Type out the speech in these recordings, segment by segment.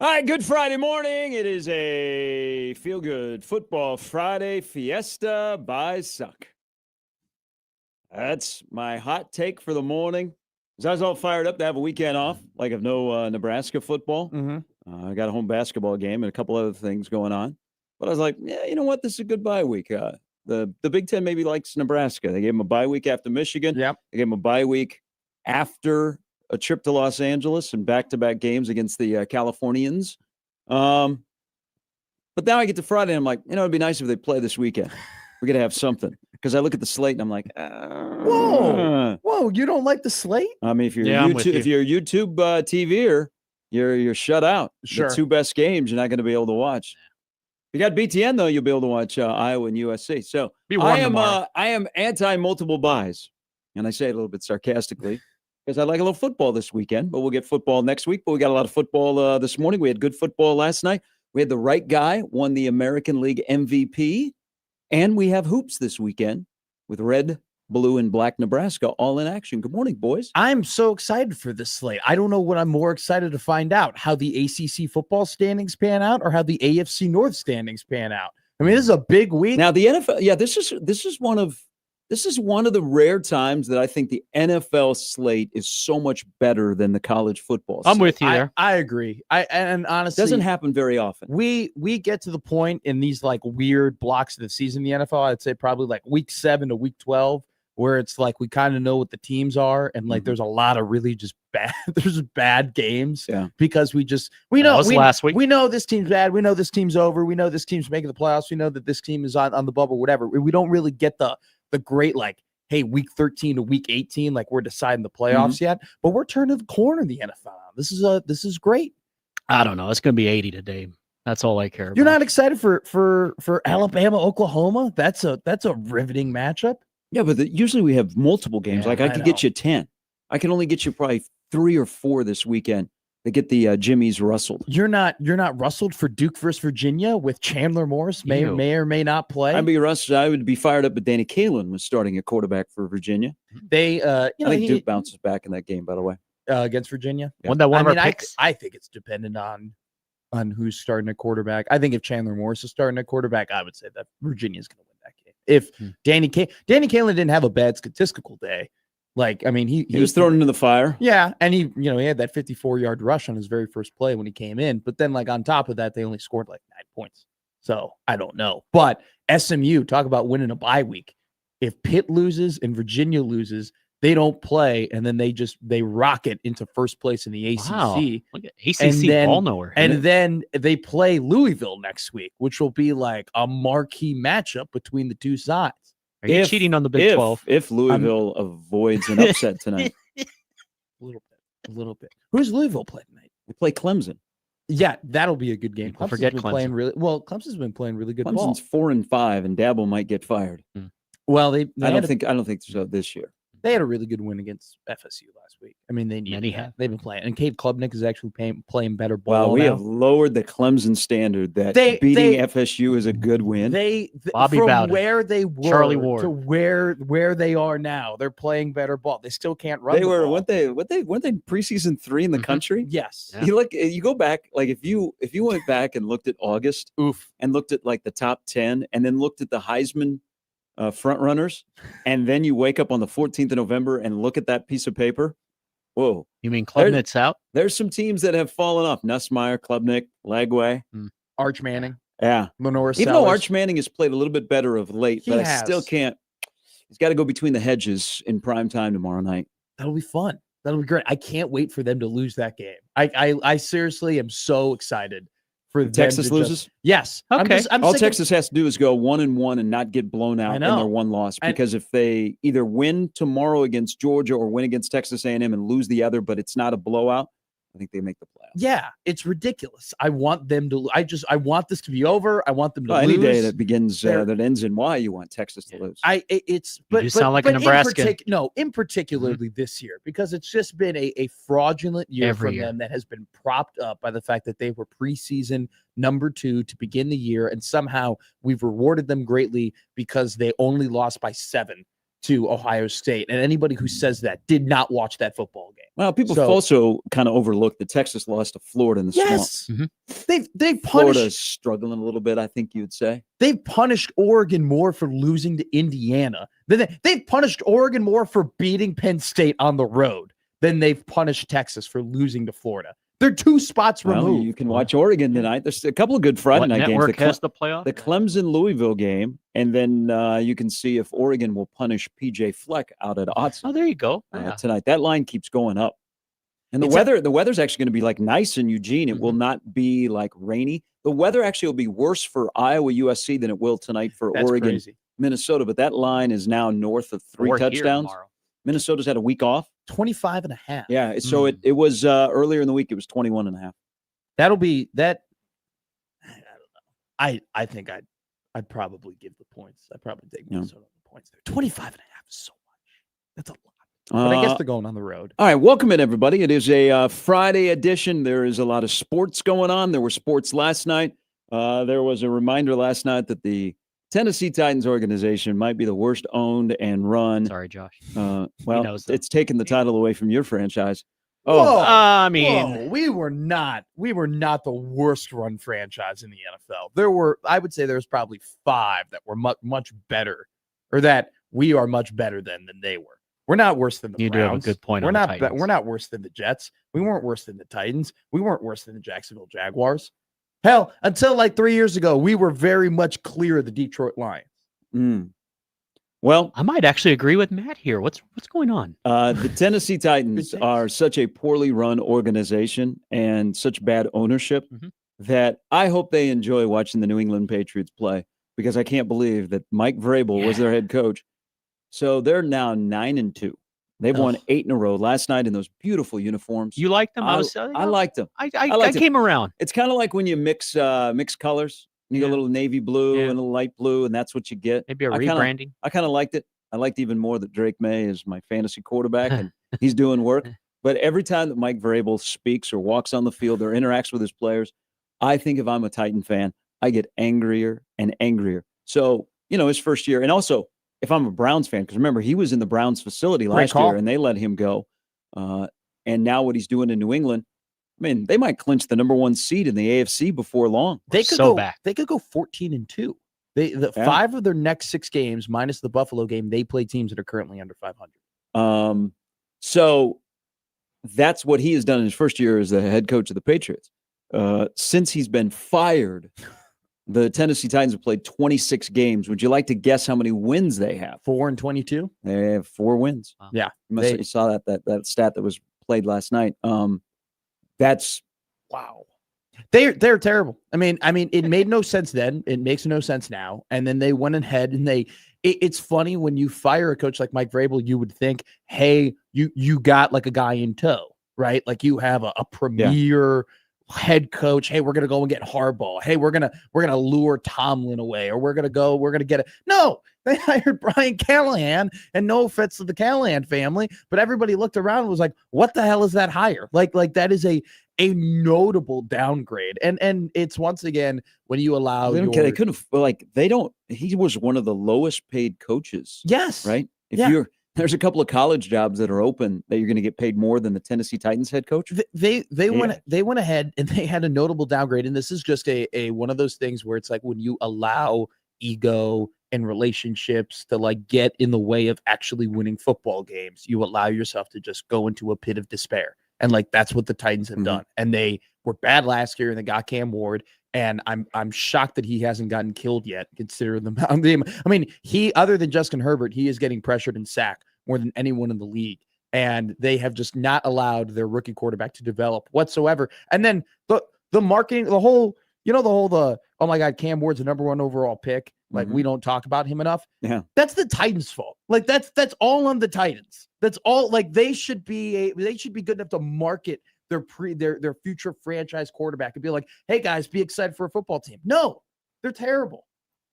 Hi, good Friday morning. It is a feel-good football Friday Fiesta by Suck. That's my hot take for the morning. 'Cause I was all fired up to have a weekend off, like of no Nebraska football. I got a home basketball game and a couple other things going on. But I was like, yeah, you know what? This is a good bye week. The Big Ten maybe likes Nebraska. They gave them a bye week after Michigan. Yep. They gave them a bye week after a trip to Los Angeles and back-to-back games against the Californians. But now I get to Friday and I'm like, it'd be nice if they play this weekend. We're going to have something. Because I look at the slate and I'm like, Whoa, you don't like the slate? I mean, if you're Yeah, I'm with YouTube, you. if you're a YouTube TVer, you're shut out. Sure. The two best games you're not going to be able to watch. If you got BTN though, you'll be able to watch Iowa and USC. So Be warm tomorrow. I am anti multiple buys, and I say it a little bit sarcastically because I like a little football this weekend. But we'll get football next week. But we got a lot of football this morning. We had good football last night. We had the right guy won the American League MVP, and we have hoops this weekend with red, blue, and black Nebraska all in action. Good morning, boys. I'm so excited for this slate. I don't know what I'm more excited to find out, how the ACC football standings pan out or how the AFC North standings pan out. I mean, this is a big week. Now the NFL, yeah, this is one of the rare times that I think the NFL slate is so much better than the college football slate. I'm with you there. I agree. And honestly, Doesn't happen very often. we get to the point in these like weird blocks of the season in the NFL, I'd say probably like week 7 to week 12, where it's like we kind of know what the teams are, and like there's a lot of really just bad there's bad games because we know last week. We know this team's bad, we know this team's over, we know this team's making the playoffs, we know that this team is on the bubble, whatever. We don't really get the great like, hey, week 13 to week 18, like we're deciding the playoffs yet, but we're turning the corner in the NFL. This is great. I don't know. It's going to be 80 today. That's all I care about. You're not excited for Alabama, Oklahoma? That's a riveting matchup. Yeah, but usually we have multiple games. Yeah, like I could get you 10. I can only get you probably 3 or 4 this weekend to get the Jimmys rustled. You're not rustled for Duke versus Virginia with Chandler Morris may or may not play. I'd be rustled. I would be fired up, but Danny Kaelin was starting at quarterback for Virginia. They I think Duke bounces back in that game, by the way. Against Virginia. Yeah. Wasn't that one of our picks? I think it's dependent on who's starting at quarterback. I think if Chandler Morris is starting at quarterback, I would say that Virginia's going to win that game. If Danny Kaelin didn't have a bad statistical day, like I mean he was thrown into the fire. Yeah, and he had that 54-yard rush on his very first play when he came in. But then like on top of that, they only scored like 9 points. So I don't know. But SMU, talk about winning a bye week. If Pitt loses and Virginia loses, they don't play, and then they rocket into first place in the ACC. Wow. Look at ACC ball nowhere. And then they play Louisville next week, which will be like a marquee matchup between the two sides. Are you cheating on the Big 12? If Louisville avoids an upset tonight. A little bit. Who's Louisville play tonight? They play Clemson. Yeah, that'll be a good game. People forget Clemson. Clemson's been playing really good Clemson's ball. 4-5, and Dabble might get fired. Well, I don't think so this year. They had a really good win against FSU last week. I mean, they've been playing, and Cade Klubnik is actually playing better ball. Wow, we now. have lowered the Clemson standard that beating FSU is a good win. Bobby from Bowden, where they were Charlie Ward. to where they are now, they're playing better ball. They still can't run. They were weren't they preseason 3 in the country? Yes. Yeah. You go back, like if you went back and looked at August, and looked at like the top 10, and then looked at the Heisman front runners, and then you wake up on the 14th of November and look at that piece of paper. Whoa. You mean Klubnik's out? There's some teams that have fallen off. Nussmeier, Klubnik, Lagway. Arch Manning. Yeah. Lenore Even though Arch Manning has played a little bit better of late, but I still can't. He's got to go between the hedges in prime time tomorrow night. That'll be fun. That'll be great. I can't wait for them to lose that game. I seriously am so excited. For Texas loses? Yes. Okay. All Texas has to do is go 1-1 and not get blown out in their one loss. Because if they either win tomorrow against Georgia or win against Texas A&M and lose the other, but it's not a blowout, I think they make the playoffs. Yeah, it's ridiculous. I want them to. I want this to be over. I want them to lose. Any day that begins that ends in Y, you want Texas to lose. You sound like a Nebraskan. In particularly this year, because it's just been a fraudulent year for them that has been propped up by the fact that they were preseason number 2 to begin the year, and somehow we've rewarded them greatly because they only lost by 7 to Ohio State. And anybody who says that did not watch that football game. Well, people So- also kind of overlooked that Texas lost to Florida in the swamp. Yes. Mhm. They've Florida's punished struggling a little bit, I think you'd say. they've punished Oregon more for losing to Indiana they've punished Oregon more for beating Penn State on the road than they've punished Texas for losing to Florida. They're 2 spots Well, removed. you can watch Oregon tonight. There's a couple of good Friday What night games. network has the playoff? The Clemson-Louisville game, and then you can see if Oregon will punish PJ Fleck out at Autzen Oh, there you go. Yeah. tonight. That line keeps going up. And the weather's actually going to be like nice in Eugene. It will not be like rainy. The weather actually will be worse for Iowa USC than it will tonight for That's Oregon, crazy. Minnesota. But that line is now north of 3 We're here touchdowns. tomorrow. Minnesota's had a week off. 25 and a half. Yeah. So it was earlier in the week, it was 21 and a half. That'll be that. I don't know. I think I'd probably give the points. I'd probably take Minnesota on the points there. 25 and a half is so much. That's a lot. But I guess they're going on the road. All right, welcome in, everybody. It is a Friday edition. There is a lot of sports going on. There were sports last night. There was a reminder last night that the Tennessee Titans organization might be the worst owned and run. Sorry, Josh. Well, knows that. it's taken the title away from your franchise. Whoa. I mean, Whoa, we were not the worst run franchise in the NFL. There were, I would say there's probably 5 that were much better, or that we are much better than they were. We're not worse than the you do have a Browns. good point. We're on the not Titans. we're not worse than the Jets. We weren't worse than the Titans. We weren't worse than the Jacksonville Jaguars. Hell, until like 3 years ago, we were very much clear of the Detroit Lions. Mm. Well, I might actually agree with Matt here. What's going on? the Tennessee Titans takes. are such a poorly run organization and such bad ownership Mhm. that I hope they enjoy watching the New England Patriots play, because I can't believe that Mike Vrabel was their head coach. So they're now 9-2. They've won 8 in a row last night in those beautiful uniforms. You like them? I liked them. I liked it. came around. It's kind of like when you mix colors. You get a little navy blue and a little light blue, and that's what you get. Maybe a I kinda- rebranding. I kind of liked it. I liked even more that Drake May is my fantasy quarterback, and he's doing work. But every time that Mike Vrabel speaks or walks on the field or interacts with his players, I think if I'm a Titan fan, I get angrier and angrier. So, his first year. And also, if I'm a Browns fan, because remember, he was in the Browns facility last year, and they let him go. And now what he's doing in New England, I mean, they might clinch the number 1 seed in the AFC before long. They could so go back. They could go 14-2. The Yeah. 5 of their next 6 games, minus the Buffalo game, they play teams that are currently under 500. So that's what he has done in his first year as the head coach of the Patriots. Since he's been fired, the Tennessee Titans have played 26 games. Would you like to guess how many wins they have? 4-22. They have 4 wins. Wow. Yeah, You saw that stat that was played last night. That's wow. They're terrible. I mean, it made no sense then. It makes no sense now. And then they went ahead and it's funny when you fire a coach like Mike Vrabel, you would think, hey, you got like a guy in tow, right? Like you have a premier head coach. Hey, we're gonna go and get Harbaugh. Hey, we're gonna lure Tomlin away, or we're gonna get it. No, they hired Brian Callahan, and no offense to the Callahan family, but everybody looked around and was like, what the hell is that hire? Like that is a notable downgrade. And it's once again when you allow they couldn't he was one of the lowest paid coaches. Yes. Right? If there's a couple of college jobs that are open that you're going to get paid more than the Tennessee Titans head coach. They went ahead and they had a notable downgrade. And this is just a one of those things where it's like when you allow ego and relationships to like get in the way of actually winning football games, you allow yourself to just go into a pit of despair. And like that's what the Titans have done. And they were bad last year and they got Cam Ward. And I'm shocked that he hasn't gotten killed yet, considering the I mean, he, other than Justin Herbert, he is getting pressured and sacked more than anyone in the league. And they have just not allowed their rookie quarterback to develop whatsoever. And then the marketing, oh my God, Cam Ward's the number 1 overall pick. Like we don't talk about him enough. Yeah. That's the Titans' fault. Like that's all on the Titans. That's all. Like they should be good enough to market their future franchise quarterback and be like, hey guys, be excited for a football team. No, they're terrible.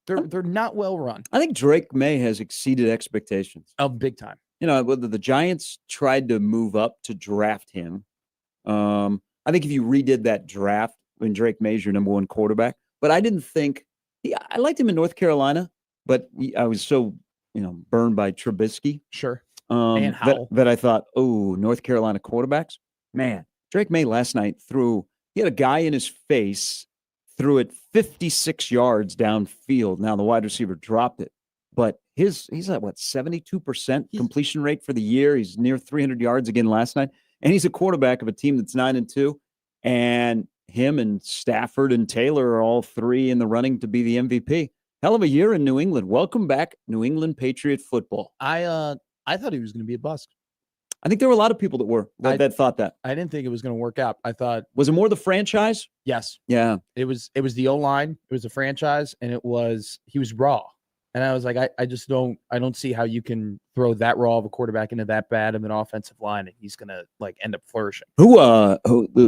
They're not well run. I think Drake May has exceeded expectations. Oh, big time. Whether the Giants tried to move up to draft him. I think if you redid that draft when Drake May's your number 1 quarterback, but I didn't think I liked him in North Carolina, but I was so burned by Trubisky. Sure. And That, Howell. that I thought, oh, North Carolina quarterbacks, man. Drake May last night he had a guy in his face, threw it 56 yards downfield. Now the wide receiver dropped it, but he's at 72% completion rate for the year. He's near 300 yards again last night, and he's a quarterback of a team that's 9-2, and him and Stafford and Taylor are all three in the running to be the MVP. Hell of a year in New England. Welcome back, New England Patriot football. I thought he was going to be a bust. I think there were a lot of people that thought that. I didn't think it was going to work out. I thought, was it more the franchise? Yes. Yeah. It was the O-line, it was the franchise, and he was raw. And I was like, I just don't see how you can throw that raw of a quarterback into that bad of an offensive line and he's gonna end up flourishing.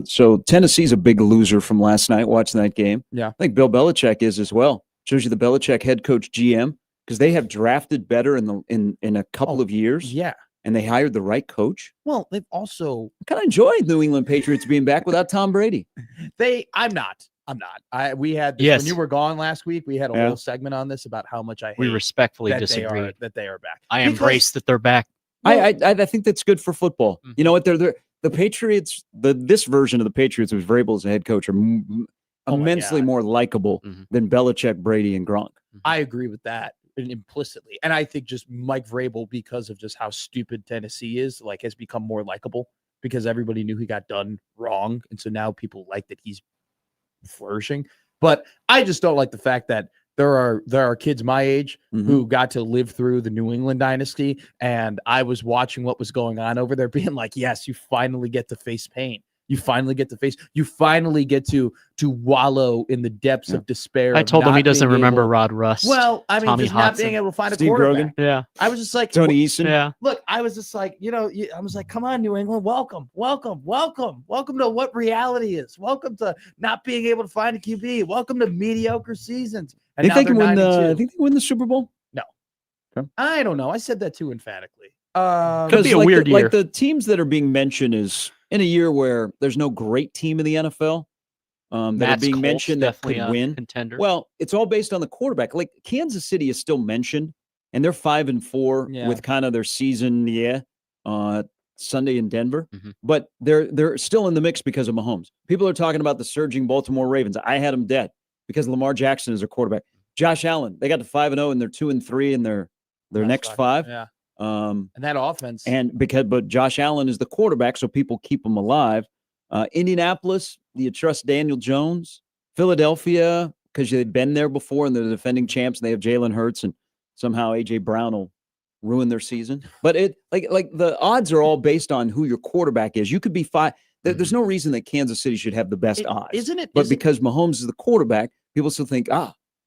So Tennessee's a big loser from last night, watching that game. Yeah. I think Bill Belichick is as well. Shows you the Belichick head coach GM, because they have drafted better in a couple of years. Yeah. And they hired the right coach. Well, they've also kind of enjoyed New England Patriots being back without Tom Brady. I'm not. We had this, when you were gone last week, we had a whole segment on this about how much I hate we respectfully disagree that they are back. I embrace that they're back. I think that's good for football. Mm-hmm. You know what? They're the Patriots. This version of the Patriots with Vrabel as a head coach are immensely more likable than Belichick, Brady, and Gronk. I agree with that implicitly, and I think just Mike Vrabel, because of just how stupid Tennessee is, has become more likable because everybody knew he got done wrong, and so now people like that he's flourishing. But I just don't like the fact that there are kids my age who got to live through the New England dynasty, and I was watching what was going on over there, being like, yes, you finally get to face pain. You finally get to wallow in the depths of despair. I told him he doesn't remember Rod Rust. Well, I mean, Tommy just Hudson, not being able to find Steve a quarterback. Grogan. Yeah. I was just like, Tony Eason. Yeah. Look, I was just like, I was like, come on, New England, welcome to what reality is. Welcome to not being able to find a QB. Welcome to mediocre seasons. And think they can win the Super Bowl? No. Okay. I don't know. I said that too emphatically. Could be a weird year. Like the teams that are being mentioned is in a year where there's no great team in the NFL that are being mentioned that could win. Contender. Well, it's all based on the quarterback. Like Kansas City is still mentioned, and they're 5-4 with kind of their season. Sunday in Denver, but they're still in the mix because of Mahomes. People are talking about the surging Baltimore Ravens. I had them dead because Lamar Jackson is their quarterback. Josh Allen, they got to 5-0 and they're 2-3 in their next five. Yeah. And that offense. But Josh Allen is the quarterback, so people keep him alive. Indianapolis, do you trust Daniel Jones? Philadelphia, because they've been there before and they're the defending champs and they have Jalen Hurts, and somehow A.J. Brown will ruin their season. But like the odds are all based on who your quarterback is. You could be five. There's no reason that Kansas City should have the best odds. Isn't it? But because Mahomes is the quarterback, people still think,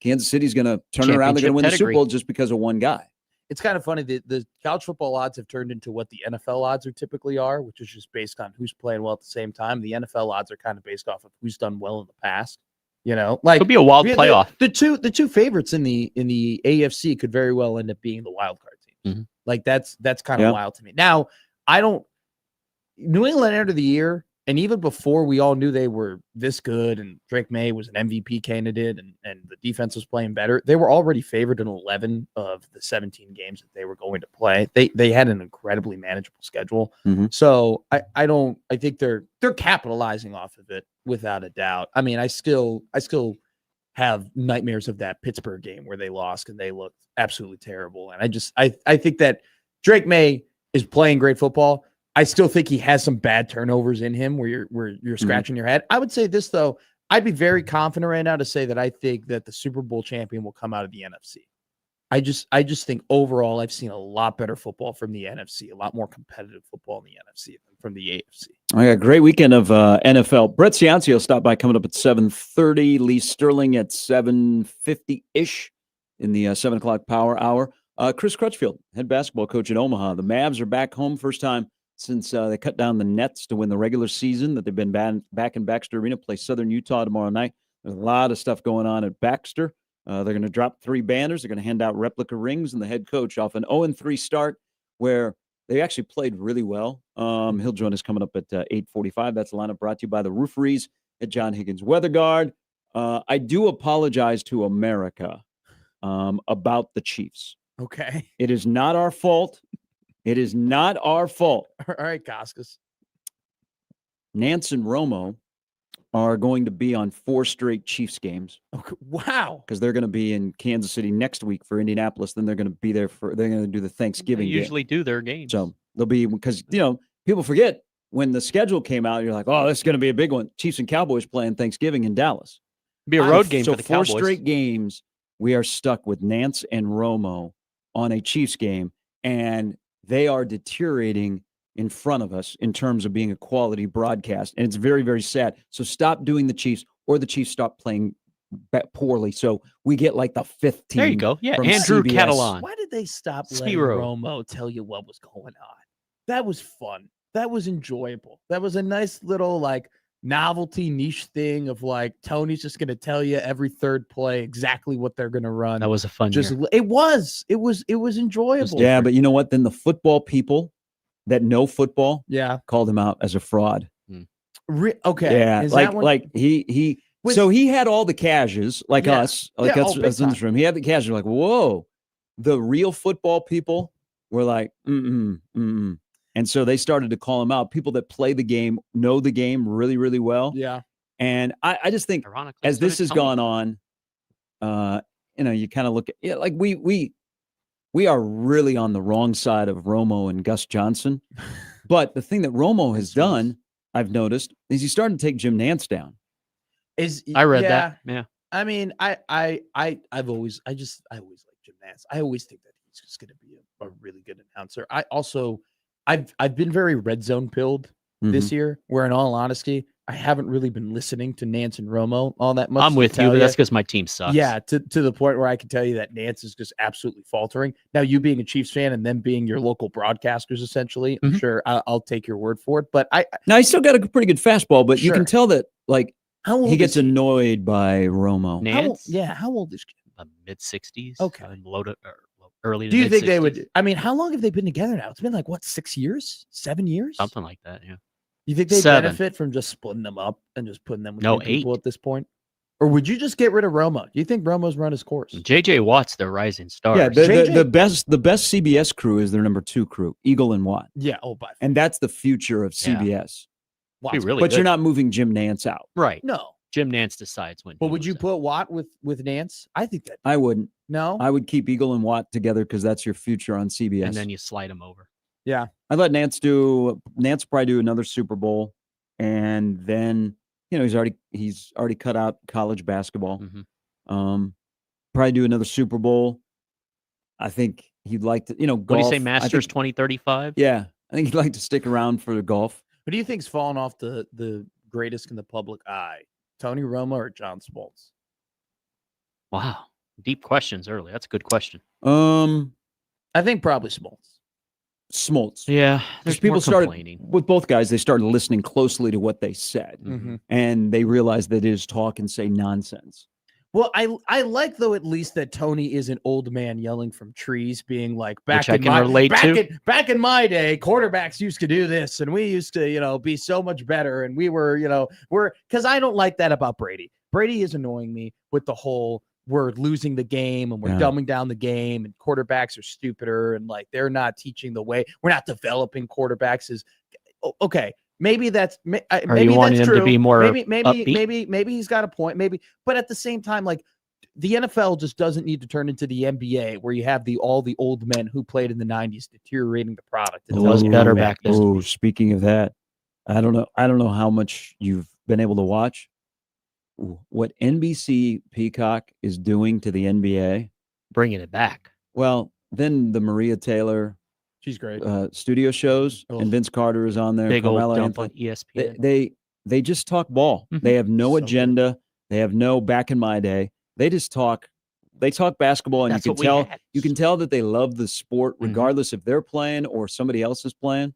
Kansas City's going to turn around. They're going to win the Super Bowl just because of one guy. It's kind of funny. The college football odds have turned into what the NFL odds are typically are, which is just based on who's playing well at the same time. The NFL odds are kind of based off of who's done well in the past. Could be a wild playoff. The two favorites in the AFC could very well end up being the wild card teams. That's kind of wild to me. Now, New England entered the year, and even before we all knew they were this good and Drake May was an MVP candidate and the defense was playing better, they were already favored in 11 of the 17 games that they were going to play. They had an incredibly manageable schedule. So I think they're capitalizing off of it without a doubt. I mean, I still have nightmares of that Pittsburgh game where they lost and they looked absolutely terrible. And I think that Drake May is playing great football. I still think he has some bad turnovers in him where you're scratching your head. I would say this, though. I'd be very confident right now to say that I think that the Super Bowl champion will come out of the NFC. I just think overall I've seen a lot better football from the NFC, a lot more competitive football in the NFC than from the AFC. I got a great weekend of NFL. Brett Cianci will stop by coming up at 7:30. Lee Sterling at 7:50-ish in the 7 o'clock power hour. Chris Crutchfield, head basketball coach at Omaha. The Mavs are back home, first time since they cut down the nets to win the regular season that they've been back in Baxter Arena, play Southern Utah tomorrow night. There's a lot of stuff going on at Baxter. They're going to drop 3 banners. They're going to hand out replica rings, and the head coach off an 0-3 start where they actually played really well. He'll join us coming up at 8:45. That's the lineup brought to you by the Rooferys at John Higgins Weather Guard. I do apologize to America about the Chiefs. Okay. It is not our fault. It is not our fault. All right, Coscus. Nance and Romo are going to be on 4 straight Chiefs games Okay. Wow. because they're going to be in Kansas City next week for Indianapolis. Then they're going to be there they're going to do the They Thanksgiving game. usually do their games. So they'll be, because, people forget when the schedule came out, you're like, oh, this is going to be a big one. Chiefs and Cowboys playing Thanksgiving in Dallas. Be a road game so for the 4 Cowboys. straight games, we are stuck with Nance and Romo on a Chiefs game, and they are deteriorating in front of us in terms of being a quality broadcast. And it's very, very sad. So stop doing the Chiefs, or the Chiefs stop playing poorly. So we get like the 5th team. There you go. Yeah, from Andrew CBS. Catalan. Why did they stop letting Spiro. Romo tell you what was going on? That was fun. That was enjoyable. That was a nice little like novelty niche thing of like Tony's just going to tell you every third play exactly what they're going to run. That was a fun year. It was enjoyable. Yeah, but you know what? Then the football people that know football Yeah. called him out as a fraud. Okay. Yeah, Is like that one- like he so he had all the cashes like Yeah. us, like Yeah, that's big in time. this room. He had the cashes. Like, whoa, the real football people were like, and so they started to call him out. People that play the game know the game really, really well. Yeah. And I just think Ironically, as so this did has Tony. gone on, you kind of look at like we are really on the wrong side of Romo and Gus Johnson. But the thing that Romo has done, I've noticed, is he's starting to take Jim Nance down. I read that. Yeah. I mean, I always like Jim Nance. I always think that he's just going to be a really good announcer. I've been very red zone pilled this year, where in all honesty, I haven't really been listening to Nance and Romo all that much. I'm with you, but that's because my team sucks. Yeah, to the point where I can tell you that Nance is just absolutely faltering. Now, you being a Chiefs fan and them being your local broadcasters, essentially, I'm sure I'll take your word for it. But Now he's still got a pretty good fastball, but you Sure. can tell that like how old he gets is he? annoyed by Romo. Nance? How old is he? Mid-60s. Okay. Early to Do you think they mid-60s. would? I mean, how long have they been together now? It's been like what, 6 years, 7 years, Something like that, yeah. You think they 7. benefit from just splitting them up and just putting them with No, new people 8. at this point? Or would you just get rid of Romo? Do you think Romo's run his course? JJ Watt's their rising star. Yeah, JJ the best CBS crew is their number 2 crew, Eagle and Watt, Yeah. Oh, by and that's the future of Yeah. CBS. Watt's really But good. you're not moving Jim Nance out. Right. no. Jim Nance decides when. But he would you moves put Watt with Nance? I think that I wouldn't. no. I would keep Eagle and Watt together because that's your future on out, CBS. and then you slide him over. I'd let Nance probably do another Super Bowl, and then he's already cut out college basketball. Probably do another Super Bowl. I think he'd like to, golf. What do you say, I Masters think- 2035? Yeah, I think he'd like to stick around for the golf. Who do you think's fallen off the greatest in the public eye? Tony Romo or John Smoltz? Wow. Deep questions early. That's a good question. I think probably Smoltz. Smoltz. Yeah. Because There's people more started complaining. with both guys. They started listening closely to what they said, and they realized that it is talk and say nonsense. Well, I like though at least that Tony is an old man yelling from trees, being like back Which I can relate to. back in my day, quarterbacks used to do this, and we used to be so much better, and we were we're because I don't like that about Brady. Brady is annoying me with the whole we're losing the game and we're Yeah. dumbing down the game and quarterbacks are stupider and like they're not teaching the way, we're not developing quarterbacks. Is okay. Maybe that's maybe you wanting that's him to true. be more maybe upbeat? he's got a point. Maybe, but at the same time, like the NFL just doesn't need to turn into the NBA where you have all the old men who played in the 90s deteriorating the product. It was better back then. Oh, speaking of that, I don't know how much you've been able to watch. What NBC Peacock is doing to the NBA. Bringing it back. Well, then the Maria Taylor She's great. studio shows, Oh. and Vince Carter is on there. Big old Carmelo dump on Anthony. ESPN. They just talk ball. Mhm. They have no So agenda. They have no back in my day. They just talk. They talk basketball, and That's you what can we tell. had. You can tell that they love the sport, Mhm. regardless if they're playing or somebody else is playing.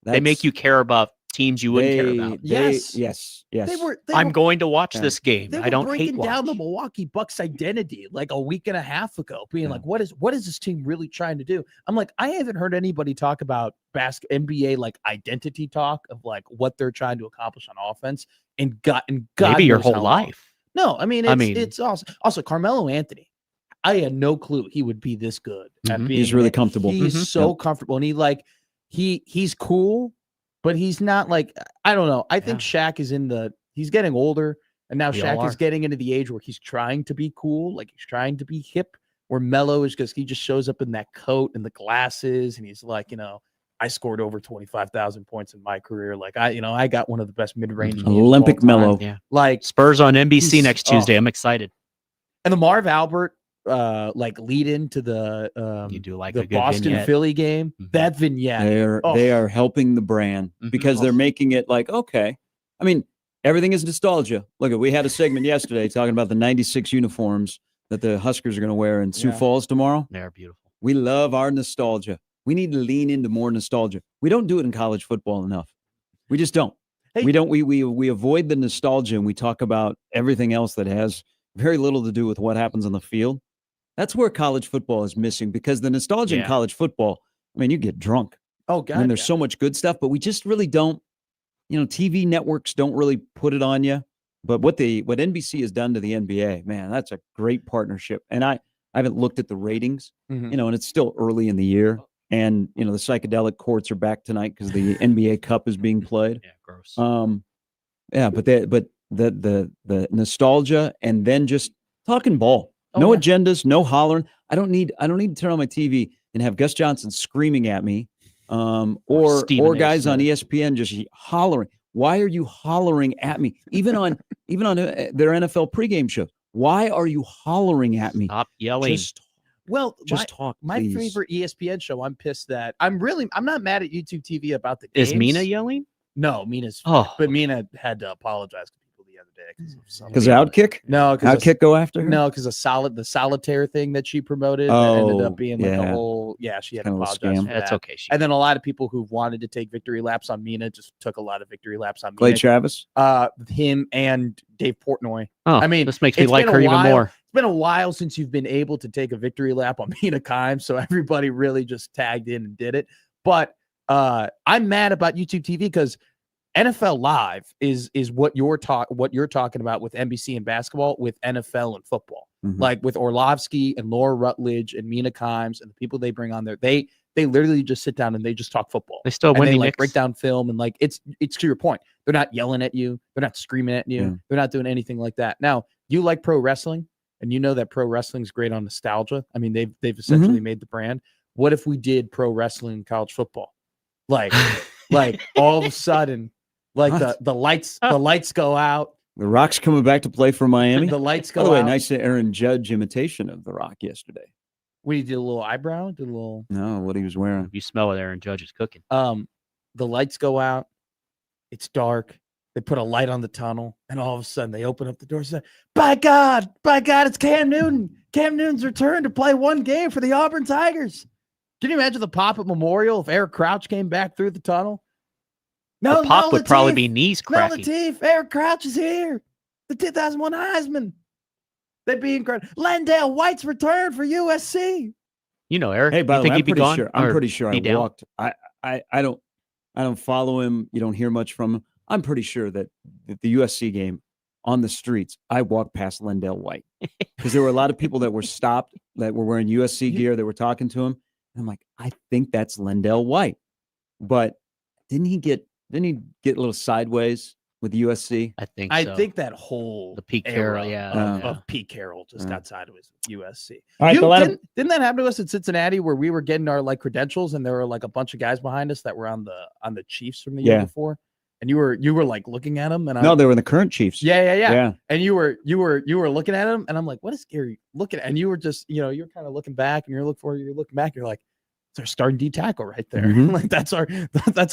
They make you care about teams you wouldn't care They- about. Yes. yes. They I'm were going to watch Yeah. this game. They were I don't hate breaking down the watch. Milwaukee Bucks identity like a week and a half ago, being Yeah. like, what is this team really trying to do? I'm like, I haven't heard anybody talk about NBA like identity talk of like what they're trying to accomplish on offense and God Maybe your knows whole how long. life. No, I mean, I mean- it's also Carmelo Anthony. I had no clue he would be this good at Mhm. being. He's really comfortable. He is so comfortable, and he's cool, but he's not like, I don't know. I think Shaq is he's getting older, and now We all Shaq is are. getting into the age where he's trying to be cool, like he's trying to be hip. Where Melo is he just shows up in that coat and the glasses, and he's like, I scored over 25,000 points in my career. Like I got one of the best mid-range games of all Olympic time. Melo. Yeah. Like, Spurs on NBC He's- next Tuesday. I'm excited. and the Marv Albert lead into the You do like the a good Boston vignette. Philly game. Mhm. That vignette. They are helping the brand Mhm. because they're making it like, okay. I mean, everything is nostalgia. Look, we had a segment yesterday talking about the 96 uniforms that the Huskers are going to wear in Sioux Yeah. Falls tomorrow. They're beautiful. We love our nostalgia. We need to lean into more nostalgia. We don't do it in college football enough. We just don't. Hey. We don't. We avoid the nostalgia and we talk about everything else that has very little to do with what happens on the field. That's where college football is missing because the nostalgia in Yeah. college football, I mean, you get drunk. Oh God. I mean, there's so much good stuff, but we just really don't, TV networks don't really put it on you. But what NBC has done to the NBA, man, that's a great partnership. And I haven't looked at the ratings, Mhm. and it's still early in the year. And, the psychedelic courts are back tonight because the NBA Cup is being played. Yeah, gross. But the nostalgia and then just talking ball. Oh, No yeah. agendas, no hollering. I don't need to turn on my TV and have Gus Johnson screaming at me, or Stephen A. guys on Smith. ESPN just hollering. Why are you hollering at me? Even on their NFL pregame show. Why are you hollering at me? Stop yelling. Just talk. My please. favorite ESPN show. I'm pissed that I'm not mad at YouTube TV about the games. Is Mina yelling? No, Mina's. Oh. But Mina had to apologize to people the other day Because Outkick? No, because Outkick go after her? No, because the solitaire thing that she promoted that ended Oh, up being like a yeah. whole. Yeah, she had to Kind of a apologize scam. for That's that. okay. And then a lot of people who wanted to take victory laps on Mina just took a lot of victory laps on Clay Mina. Travis? Him and Dave Portnoy. Oh, I mean, this makes me it's like been her a even while. more. It's been a while since you've been able to take a victory lap on Mina Kimes, so everybody really just tagged in and did it. But I'm mad about YouTube TV because NFL Live is what you're talking about with NBC and basketball with NFL and football. Mhm. Like with Orlovsky and Laura Rutledge and Mina Kimes and the people they bring on there, they literally just sit down and they just talk football. They still And Wendy they like Knicks. break down film and like it's to your point. They're not yelling at you. They're not screaming at you. Yeah. They're not doing anything like that. Now, you like pro wrestling and you know that pro wrestling is great on nostalgia. I mean, they've essentially made the brand. What if we did pro wrestling in college football? Like all of a sudden, like the lights go out. The Rock's coming back to play for Miami. The lights By go the way, out. nice Aaron Judge imitation of The Rock yesterday. We did a little eyebrow, did a little No, what he was wearing. You smell it, Aaron Judge is cooking. the lights go out. It's dark. They put a light on the tunnel, and all of a sudden they open up the door and say, by God, it's Cam Newton. Cam Newton's return to play one game for the Auburn Tigers. Can you imagine the pop at Memorial if Eric Crouch came back through the tunnel? The pop would probably Lateef. be knees Mel cracking. Lateef, Eric Crouch is here. The 2001 Heisman. That'd be incredible. Landale White's return for USC. You know, Eric. Hey, by you the think way, he'd be gone? I'm Or pretty sure I be down? walked. I don't follow him. You don't hear much from him. I'm pretty sure that the USC game on the streets, I walked past Lendale White because there were a lot of people that were stopped that were wearing USC gear that were talking to him. And I'm like, I think that's Lendale White. But didn't he get a little sideways with USC? I think I so. think that whole The Pete era Carroll, yeah. of Pete Carroll just Yeah. got sideways with USC. All right, Didn't that happen to us in Cincinnati where we were getting our like credentials and there were like a bunch of guys behind us that were on the Chiefs from the year Yeah. before, and you were like looking at them and No, they were in the current Chiefs. yeah, and you were looking at them and I'm like, what is Gary looking at? And you were just you're kind of looking back and you're looking back, you're like, it's our starting D tackle right there. Mhm. Like that's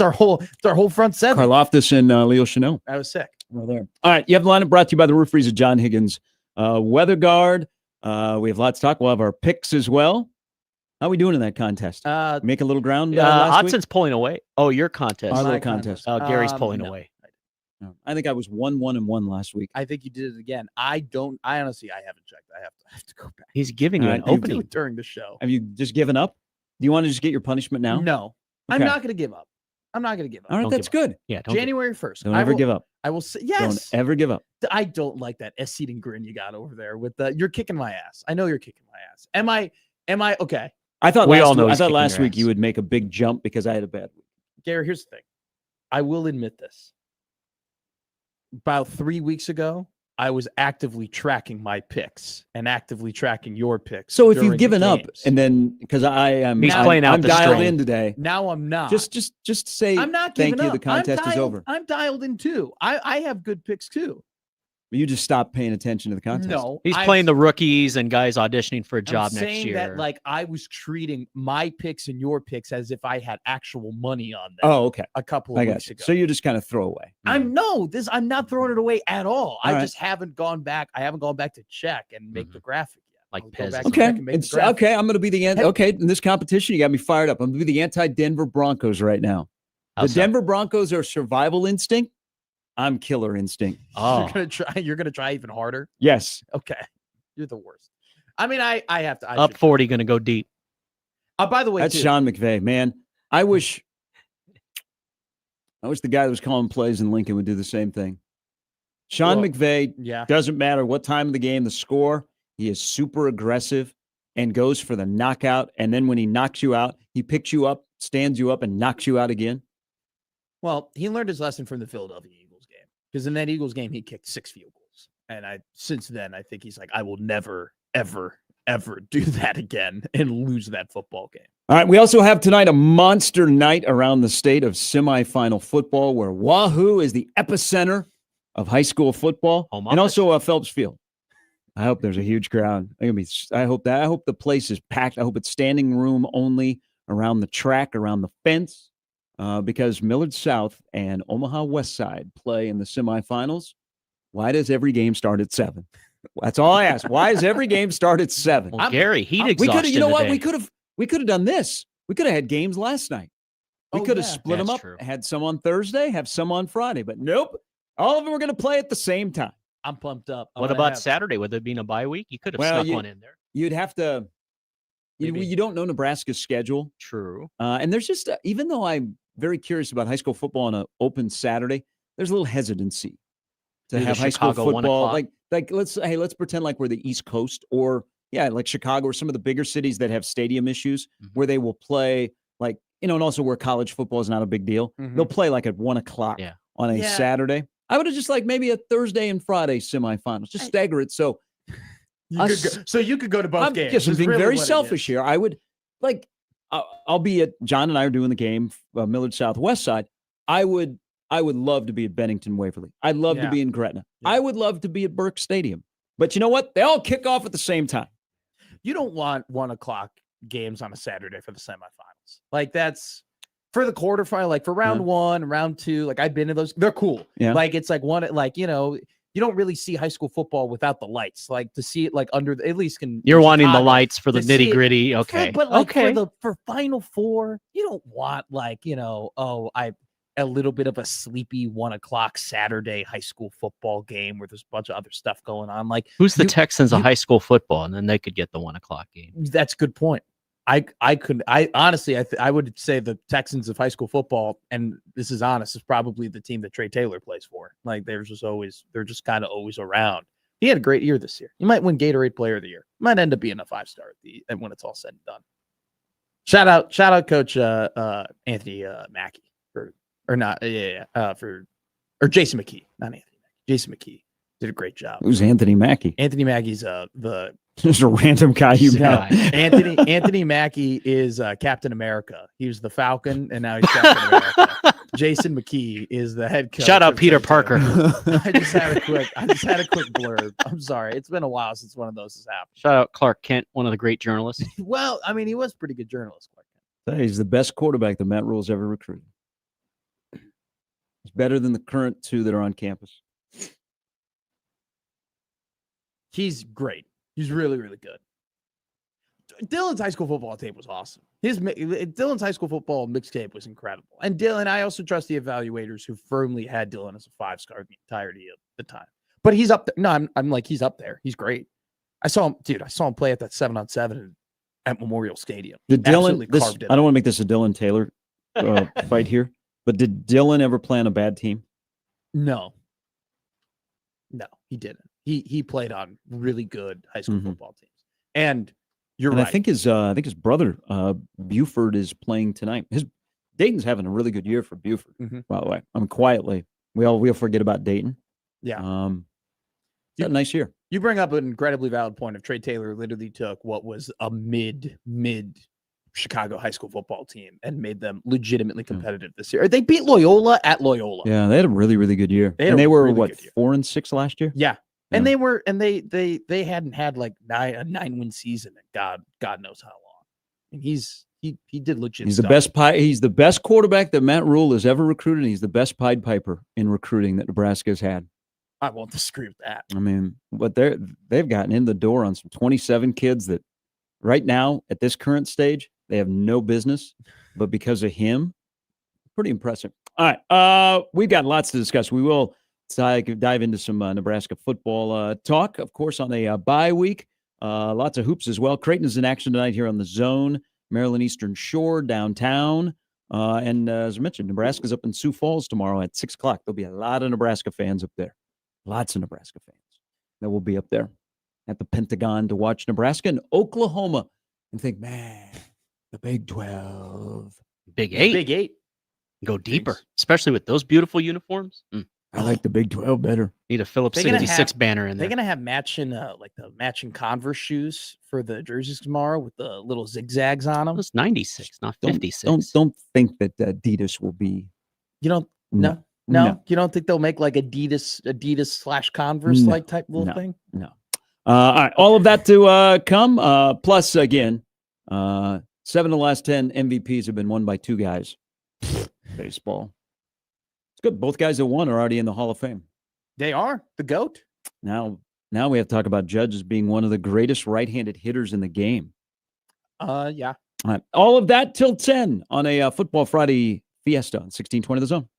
our whole front seven. Karlaftis and Leo Chanel. I was sick. Well, there. All right. You have the lineup brought to you by the Roof Freezer, John Higgins. Weather Guard. We have lots to talk. We'll have our picks as well. How are we doing in that contest? Make a little ground last week? Hudson's pulling away. Oh, your contest. Our My little contest. Gary's pulling no. away. No. I think I was 1-1-1 last week. I think you did it again. I honestly haven't checked. I have to go back. He's giving you All an right, you do opening. During the show. Have you just given up? Do you want to just get your punishment now? No, Okay. I'm not going to give up. I'm not going to give up. All right, Don't that's give good. Yeah, don't give- January 1st. Don't ever give up. I will say yes. Don't ever give up. I don't like that S-seating grin you got over there with the. You're kicking my ass. I know you're kicking my ass. Am I okay? I thought We all last know week, I he's thought kicking last your week ass. you would make a big jump because I had a bad week. Gary, here's the thing. I will admit this. About 3 weeks ago, I was actively tracking my picks and actively tracking your picks. So if during you've the given up, games. and then because I am, He's playing out I'm the dialed string. in today. Now I'm not. Just say I'm not thank giving you. up. The contest is over. I'm dialed in too. I have good picks too. You just stop paying attention to the contest. No, He's playing the rookies and guys auditioning for a I'm job next saying year. that like I was treating my picks and your picks as if I had actual money on them. Oh, okay. A couple I of got weeks you. ago. So you just kind of throw away. I'm not throwing it away at all. I right. just haven't gone back. I haven't gone back to check and make the graphic yet. Like I'll go Pez back is and Okay. check and make the It's graphic. okay. I'm going to be the okay in this competition. You got me fired up. I'm going to be the anti-Denver Broncos right now. How's The that? Denver Broncos are survival instinct. I'm killer instinct. Oh, You're gonna try even harder. Yes. Okay. You're the worst. I mean, I have to. up 40, going to go deep. By the way, That's too, Sean McVay, man. I wish the guy that was calling plays in Lincoln would do the same thing. Sean Well, McVay yeah. doesn't matter what time of the game, the score. He is super aggressive and goes for the knockout. And then when he knocks you out, he picks you up, stands you up, and knocks you out again. Well, he learned his lesson from the Philadelphia Eagles game because in that Eagles game he kicked 6 field goals, and since then I think he's like, I will never, ever, ever do that again and lose that football game. All right. We also have tonight a monster night around the state of semifinal football where Wahoo is the epicenter of high school football Home and office. also Phelps Field. I hope there's a huge crowd. I hope the place is packed. I hope it's standing room only around the track, around the fence, because Millard South and Omaha West Side play in the semifinals. Why does every game start at 7? That's all I ask. Why does every game start at 7? Well, Gary, heat We exhaustion. could have, you know what? today. We could have done this. We could have had games last night. We Oh, could have yeah. split them That's up, true. had some on Thursday, have some on Friday, but nope. All of them were going to play at the same time. I'm pumped up. What about Saturday? With it being a bye week, you could have Well, snuck one in there. You'd have to. Maybe. You don't know Nebraska's schedule, True. and there's just even though I'm very curious about high school football on an open Saturday, there's a little hesitancy to Do the have high school Chicago 1 football. o'clock. Like let's pretend like we're the East Coast or like Chicago or some of the bigger cities that have stadium issues Mhm. where they will play and also where college football is not a big deal. Mhm. They'll play like at 1 o'clock Yeah. on a Yeah. Saturday. I would have just maybe a Thursday and Friday semifinals, just stagger it. So So you could go to both I'm games. just is being really very what it selfish is. here. I would I'll be at John and I are doing the game, Millard Southwest Side. I would love to be at Bennington Waverly. I'd love to Yeah. be in Gretna. Yeah. I would love to be at Burke Stadium. But you know what? They all kick off at the same time. You don't want 1 o'clock games on a Saturday for the semifinals. Like that's for the quarterfinal, like for round 1, round 2. Like I've been to those. They're cool. Yeah. Like it's like one, like, you don't really see high school football without the lights. Like to see it like under at least You're in wanting the Chicago, lights for the to see it- nitty gritty. Okay. But like okay. for Final Four, you don't want a little bit of a sleepy 1 o'clock Saturday high school football game where there's a bunch of other stuff going on. Like Who's the you- Texans of you- high school football? And then they could get the 1 o'clock game. that's a good point. I honestly, I would say the Texans of high school football, and this is honest, is probably the team that Trey Taylor plays for. Like they're just kind of always around. He had a great year this year. He might win Gatorade Player of the Year. Might end up being a 5-star and when it's all said and done. Shout out, Coach Anthony Mackey or Jason McKee, not Anthony Mackey. Jason McKee did a great job. Who's Anthony Mackey? Anthony Mackey's the Just a random guy you Yeah. met. Anthony Mackey is Captain America. He was the Falcon, and now he's Captain America. Jason McKee is the head coach. Shout out of Peter Trey Parker. Taylor. I just had a quick blurb. I'm sorry. It's been a while since one of those has happened. Shout out Clark Kent, one of the great journalists. Well, I mean, he was a pretty good journalist. Clark Kent. He's the best quarterback that Matt Rule's ever recruited. He's better than the current 2 that are on campus. He's great. He's really, really good. Dylan's high school football tape was awesome. Dylan's high school football mixtape was incredible. And Dylan, I also trust the evaluators who firmly had Dylan as a 5-star the entirety of the time. But he's up there. No, I'm like, he's up there. He's great. I saw him play at that 7-on-7 at Memorial Stadium. Did Absolutely Dylan? carved it I don't want to make this a Dylan Taylor fight here, But did Dylan ever play on a bad team? No, he didn't. He played on really good high school football teams. And you're and right. I think his brother Buford is playing tonight. Dayton's having a really good year for Buford. By the way, I mean quietly we'll forget about Dayton. Yeah, it's a nice year. You bring up an incredibly valid point. If Trey Taylor literally took what was a mid Chicago high school football team and made them legitimately competitive this year, they beat Loyola at Loyola. Yeah, they had a really really good year. They were really 4-6 last year. Yeah. And they were, and they hadn't had like a 9-win season in God knows how long. And he did legit. He's stuff. the best He's the best quarterback that Matt Rule has ever recruited. He's the best Pied Piper in recruiting that Nebraska's had. I won't disagree with that. I mean, but they've gotten in the door on some 27 kids that right now at this current stage they have no business, but because of him, pretty impressive. All right, we've got lots to discuss. We will dive into some Nebraska football talk, of course, on a bye week. Lots of hoops as well. Creighton is in action tonight here on the Zone, Maryland Eastern Shore, downtown. And as I mentioned, Nebraska's up in Sioux Falls tomorrow at 6 o'clock. There'll be a lot of Nebraska fans up there. Lots of Nebraska fans that will be up there at the Pentagon to watch Nebraska and Oklahoma and think, man, the Big 12. Big 8. Big 8. Go deeper, especially with those beautiful uniforms. I like the Big 12 better. Need a Phillips 66 banner in there. They're going to have matching, like the matching Converse shoes for the jerseys tomorrow with the little zigzags on them. It's 96, not 56. Don't think that Adidas will be. You don't, no. You don't think they'll make like Adidas / Converse like type little thing? No. All right. All of that to come. Plus, again, 7 of the last 10 MVPs have been won by 2 guys. Baseball. It's good. Both guys that won are already in the Hall of Fame. They are the GOAT. Now we have to talk about Judge as being one of the greatest right-handed hitters in the game. Yeah. All right. All of that till 10 on a Football Friday Fiesta on 1620 The Zone.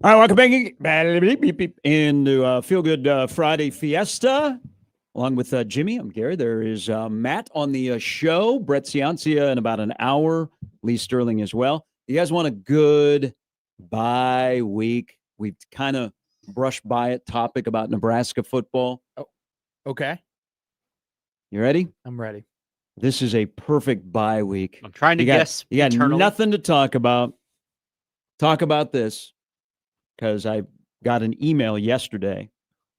All right, welcome back into Feel Good Friday Fiesta. Along with Jimmy, I'm Gary. There is Matt on the show, Brett Ciancia in about an hour, Lee Sterling as well. You guys want a good bye week? We've kind of brushed by it, topic about Nebraska football. Oh, okay. You ready? I'm ready. This is a perfect bye week. I'm trying to guess. You got internally. nothing to talk about. Talk about this because I got an email yesterday.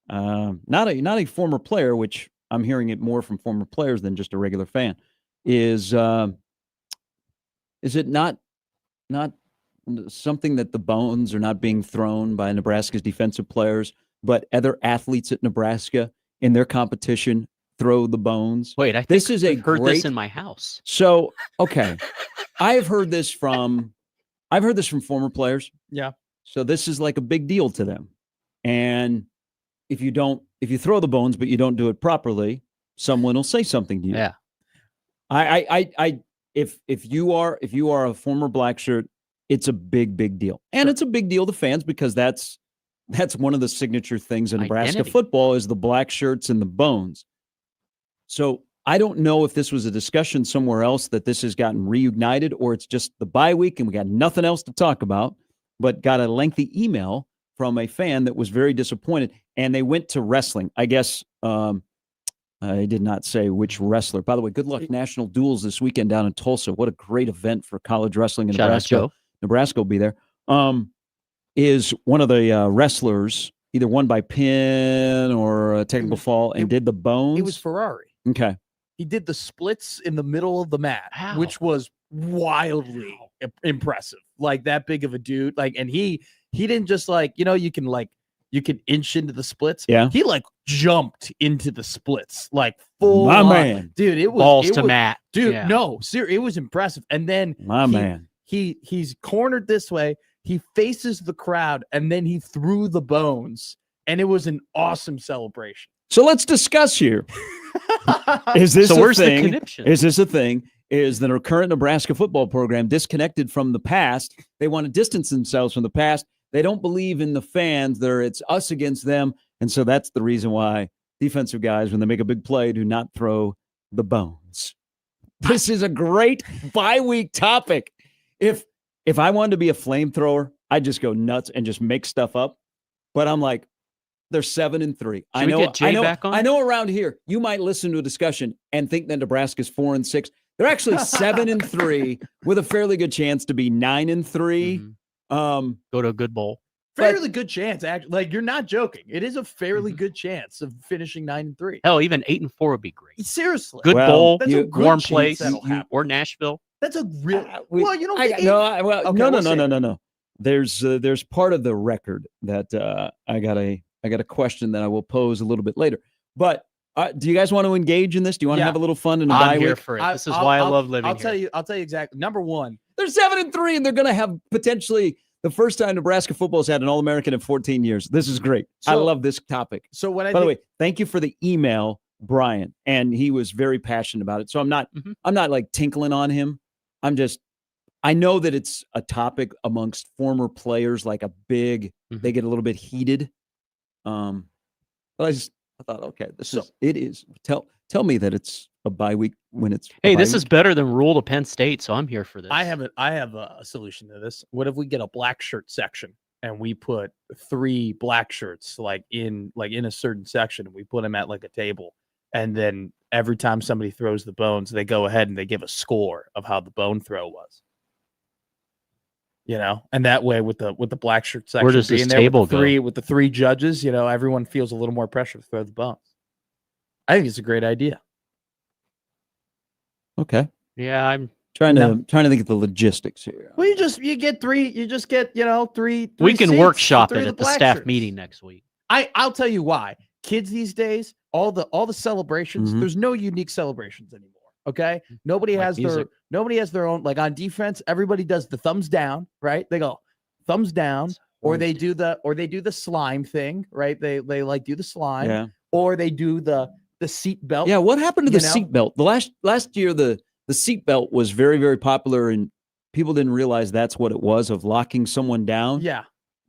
Not a former player, which I'm hearing it more from former players than just a regular fan. Is it not something that the bones are not being thrown by Nebraska's defensive players, but other athletes at Nebraska in their competition throw the bones? Wait, I think This is a I've heard great- this in my house. So, okay, I've heard this from former players. Yeah. So this is like a big deal to them. And if you throw the bones, but you don't do it properly, someone will say something to you. Yeah. If you are a former black shirt, it's a big deal. And it's a big deal to fans because that's one of the signature things in Nebraska Identity. football is the black shirts and the bones. So I don't know if this was a discussion somewhere else that this has gotten reunited or it's just the bye week and we got nothing else to talk about, but got a lengthy email from a fan that was very disappointed. And they went to wrestling. I guess I did not say which wrestler. By the way, good luck National Duels this weekend down in Tulsa. What a great event for college wrestling in Shout out, Nebraska. Joe. Nebraska will be there. Is one of the wrestlers either won by pin or a technical fall and did the bones? It was Ferrari. Okay. He did the splits in the middle of the mat, Wow. which was wildly impressive. Like that big of a dude. Like, and he didn't just like, you can inch into the splits. Yeah. He like jumped into the splits, like full My on. man. Dude. It was Balls it to was, mat. dude. Yeah. No, seriously, it was impressive. And then My man. he's cornered this way. He faces the crowd, and then he threw the bones, and it was an awesome celebration. So let's discuss here. Is this So a where's the thing? connection? Is this a thing? Is the current Nebraska football program disconnected from the past? They want to distance themselves from the past. They don't believe in the fans. It's us against them. And so that's the reason why defensive guys, when they make a big play, do not throw the bones. This is a great bye week topic. If I wanted to be a flamethrower, I'd just go nuts and just make stuff up. But I'm like, they're 7-3. I we get Jay back on? I know around here you might listen to a discussion and think that Nebraska's 4-6. They're actually 7-3 with a fairly good chance to be 9-3. Mhm. Go to a good bowl. Fairly good chance, actually. Like, you're not joking. It is a fairly Mhm. good chance of finishing 9-3. Hell, even 8-4 would be great. Seriously, Good Well, bowl, that's a good warm chance place, that'll happen. or Nashville. That's a real. We- Well, you don't. I, think no, it- I, well, Okay, no, we'll see. no. There's part of the record that I got a question that I will pose a little bit later. But do you guys want to engage in this? Do you want to Yeah. have a little fun in a bye I'm here week? for it. This is why I love living I'll here. I'll tell you exactly. Number one, They're 7-3, and they're going to have potentially the first time Nebraska football's had an All-American in 14 years. This is great. I So- love this topic. so what I By the think, way, thank you for the email, Brian, and he was very passionate about it. So I'm not Mhm. like tinkling on him. I know that it's a topic amongst former players, like they get a little bit heated. But I thought, okay, it is. Tell me that it's a bye week when it's. Hey, this is better than rule to Penn State, so I'm here for this. I have a solution to this. What if we get a black shirt section and we put 3 black shirts like in a certain section, and we put them at like a table, and then every time somebody throws the bones, they go ahead and they give a score of how the bone throw was. And that way with the black shirt section does this being there table with go? the three judges, everyone feels a little more pressure to throw the bones. I think it's a great idea. Okay. Yeah, I'm. Trying No. to think of the logistics here. Well, you get three. We can seats workshop for three it of at the black staff shirts. meeting next week. I'll tell you why. Kids these days, all the celebrations, Mhm. there's no unique celebrations anymore. Okay. Nobody Like has music. their own, like on defense, everybody does the thumbs down, right? They go thumbs down, or they do the slime thing, right? They like do the slime, Yeah. or they do the seat belt. Yeah. What happened to the You know? seatbelt? The last year, the seatbelt was very, very popular, and people didn't realize that's what it was of locking someone down. Yeah.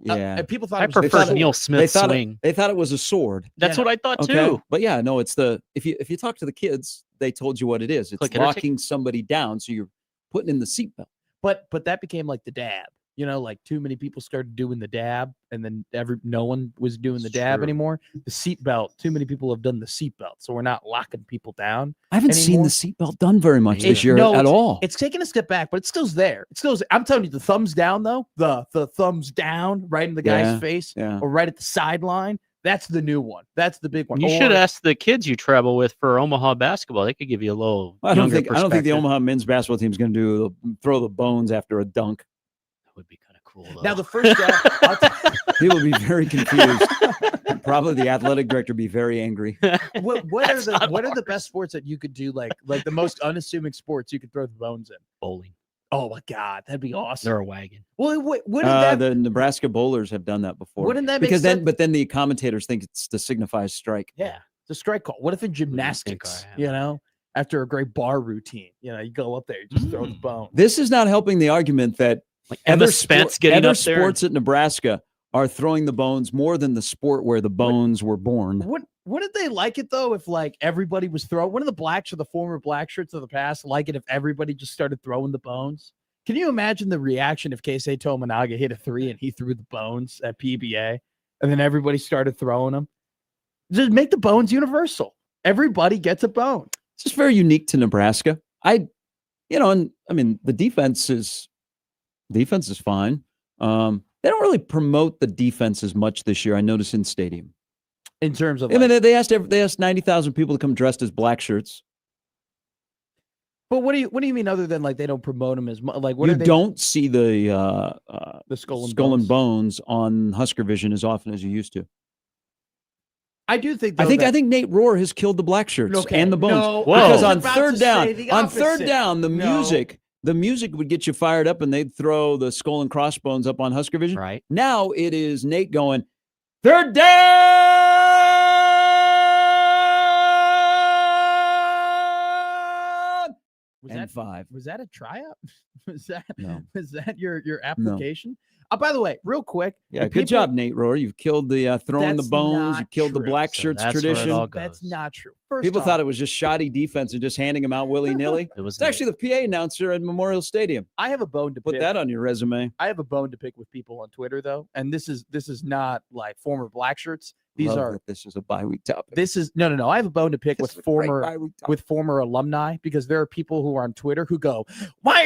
Yeah. and people thought I it was a prefer sword. Neil Smith's thought swing. they thought it was a sword. That's Yeah. what I thought Okay. too. But yeah, no, it's if you talk to the kids, they told you what it is. It's Click it or tick- locking somebody down, so you're putting in the seatbelt. But that became like the dab. You know, like too many people started doing the dab, and then no one was doing the It's dab true. anymore. The seatbelt, too many people have done the seatbelt, so we're not locking people down. I haven't seen Anymore? the seatbelt done very much Me this either. year No, at all. It's taking a step back, but it still's there. It still's. I'm telling you, the thumbs down though, the thumbs down right in the guy's Yeah, face yeah. or right at the sideline. That's the new one. That's the big one. You should Or- ask the kids you travel with for Omaha basketball. They could give you a little I don't younger think the perspective. Omaha men's basketball team is going to throw the bones after a dunk. That would be kind of cool. Though. Now the first I'll People will be very confused. Probably the athletic director be very angry. what are That's the not what are the ours. best sports that you could do like the most unassuming sports you could throw the bones in? bowling. Oh my god, that'd be awesome. They're a wagon. Well, wouldn't that The Nebraska bowlers have done that before. wouldn't that make Because sense? then the commentators think it's to signify strike. Yeah, the strike call. What if in do you think gymnastics, I am? you know, after a great bar routine, you know, you go up there, you just throw the bone. This is not helping the argument that Like Emma other Spence getting other up there. sports at Nebraska are throwing the bones more than the sport where the bones were born. Wouldn't they like it though if like everybody was throwing? One of the former black shirts of the past like it if everybody just started throwing the bones? Can you imagine the reaction if Keisei Tominaga hit a 3 and he threw the bones at PBA and then everybody started throwing them? Just make the bones universal. Everybody gets a bone. It's just very unique to Nebraska. And I mean the defense is fine. They don't really promote the defense as much this year. I noticed in stadium. In terms of, I mean, they asked 90,000 people to come dressed as black shirts. but what do you mean other than like they don't promote them as much? Like what You are they? don't see the The skull and bones on Husker Vision as often as you used to. I do think. I though, think that- Nate Rohr has killed the black shirts Okay, and the bones. no, Whoa. I Because was on about third to down, say the opposite. No. the music would get you fired up, and they'd throw the skull and crossbones up on Husker Vision. Right. Now it is Nate going, third down, Was and that 5. Was that a tryout? No. Was that your application? By the way, real quick. Yeah, if good people- job, Nate Rohr. You've killed the throwing the That's bones. You not killed the true. black So shirts that's where it tradition. all That's goes. not true. First People off, thought it was just shoddy defense and just handing them out willy nilly. It was It's actually the PA announcer at Memorial Stadium. I have a bone to Put pick. that on your resume. I have a bone to pick with people on Twitter though, and this is not like former black shirts. These Love are that this is a bye-week topic. this is no. I have a bone to pick This with is a great former bye-week topic. with former alumni because there are people who are on Twitter who go, why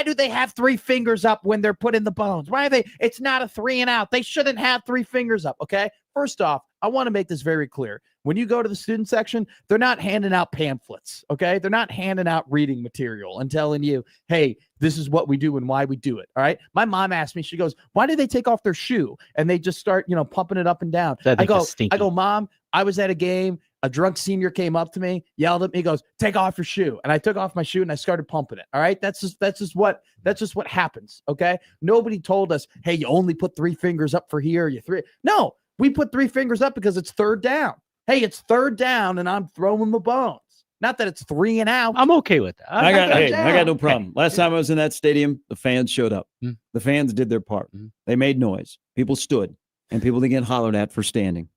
do they have 3 fingers up when they're putting the bones? Why are they? It's not a 3 and out. They shouldn't have 3 fingers up. Okay. First off, I want to make this very clear. When you go to the student section, they're not handing out pamphlets. Okay. They're not handing out reading material and telling you, hey, this is what we do and why we do it. All right. My mom asked me, she goes, why do they take off their shoe and they just start, pumping it up and down? That I thing go, is stinky. Mom, I was at a game. A drunk senior came up to me, yelled at me, he goes, take off your shoe. And I took off my shoe and I started pumping it. All right. That's just what happens. Okay. Nobody told us, hey, you only put 3 fingers up for here. You 3. No, we put 3 fingers up because it's third down. Hey, it's third down and I'm throwing the bones. Not that it's 3 and out. I'm okay with that. I got down. no problem. Last time I was in that stadium, the fans showed up. Mm. The fans did their part. Mm. They made noise. People stood, and people didn't get hollered at for standing.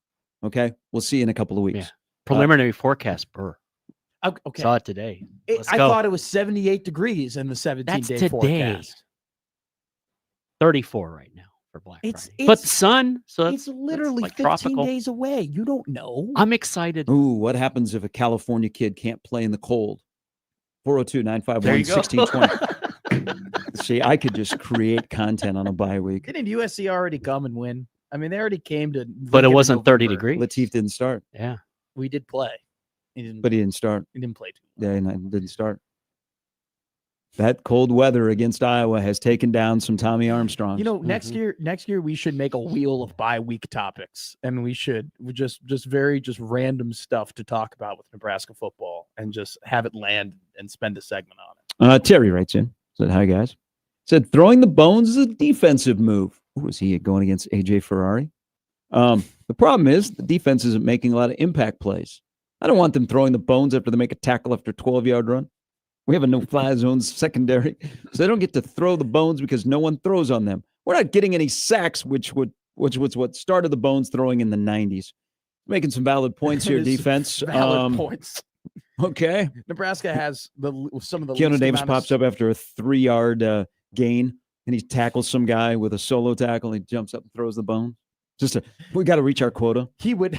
Okay, we'll see you in a couple of weeks. Yeah. Preliminary forecast, Burr. Okay. Saw it today. Let's I go. thought it was 78 degrees in the 17-day That's today. forecast. 34 right now for Black It's- Friday. But it's- the sun, so It's literally like 15 tropical. days away. You don't know. I'm excited. Ooh, what happens if a California kid can't play in the cold? 402-951-1620. There you go. 1620. See, I could just create content on a bye week. Didn't USC already come and win? I mean, they already came to. But Lincoln it in wasn't 30 November. degrees. Latif didn't start, Yeah. We did play. He didn't. but he didn't start. he didn't play too. Yeah, and I didn't start. That cold weather against Iowa has taken down some Tommy Armstrongs. You know, next Mhm. year we should make a wheel of bye week topics, and we just random stuff to talk about with Nebraska football, and just have it land and spend a segment on it. Terry writes in, said, hi, guys. Said, throwing the bones is a defensive move. Was he going against AJ Ferrari? The problem is the defense isn't making a lot of impact plays. I don't want them throwing the bones after they make a tackle after a 12-yard run. We have a no-fly zone secondary, so they don't get to throw the bones because no one throws on them. We're not getting any sacks, which was what started the Bones throwing in the 90s. Making some valid points here, It is defense. Valid points. Okay. Nebraska has some of the Keanu least Davis amount pops up after a 3-yard gain, and he tackles some guy with a solo tackle. He jumps up and throws the bone. We got to reach our quota. He would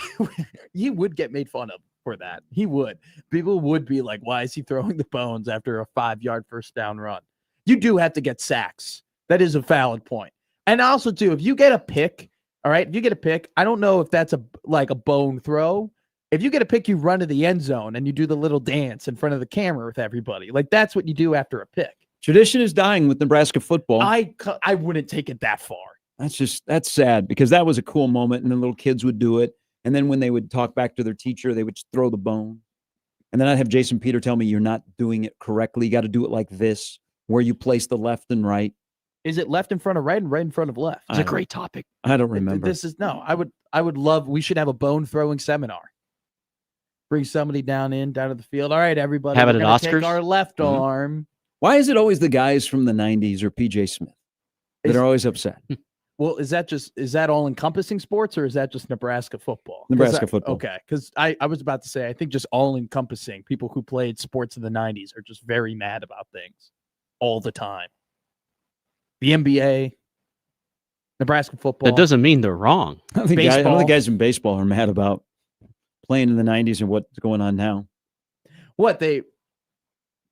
get made fun of for that. He would. People would be like, why is he throwing the bones after a 5-yard first down run? You do have to get sacks. That is a valid point. And also, too, if you get a pick, all right, if you get a pick, I don't know if that's a bone throw. If you get a pick, you run to the end zone and you do the little dance in front of the camera with everybody. Like, that's what you do after a pick. Tradition is dying with Nebraska football. I wouldn't take it that far. That's sad because that was a cool moment, and the little kids would do it. And then when they would talk back to their teacher, they would just throw the bone. And then I'd have Jason Peter tell me, you're not doing it correctly. You got to do it like this, where you place the left and right. Is it left in front of right and right in front of left? It's a great topic. I don't remember. I would love, we should have a bone throwing seminar. Bring somebody down to the field. All right, everybody. Have it we're at gonna Oscars? take our left arm. Why is it always the guys from the 90s or PJ Smith that are always upset? Well, is that all encompassing sports or is that just Nebraska football? Nebraska football. Okay. Because I was about to say, I think just all encompassing people who played sports in the 90s are just very mad about things all the time. The NBA, Nebraska football. That doesn't mean they're wrong. I don't think guys in baseball are mad about playing in the 90s and what's going on now. Do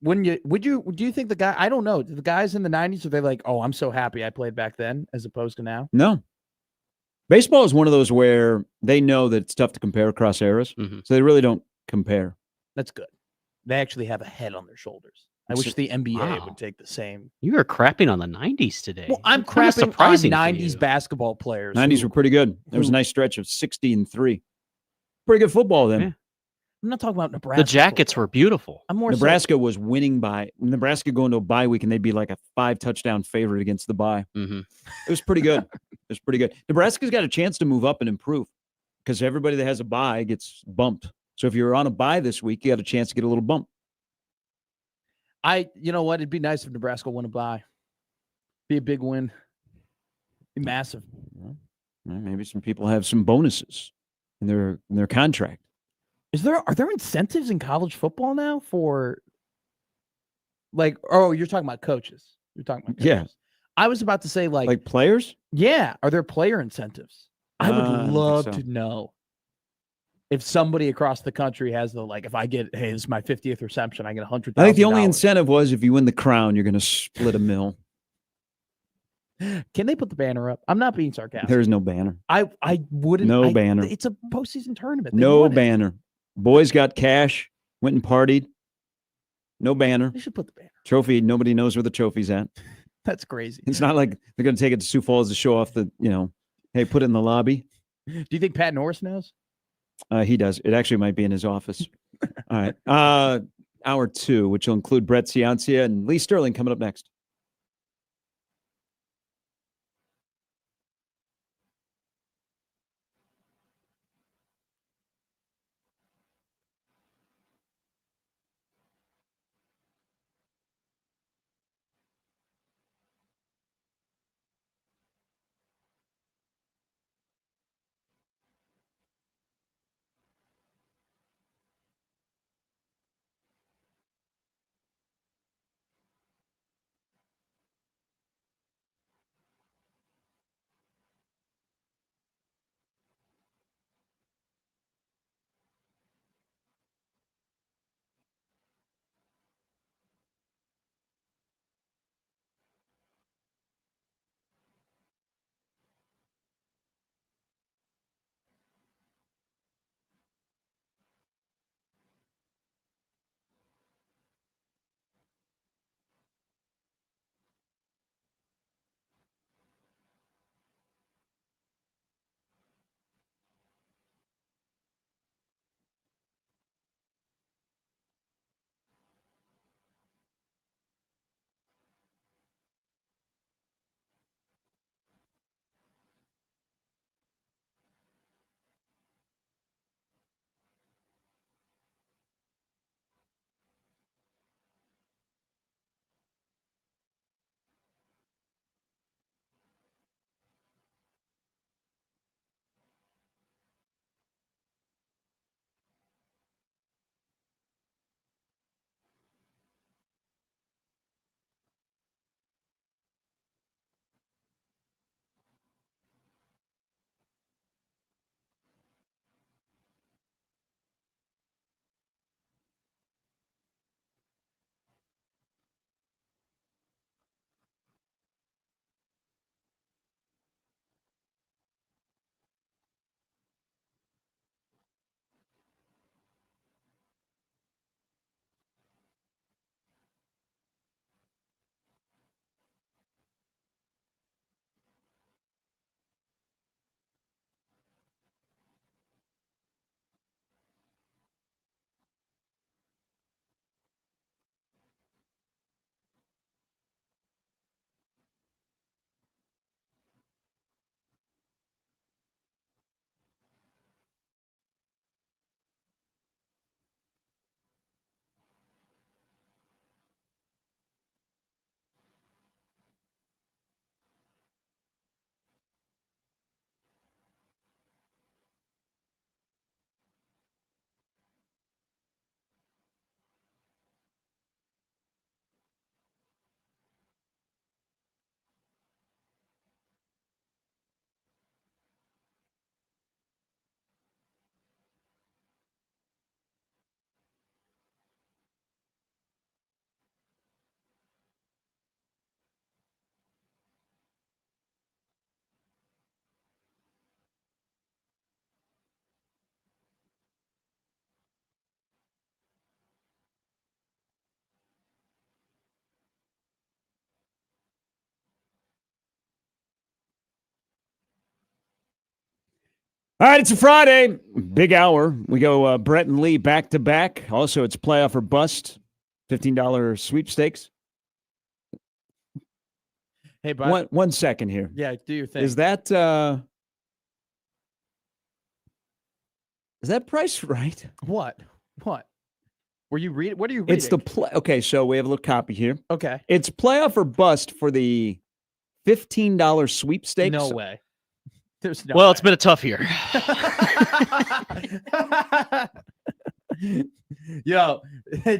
you think I don't know. The guys in the 90s, are they like, oh, I'm so happy I played back then as opposed to now? No. Baseball is one of those where they know that it's tough to compare across eras. Mm-hmm. So they really don't compare. That's good. They actually have a head on their shoulders. I wish the NBA would take the same. You are crapping on the 90s today. Well, I'm It's kinda crapping on surprising for 90s you. basketball players. 90s were pretty good. There was a nice stretch of 60-3. Pretty good football then. Yeah. I'm not talking about Nebraska. The Jackets football. were beautiful. I'm more Nebraska was winning by Nebraska going to a bye week, and they'd be like a 5-touchdown favorite against the bye. Mm-hmm. It was pretty good. It was pretty good. Nebraska's got a chance to move up and improve because everybody that has a bye gets bumped. So if you're on a bye this week, you got a chance to get a little bump. you know what? It'd be nice if Nebraska won a bye. Be a big win. Be massive. Well, maybe some people have some bonuses in their contract. Are there incentives in college football now for you're talking about coaches. You're talking about coaches. Yeah. I was about to say Like players? yeah, are there player incentives? I would I don't think love so. to know if somebody across the country has if I get, hey, this is my 50th reception, I get $100,000. I think the only incentive was if you win the crown, you're going to split a mill. Can they put the banner up? I'm not being sarcastic. There's no banner. I wouldn't. No banner. It's a postseason tournament. They No won it. banner. Boys got cash, went and partied. No banner. They should put the banner. Trophy, nobody knows where the trophy's at. That's crazy. It's not like they're going to take it to Sioux Falls to show off hey, put it in the lobby. Do you think Pat Norris knows? He does. It actually might be in his office. All right. Hour 2, which will include Brett Ciancia and Lee Sterling coming up next. All right, it's a Friday, big hour. We go Brett and Lee back to back. Also, it's playoff or bust, $15 sweepstakes. Hey, bud. One second here. Yeah, do your thing. Is that price right? What? Were you reading? What are you reading? It's the play. Okay, so we have a little copy here. Okay. It's playoff or bust for the $15 sweepstakes. No way. There's no Well, way. it's been a tough year. Yo,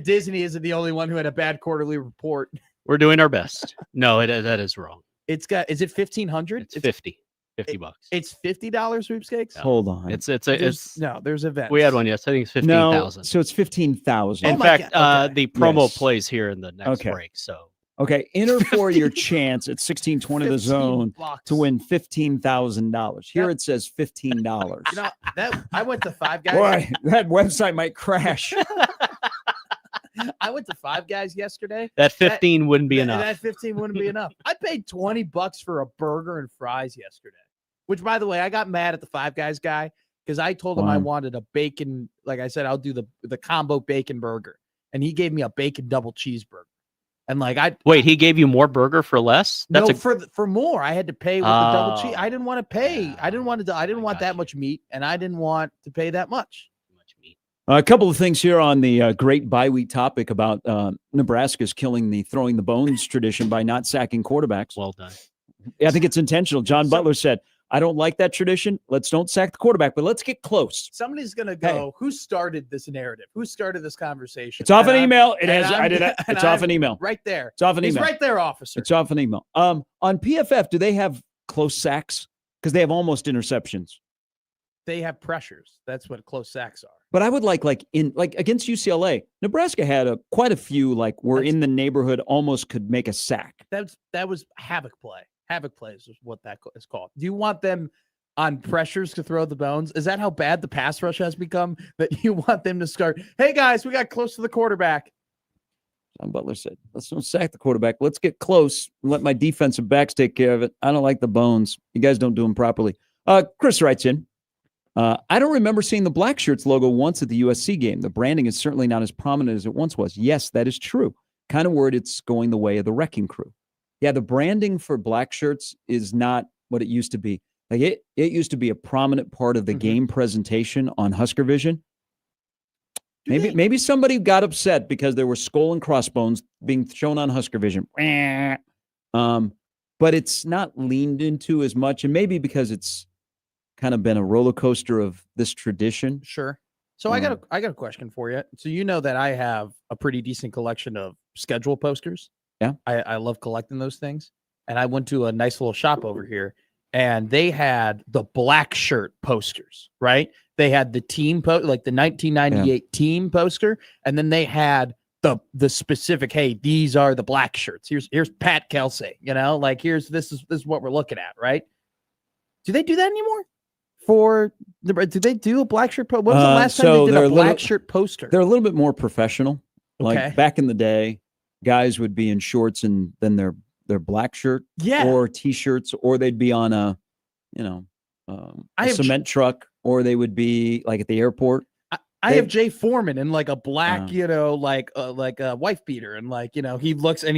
Disney isn't the only one who had a bad quarterly report. We're doing our best. No, that is wrong. Is it 1,500? It's $50 bucks. It's $50 sweepstakes. Yeah. Hold on. It's There's events. we had one yesterday. I think it's 15,000. So it's 15,000. Oh In my fact, God, okay. the promo Yes. plays here in the next Okay. break. So Okay, enter for your chance at 1620 the zone $15 to win $15,000. Here it says $15. You know that I went to Five Guys. Boy, that website might crash. I went to Five Guys yesterday. that 15 wouldn't be enough. That 15 wouldn't be enough. I paid $20 for a burger and fries yesterday. Which, by the way, I got mad at the Five Guys guy because I told him I Wow. wanted a bacon. Like I said, I'll do the combo bacon burger, and he gave me a bacon double cheeseburger. And like Wait, he gave you more burger for less? That's for more. I had to pay with the double cheese. Oh. I didn't want to pay. Yeah, I didn't want got that you. much meat, and I didn't want to pay that much. much meat. A couple of things here on the great bye week topic about Nebraska's killing the throwing the bones tradition by not sacking quarterbacks. Well done. I think it's intentional. John Butler said, I don't like that tradition. Let's don't sack the quarterback, but let's get close. Somebody's gonna go. Who started this narrative? Who started this conversation? It's off And an I'm- email. It and has. I'm- and It's off I'm an email. right there. It's off an He's email. right there, officer. It's off an email. On PFF, do they have close sacks? Because they have almost interceptions. They have pressures. That's what close sacks are. But I would like against UCLA, Nebraska had quite a few were That's- in the neighborhood, almost could make a sack. That was havoc play. Havoc plays is what that is called. Do you want them on pressures to throw the bones? Is that how bad the pass rush has become? That you want them to start? Hey guys, we got close to the quarterback. John Butler said, let's don't sack the quarterback. Let's get close and let my defensive backs take care of it. I don't like the bones. You guys don't do them properly. Chris writes in, I don't remember seeing the Black Shirts logo once at the USC game. The branding is certainly not as prominent as it once was. Yes, that is true. Kind of worried it's going the way of the Wrecking Crew. Yeah, the branding for Black Shirts is not what it used to be. Like it used to be a prominent part of the game presentation on Husker Vision. Maybe somebody got upset because there were skull and crossbones being shown on Husker Vision. But it's not leaned into as much, and maybe because it's kind of been a roller coaster of this tradition. Sure. So I got a question for you. So you know that I have a pretty decent collection of schedule posters. Yeah. I love collecting those things. And I went to a nice little shop over here, and they had the Black Shirt posters, right? They had the team like the 1998 team poster, and then they had the specific, hey, these are the Black Shirts. Here's Pat Kelsey, like this is what we're looking at, right? Do they do that anymore? Do they do a Black Shirt? When was the last time they did a Black Shirt poster? They're a little bit more professional. Okay. Like back in the day, guys would be in shorts and then their black shirt, or t-shirts, or they'd be on a cement truck, or they would be like at the airport. I have Jay Foreman in like a black, like a wife beater, and he looks and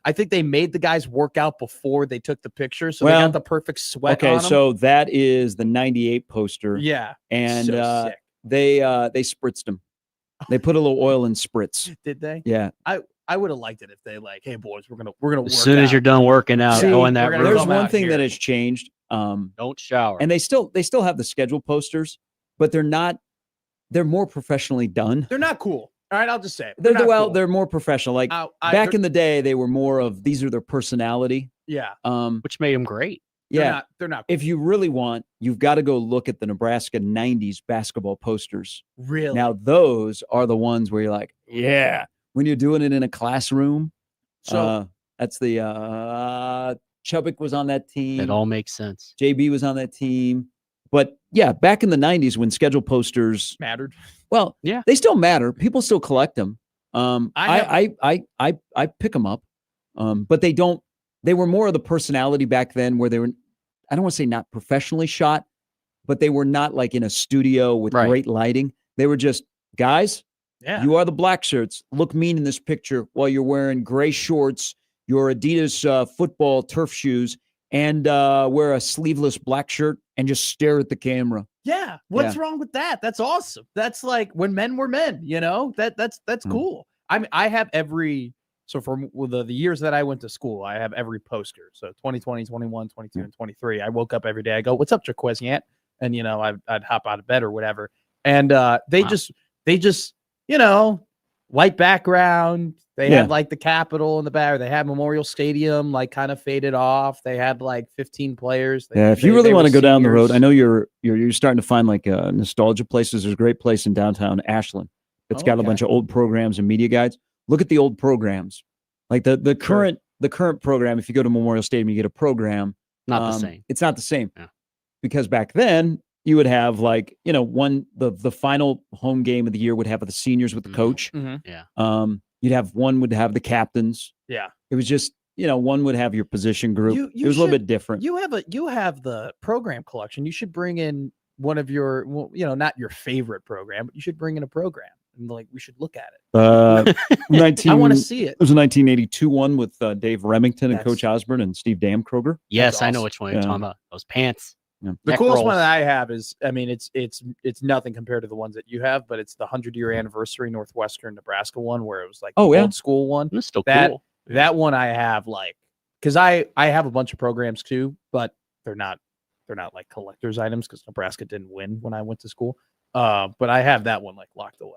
I think they made the guys work out before they took the picture, so they got the perfect sweat. Okay, on them. so that is the 98 poster. Yeah, and so sick. they spritzed them. They put a little oil in spritz. Did they? Yeah. I would have liked it if they hey boys, we're gonna work As soon as you're done working out, go in that room. There's one thing that has changed. Don't shower. And they still have the schedule posters, but they're more professionally done. They're not cool. All right, I'll just say it. They're more professional. Like back in the day, they were more of these are their personality. Yeah. Which made them great. Yeah. They're not cool. If you really want, you've got to go look at the Nebraska 90s basketball posters. Really? Now, those are the ones where you're like, yeah, when you're doing it in a classroom. So that's the Chubbuck was on that team. It all makes sense. JB was on that team. But yeah, back in the 90s when schedule posters mattered. Well, yeah, they still matter. People still collect them. I pick them up. But they were more of the personality back then where they were, I don't want to say not professionally shot, but they were not like in a studio with Right. great lighting. They were just, guys, Yeah. you are the black shirts. Look mean in this picture while you're wearing gray shorts, your Adidas football turf shoes, and wear a sleeveless black shirt and just stare at the camera. Yeah. What's wrong with that? That's awesome. That's like when men were men, that's cool. I mean, I have so for the years that I went to school, I have every poster. So 2020, 21, 22, and 23. I woke up every day. I go, what's up, Jaquez? And, I'd hop out of bed or whatever. And they just, white background. They had like the Capitol in the back. They had Memorial Stadium, like kind of faded off. They had like 15 players. If you really want to go down the road, I seniors. know you're starting to find like nostalgia places. There's a great place in downtown Ashland. It's got a bunch of old programs and media guides. Look at the old programs, like the current program. If you go to Memorial Stadium, you get a program. Not the same. It's not the same, Yeah. because back then you would have like the final home game of the year would have the seniors with the coach. Mhm. You'd have one would have the captains. Yeah. It was just one would have your position group. You it was a little bit different. You have the program collection. You should bring in one of your, not your favorite program, but you should bring in a program and like we should look at it. 19. I want to see it. It was a 1982 one with Dave Remington and That's- Coach Osborne and Steve Damkroger. Yes, I know awesome. which one you're talking about. Those pants. Yeah. The Neck coolest rolls. one that I have is, I mean, it's nothing compared to the ones that you have, but it's the 100-year anniversary Northwestern Nebraska one where it was like the old school one. It's still That cool. that one I have like, because I have a bunch of programs too, but they're not like collector's items because Nebraska didn't win when I went to school. But I have that one like locked away.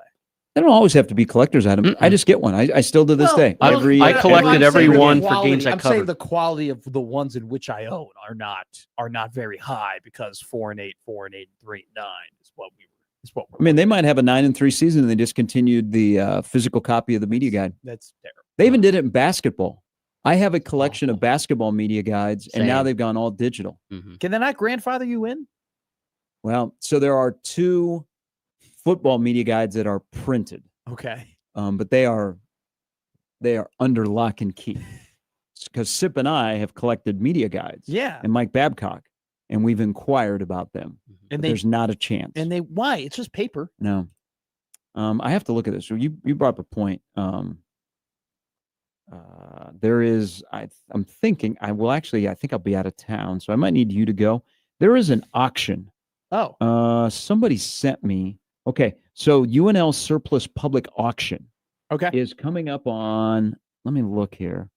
They don't always have to be collector's items. I just get one. I still to this day. I collected every one for games I I'm saying covered. the quality of the ones in which I own are not very high because 4-8, 4-8, 3-9 is what we're. I mean, they might have a 9-3 season and they discontinued the physical copy of the media guide. That's terrible. They even did it in basketball. I have a collection of basketball media guides, and now Same. they've gone all digital. Can they not grandfather you in? Well, so there are 2 football media guides that are printed, Okay. but they are under lock and key. Because Sip and I have collected media guides, Yeah. and Mike Babcock, and we've inquired about them. And But there's not a chance. why? It's just paper. No. I have to look at this. So you brought up a point. There is, I'm thinking, I think I'll be out of town, so I might need you to go. There is an auction. Oh. Somebody sent me. Okay, so UNL Surplus Public Auction Okay. is coming up on, let me look here,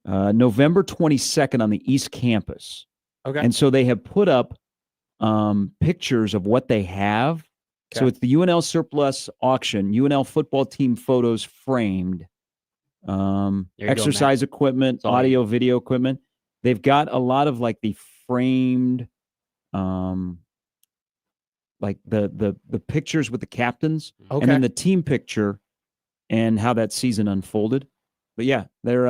November 22nd on the East Campus. Okay. And so they have put up pictures of what they have. So Okay. it's the UNL Surplus Auction, UNL football team photos framed, There you go, exercise equipment, That's all you audio, video equipment. They've got a lot of like the framed, like the pictures with the captains, Okay. and then the team picture and how that season unfolded. But yeah, there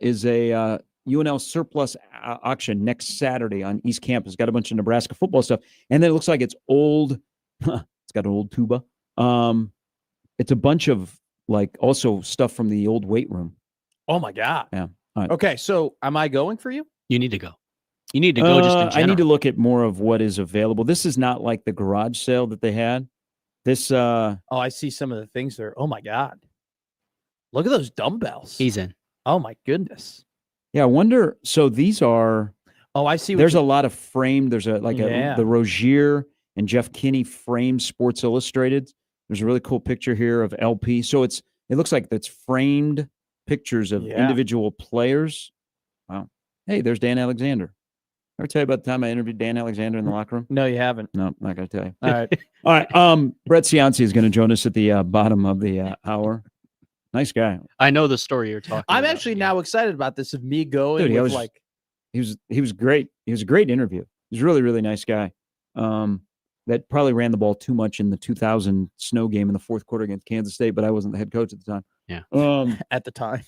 is a UNL Surplus auction next Saturday on East Campus. Got a bunch of Nebraska football stuff, and then it looks like it's old. It's got an old tuba. It's a bunch of like also stuff from the old weight room. Oh my God. Yeah. All right. Okay. So am I going for you? You need to go. You need to go just in general. I need to look at more of what is available. This is not like the garage sale that they had. This Oh, I see some of the things there. Oh my God. Look at those dumbbells. He's in. Oh my goodness. yeah, I wonder. So these are Oh, I see. there's a lot of framed. There's the Yeah. Rozier and Jeff Kinney framed Sports Illustrated. There's a really cool picture here of LP. So it looks like that's framed pictures of Yeah. individual players. Wow. Hey, there's Dan Alexander. Ever tell you about the time I interviewed Dan Alexander in the locker room? No, you haven't. No, not going to tell you. All right. All right. Brett Cianci is going to join us at the bottom of the hour. Nice guy. I know the story you're talking I'm about. actually now excited about this of me going Dude, he with was- like, He was great. He was a great interview. He's a really, really nice guy. That probably ran the ball too much in the 2000 snow game in the fourth quarter against Kansas State, but I wasn't the head coach at the time. Yeah. at the time.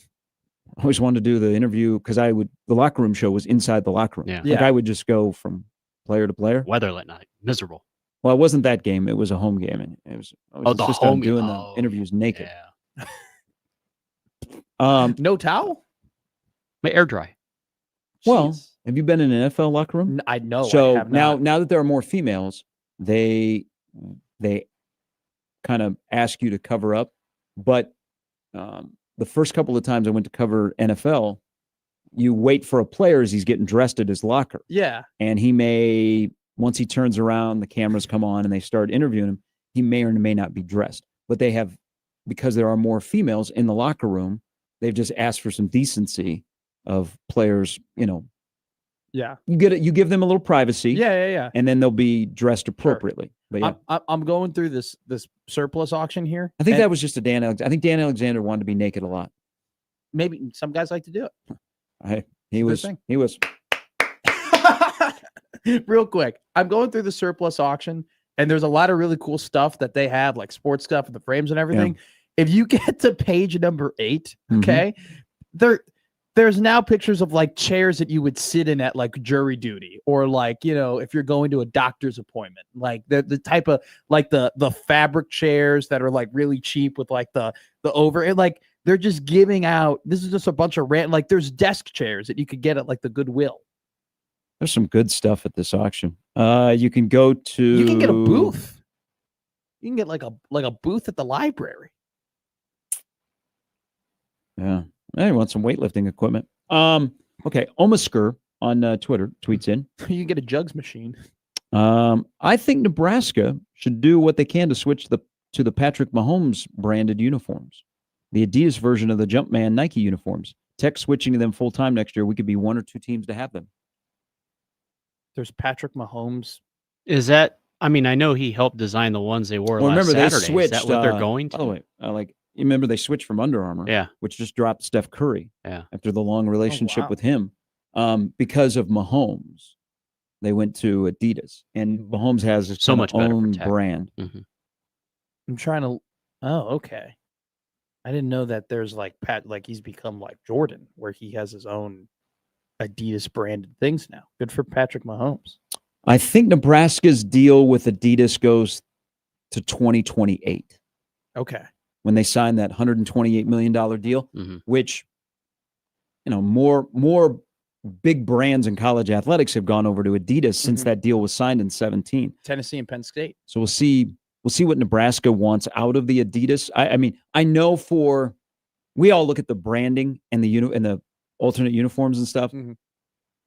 I always wanted to do the interview because the locker room show was inside the locker room. Yeah. Like I would just go from player to player. Weather that night. Miserable. Well, it wasn't that game. It was a home game. And I was the insistent on home doing game. the interviews naked. Yeah. No towel? My air dry. Well, Jeez. have you been in an NFL locker room? I know. So I have not. now that there are more females, they kind of ask you to cover up. But the first couple of times I went to cover NFL, you wait for a player as he's getting dressed at his locker. Yeah. And he may, once he turns around, the cameras come on and they start interviewing him, he may or may not be dressed. But they have, because there are more females in the locker room, they've just asked for some decency of players, Yeah. you give them a little privacy. Yeah. And then they'll be dressed appropriately. But yeah. I'm going through this surplus auction here. I think that was just a Dan Alexander. I think Dan Alexander wanted to be naked a lot. Maybe some guys like to do it. He was. Real quick, I'm going through the surplus auction, and there's a lot of really cool stuff that they have, like sports stuff and the frames and everything. Yeah. If you get to page number 8, okay, there's now pictures of like chairs that you would sit in at like jury duty, or like, if you're going to a doctor's appointment, like the type of like the fabric chairs that are like really cheap with like the over it, like they're just giving out. This is just a bunch of like there's desk chairs that you could get at like the Goodwill. There's some good stuff at this auction. You can go to. You can get a booth. You can get like a booth at the library. Yeah. I want some weightlifting equipment. Okay. Omasker on Twitter tweets in. You can get a jugs machine. I think Nebraska should do what they can to switch to the Patrick Mahomes branded uniforms, the Adidas version of the Jumpman Nike uniforms. Tech switching to them full time next year. We could be 1 or 2 teams to have them. There's Patrick Mahomes. Is that? I mean, I know he helped design the ones they wore last Saturday. They switched. Is that what they're going to? By the way, you remember they switched from Under Armour, which just dropped Steph Curry after the long relationship with him. Because of Mahomes, they went to Adidas, and Mahomes has his so much own brand. Mm-hmm. I'm trying to. Oh, okay. I didn't know that there's like he's become like Jordan, where he has his own Adidas branded things now. Good for Patrick Mahomes. I think Nebraska's deal with Adidas goes to 2028. Okay. When they signed that $128 million deal, which, more big brands in college athletics have gone over to Adidas since that deal was signed in 2017. Tennessee and Penn State. So we'll see what Nebraska wants out of the Adidas. I mean, I know we all look at the branding and the alternate uniforms and stuff,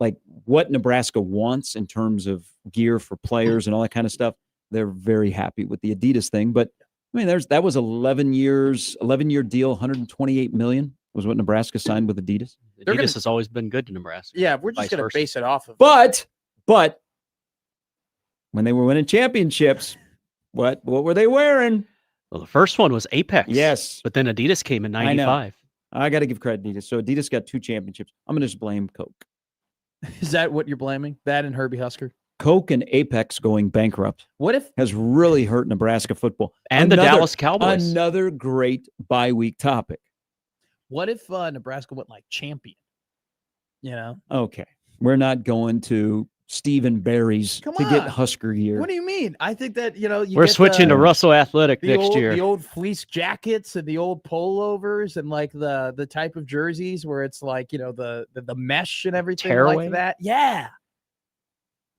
like what Nebraska wants in terms of gear for players and all that kind of stuff. They're very happy with the Adidas thing, but I mean, that was 11-year deal, $128 million was what Nebraska signed with Adidas. Adidas has always been good to Nebraska. Yeah, we're just going to base it off of. But when they were winning championships, what were they wearing? Well, the first one was Apex. Yes, but then Adidas came in '95. I got to give credit to Adidas. So Adidas got 2 championships. I'm going to just blame Coke. Is that what you're blaming? That and Herbie Husker? Coke and Apex going bankrupt. What if has really hurt Nebraska football and the Dallas Cowboys? Another great bye-week topic. What if Nebraska went like champion? Okay, we're not going to Stephen Barry's to get Husker gear. What do you mean? I think that we're switching to Russell Athletic next year. The old fleece jackets and the old pullovers and like the type of jerseys where it's like the mesh and everything like that. Yeah.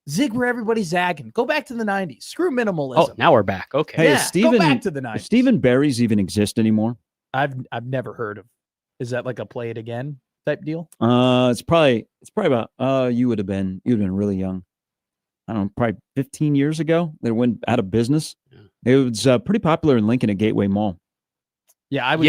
Zig where everybody's zagging. Go back to the 90s. Screw minimalism. Oh, now we're back. Okay. Hey, go back to the 90s. Does Stephen Barry's even exist anymore? I've never heard of. Is that like a play it again type deal? It's probably about you would have been really young. I don't know, probably 15 years ago. They went out of business. Yeah. It was pretty popular in Lincoln at Gateway Mall. Yeah, I've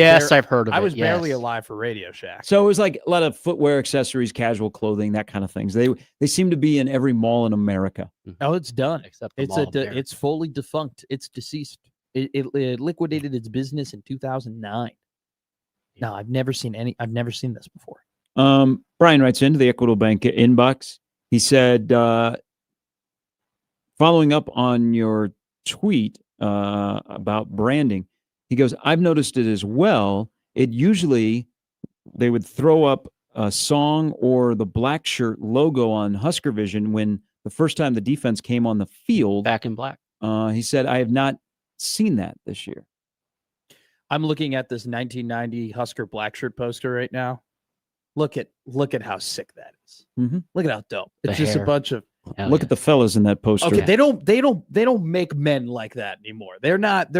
heard of it. I was barely alive for Radio Shack. So it was like a lot of footwear, accessories, casual clothing, that kind of things. They seem to be in every mall in America. Oh, it's done. Except it's fully defunct. It's deceased. It liquidated its business in 2009. Yeah. No, I've never seen this before. Brian writes into the Equitable Bank inbox. He said, following up on your tweet about branding, he goes, I've noticed it as well. It usually, they would throw up a song or the black shirt logo on Husker Vision when the first time the defense came on the field. Back in black. He said, I have not seen that this year. I'm looking at this 1990 Husker black shirt poster right now. Look at how sick that is. Mhm. Look at how dope. The It's just hair. a bunch of Hell Look yeah. at the fellas in that poster. okay. They don't make men like that anymore. They're not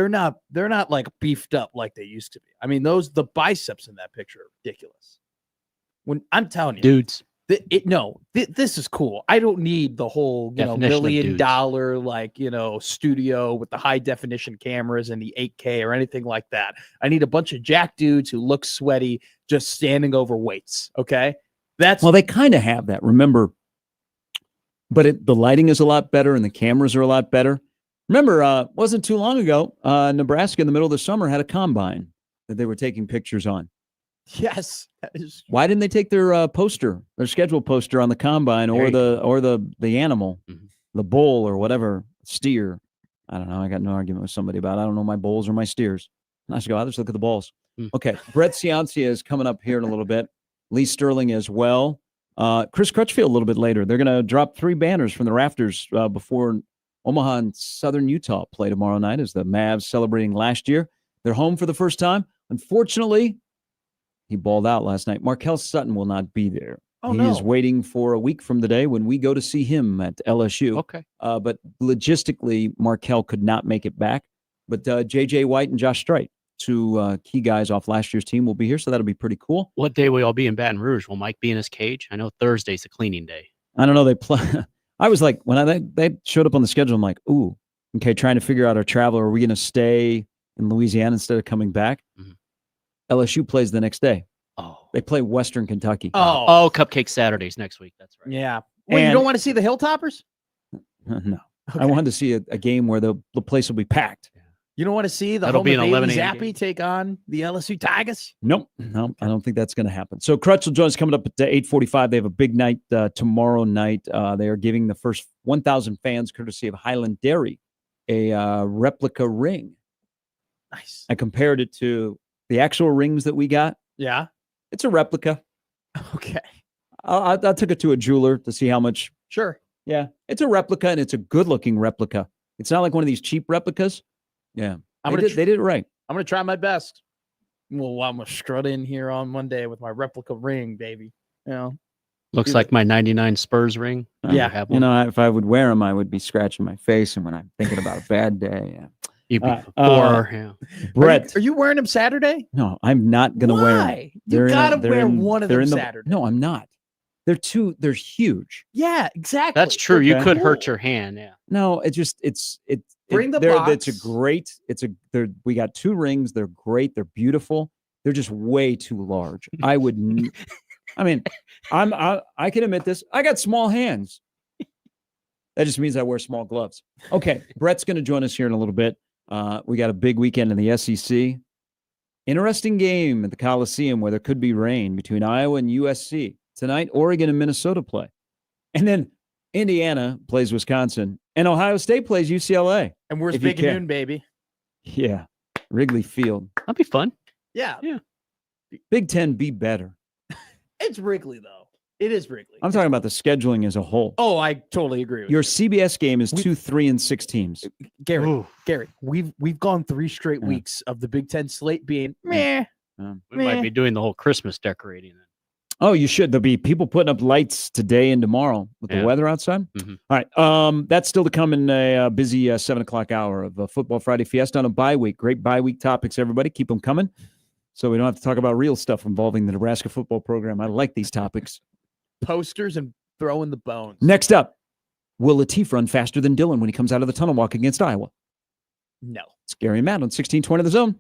like beefed up like they used to be. I mean, the biceps in that picture are ridiculous. When I'm telling you, dudes. This is cool. I don't need the whole Definition of $1 million dudes. like studio with the high definition cameras and the 8K or anything like that. I need a bunch of jack dudes who look sweaty just standing over weights. Okay, that's Well, they kind of have that. Remember, but the lighting is a lot better and the cameras are a lot better. Remember, wasn't too long ago, Nebraska in the middle of the summer had a combine that they were taking pictures on. yes. That is Why didn't they take their their schedule poster on the combine or the animal, the bull or whatever, steer? I don't know. I got no argument with somebody about it. I don't know my bulls or my steers. I should go. I'll just look at the balls. Okay, Brett Ciancia is coming up here in a little bit. Lee Sterling as well. Chris Crutchfield a little bit later. They're going to drop 3 banners from the rafters before Omaha and Southern Utah play tomorrow night as the Mavs celebrating last year. They're home for the first time. Unfortunately, he balled out last night. Markel Sutton will not be there. Oh, he no. is waiting for a week from the day when we go to see him at LSU. Okay. But logistically, Markel could not make it back. But J.J. White and Josh Strite, 2 key guys off last year's team, will be here, so that'll be pretty cool. What day will y'all be in Baton Rouge? Will Mike be in his cage? I know Thursday's the cleaning day. I don't know. They play. I was like, when they showed up on the schedule, I'm like, ooh, okay, trying to figure out our travel. Are we going to stay in Louisiana instead of coming back? LSU plays the next day. Oh. They play Western Kentucky. Oh, Cupcake Saturdays next week. That's right. yeah. Well, you And- don't want to see the Hilltoppers? No. Okay. I wanted to see a game where the place will be packed. You don't want to see the That'll home be of an Bailey 11 a.m. Zappi game. take on the LSU Tigers? Nope. I don't think that's going to happen. So Crutch will join us coming up at 8:45. They have a big night tomorrow night. They are giving the first 1,000 fans, courtesy of Highland Dairy, a replica ring. Nice. I compared it to the actual rings that we got. Yeah. It's a replica. Okay. I took it to a jeweler to see how much. Sure. Yeah, it's a replica, and it's a good-looking replica. It's not like one of these cheap replicas. Yeah, they did it right. I'm gonna try my best. Well, I'm gonna strut in here on Monday with my replica ring, baby. You know. Looks like my 99 Spurs ring. Yeah. I have You one. know, if I would wear them, I would be scratching my face, and when I'm thinking about a bad day, yeah. You'd be yeah. Brett, are you wearing them Saturday? No, I'm not gonna wear them. Why? You gotta wear one of them Saturday. No, I'm not. They're huge. Yeah, exactly. That's true. You Okay. could hurt your hand. Yeah. No, Bring the we got 2 rings. They're great. They're beautiful. They're just way too large. I mean, I can admit this. I got small hands. That just means I wear small gloves. Okay. Brett's going to join us here in a little bit. We got a big weekend in the SEC. Interesting game at the Coliseum where there could be rain between Iowa and USC. Tonight, Oregon and Minnesota play. And then Indiana plays Wisconsin. And Ohio State plays UCLA. And where's if you Big care. Noon, baby? Yeah. Wrigley Field. That'd be fun. Yeah. Big Ten be better. It's Wrigley, though. It is Wrigley. I'm talking about the scheduling as a whole. Oh, I totally agree with Your you. CBS game is 2, 3, and 6 teams. Gary, we've gone 3 straight weeks of the Big Ten slate being meh. We might be doing the whole Christmas decorating then. Oh, you should. There'll be people putting up lights today and tomorrow with the weather outside. Mhm. All right. That's still to come in a busy 7 o'clock hour of Football Friday Fiesta on a bye week. Great bye week topics, everybody. Keep them coming so we don't have to talk about real stuff involving the Nebraska football program. I like these topics. Posters and throwing the bones. Next up, will Latif run faster than Dylan when he comes out of the tunnel walk against Iowa? No. It's Gary and Matt on 1620 The Zone.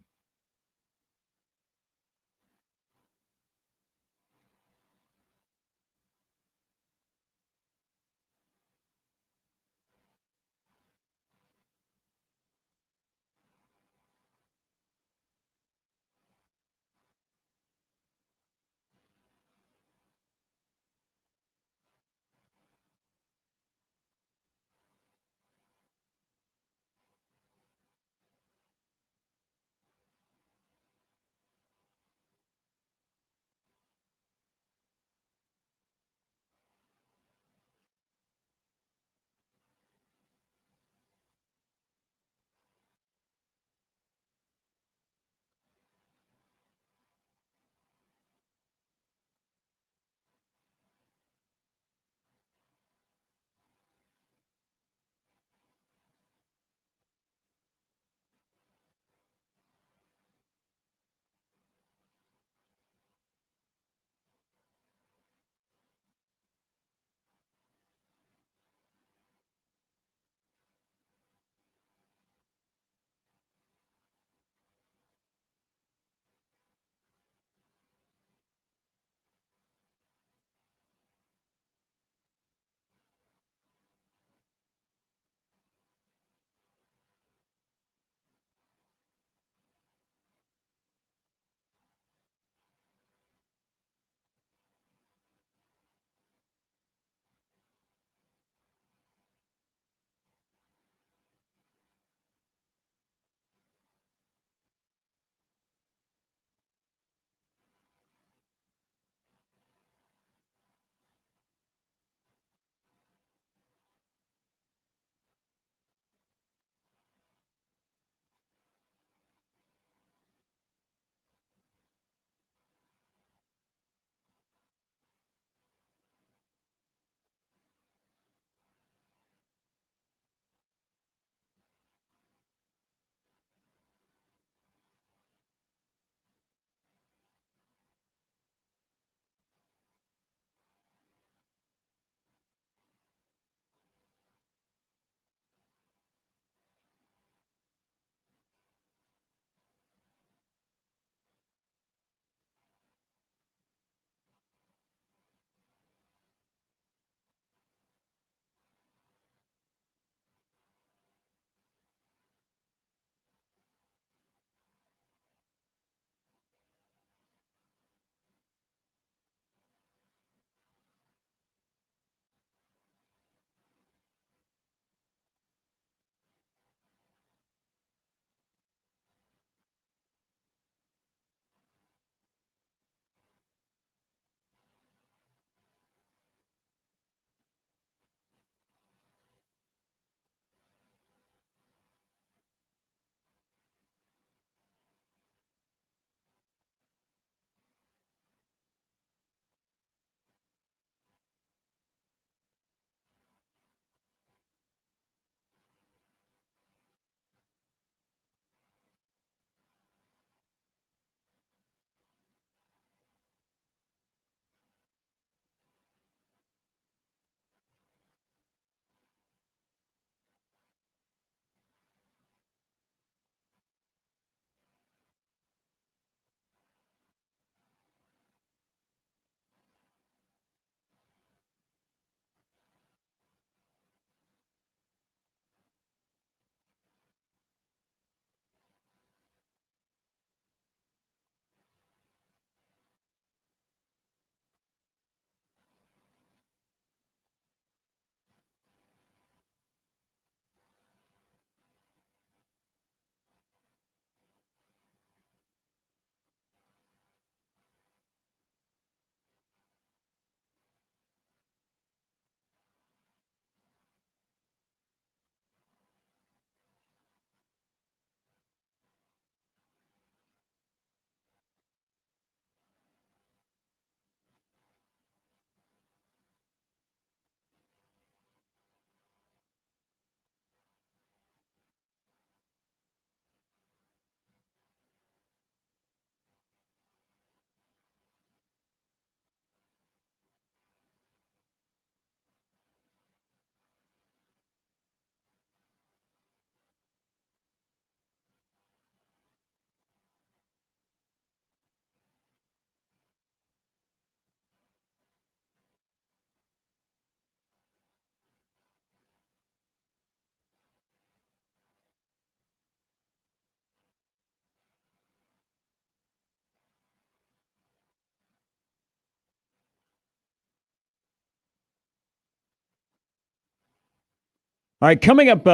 All right, coming up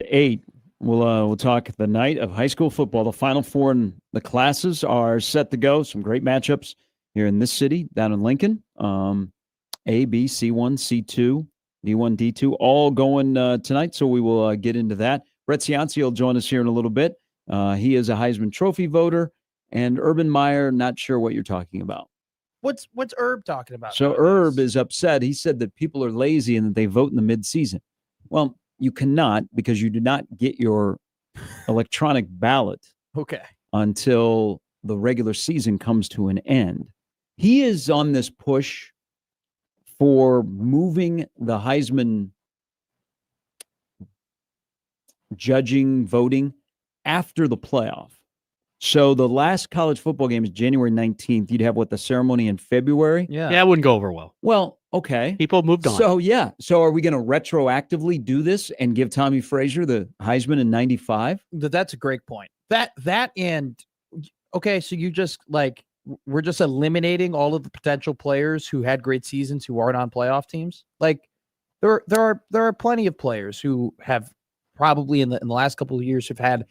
8, we'll talk the night of high school football. The Final Four and the classes are set to go. Some great matchups here in this city, down in Lincoln. A, B, C1, C2, D1, D2, all going tonight. So we will get into that. Brett Cianci will join us here in a little bit. He is a Heisman Trophy voter. And Urban Meyer, not sure what you're talking about. What's Herb talking about? So Herb is upset. He said that people are lazy and that they vote in the midseason. Well, you cannot, because you do not get your electronic ballot until the regular season comes to an end. He is on this push for moving the Heisman judging, voting after the playoff. So the last college football game is January 19th. You'd have the ceremony in February? Yeah, it wouldn't go over well. Well, okay. People moved on. So, yeah. So are we going to retroactively do this and give Tommy Frazier the Heisman in 95? That's a great point. That and, okay, so you just, we're just eliminating all of the potential players who had great seasons who aren't on playoff teams. There are plenty of players who have probably in the last couple of years have had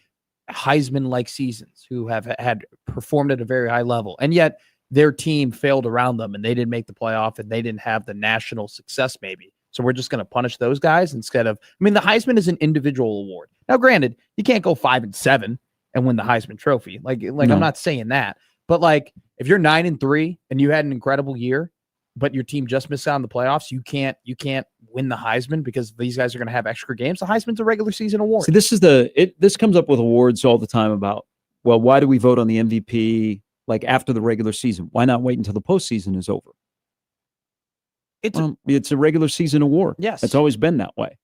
Heisman-like seasons, who have had performed at a very high level, and yet their team failed around them and they didn't make the playoff and they didn't have the national success maybe. So we're just going to punish those guys instead of, the Heisman is an individual award. Now, granted, you can't go 5-7 and win the Heisman Trophy. No. I'm not saying that, but if you're 9-3 and you had an incredible year, but your team just missed out on the playoffs, you can't win the Heisman because these guys are going to have extra games. The Heisman's a regular season award. See, this comes up with awards all the time about, well, why do we vote on the MVP after the regular season? Why not wait until the postseason is over? It's a regular season award. Yes. It's always been that way.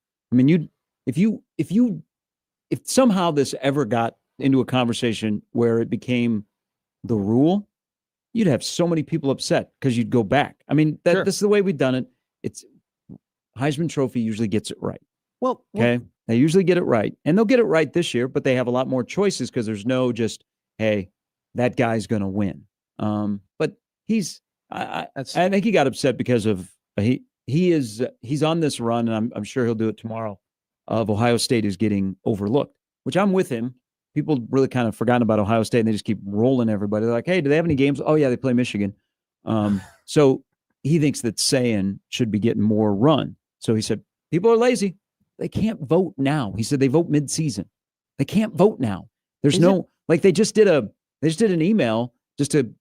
If somehow this ever got into a conversation where it became the rule, you'd have so many people upset because you'd go back. This is the way we've done it. It's Heisman Trophy usually gets it right. Well, they usually get it right, and they'll get it right this year, but they have a lot more choices because there's no just, hey, that guy's going to win. But I think he got upset because of he's on this run, and I'm sure he'll do it tomorrow, of Ohio State is getting overlooked, which I'm with him. People really kind of forgotten about Ohio State, and they just keep rolling everybody. They're like, hey, do they have any games? Oh, yeah, they play Michigan. So he thinks that Sayin should be getting more run. So he said, people are lazy. They can't vote now. He said they vote mid-season. They can't vote now. There's they just did an email just to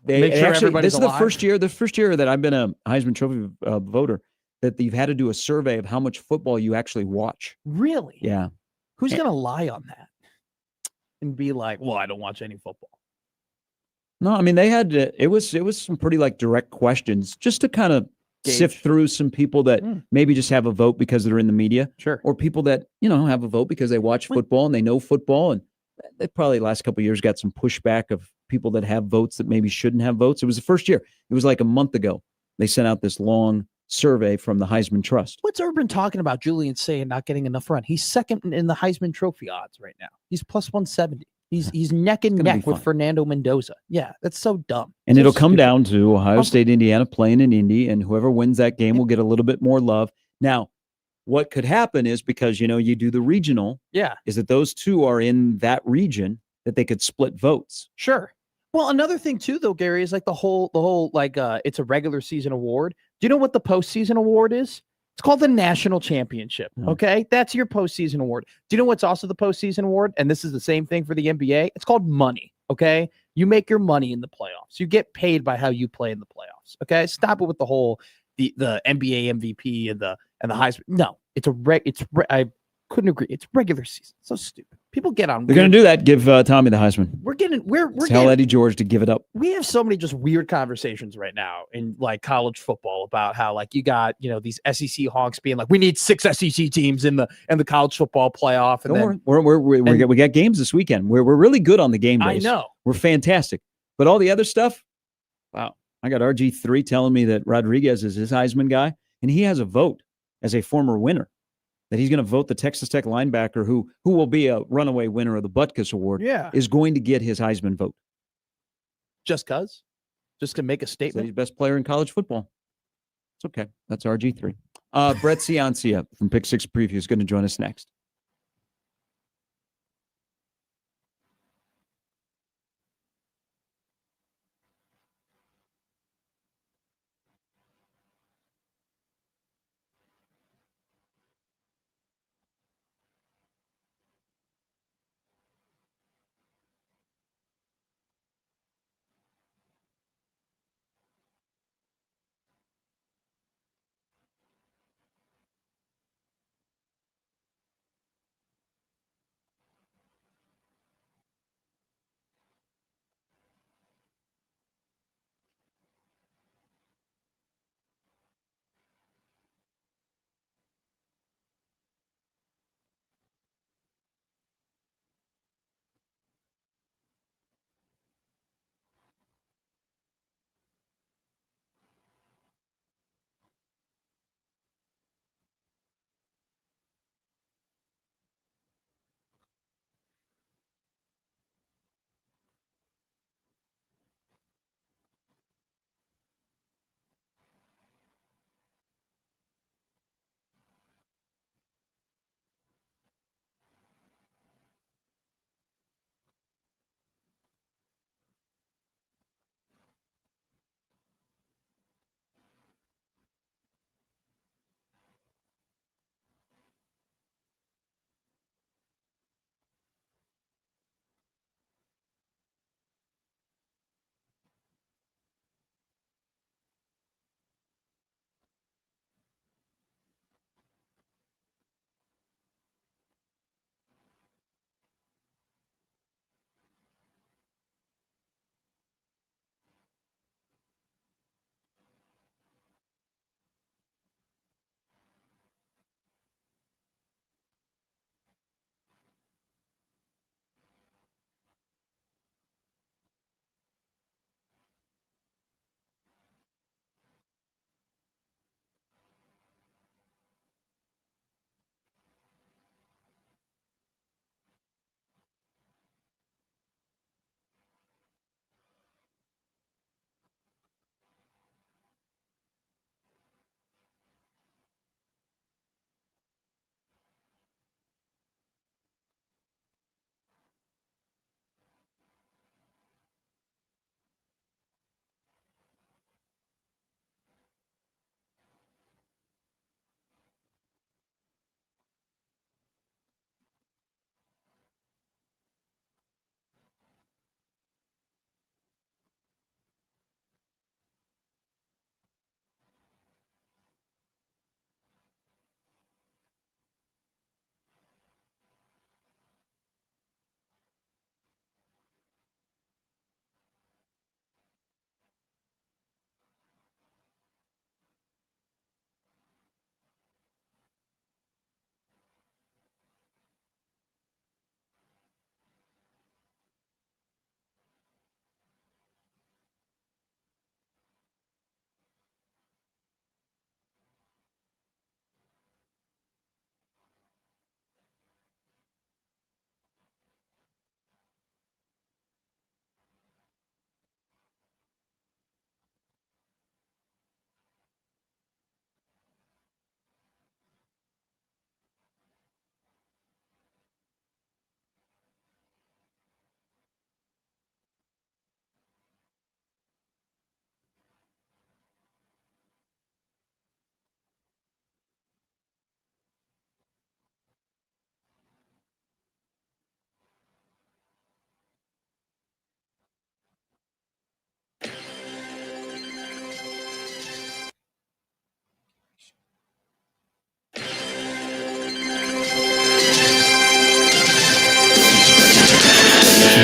make sure everybody's this alive. is the first year that I've been a Heisman Trophy voter that you've had to do a survey of how much football you actually watch. Really? Yeah. Who's going to lie on that and be like, well, I don't watch any football? No, they had it was some pretty direct questions just to kind of sift through some people that maybe just have a vote because they're in the media. Sure. Or people that, have a vote because they watch football and they know football. And they probably the last couple of years got some pushback of people that have votes that maybe shouldn't have votes. It was the first year. It was a month ago. They sent out this long survey from the Heisman Trust. What's Urban talking about? Julian saying not getting enough run. He's second in the Heisman Trophy odds right now. He's plus 170. He's neck and neck with Fernando Mendoza. Yeah, that's so dumb. And so it'll come stupid. down to Ohio State, Indiana playing in Indy, and whoever wins that game will get a little bit more love. Now, what could happen is because, you do the regional, is that those two are in that region that they could split votes. Sure. Well, another thing too, though, Gary, is the whole it's a regular season award. Do you know what the postseason award is? It's called the National Championship. Okay, that's your postseason award. Do you know what's also the postseason award? And this is the same thing for the NBA. It's called money. Okay, you make your money in the playoffs. You get paid by how you play in the playoffs. Okay, stop it with the whole the NBA MVP and the Heisman. No, I couldn't agree. It's regular season. So stupid. People get on. They're going to do that. Give Tommy the Heisman. Tell Eddie George to give it up. We have so many just weird conversations right now in college football about how you got these SEC honks being like, we need 6 SEC teams in the college football playoff. And we got games this weekend. We're really good on the game days. I know we're fantastic, but all the other stuff. Wow, I got RG3 telling me that Rodriguez is his Heisman guy, and he has a vote as a former winner. That he's going to vote the Texas Tech linebacker who will be a runaway winner of the Butkus Award is going to get his Heisman vote. Just to make a statement. He's best player in college football. It's okay. That's RG3. Brett Ciancia from Pick Six Preview is going to join us next.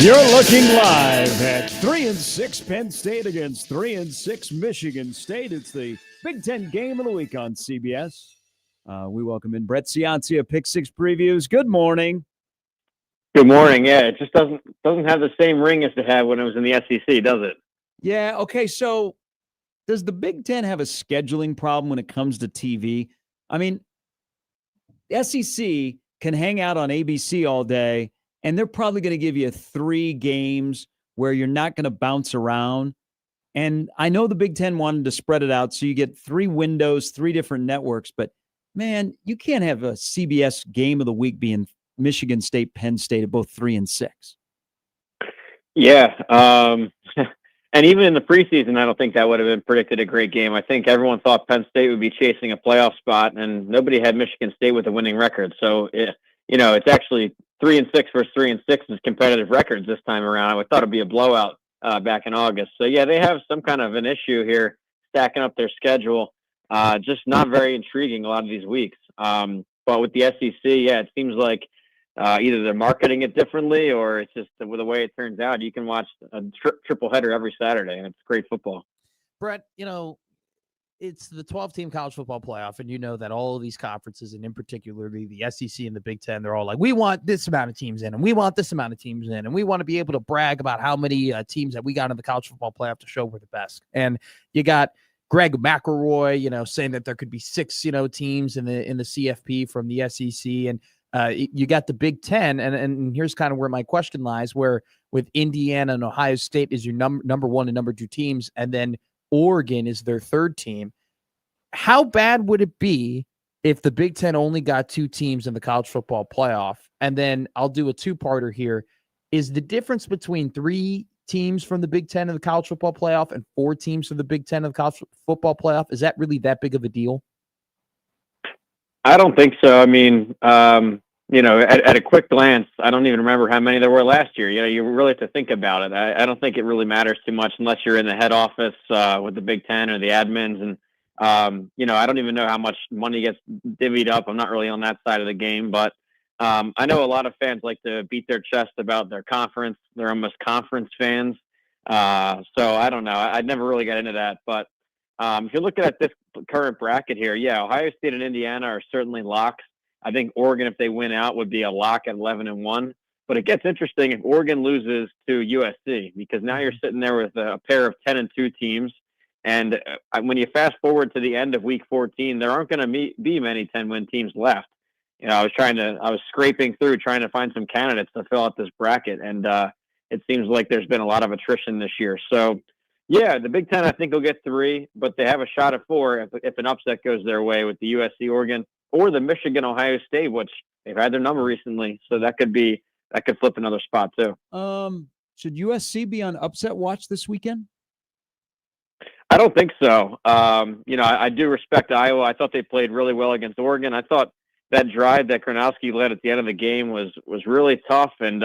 You're looking live at 3-6 Penn State against 3-6 Michigan State. It's the Big Ten game of the week on CBS. We welcome in Brett Ciancia, Pick Six Previews. Good morning. Good morning. Yeah, it just doesn't have the same ring as it had when it was in the SEC, does it? Yeah. Okay. So, does the Big Ten have a scheduling problem when it comes to TV? I mean, the SEC can hang out on ABC all day, and they're probably going to give you 3 games where you're not going to bounce around. And I know the Big Ten wanted to spread it out, so you get 3 windows, 3 different networks. But Man, you can't have a CBS game of the week being Michigan State, Penn State at both 3-6. Yeah. And even in the preseason, I don't think that would have been predicted a great game. I think everyone thought Penn State would be chasing a playoff spot, and nobody had Michigan State with a winning record. So, it's actually 3-6 versus 3-6 is competitive records this time around. I thought it'd be a blowout back in August. So, yeah, they have some kind of an issue here stacking up their schedule. Just not very intriguing a lot of these weeks. But with the SEC, yeah, it seems like either they're marketing it differently or it's just the way it turns out. You can watch a triple header every Saturday, and it's great football. Brett, it's the 12-team college football playoff, and you know that all of these conferences, and in particular the SEC and the Big Ten, they're all like, we want this amount of teams in, and we want this amount of teams in, and we want to be able to brag about how many teams that we got in the college football playoff to show we're the best. And you got Greg McElroy, saying that there could be 6, teams in the CFP from the SEC, and you got the Big Ten, and here's kind of where my question lies, where with Indiana and Ohio State is your number 1 and number 2 teams, and then Oregon is their 3rd team. How bad would it be if the Big Ten only got 2 teams in the college football playoff? And then I'll do a 2-parter here. Is the difference between 3 teams from the Big Ten in the college football playoff and 4 teams from the Big Ten in the college football playoff, is that really that big of a deal? I don't think so. I mean, at a quick glance, I don't even remember how many there were last year. You really have to think about it. I don't think it really matters too much unless you're in the head office with the Big Ten or the admins. And, I don't even know how much money gets divvied up. I'm not really on that side of the game. But I know a lot of fans like to beat their chest about their conference. They're almost conference fans. So I don't know. I'd never really got into that. But if you're looking at this current bracket here, yeah, Ohio State and Indiana are certainly locks. I think Oregon, if they win out, would be a lock at 11-1. But it gets interesting if Oregon loses to USC, because now you're sitting there with a pair of 10-2 teams. And when you fast forward to the end of Week 14, there aren't going to be many 10-win teams left. I was scraping through trying to find some candidates to fill out this bracket, and it seems like there's been a lot of attrition this year. So, yeah, the Big Ten I think will get 3, but they have a shot at 4 if an upset goes their way with the USC Oregon or the Michigan Ohio State, which they've had their number recently. So that could flip another spot too. Should USC be on upset watch this weekend? I don't think so. I do respect Iowa. I thought they played really well against Oregon. I thought that drive that Kronowski led at the end of the game was really tough. And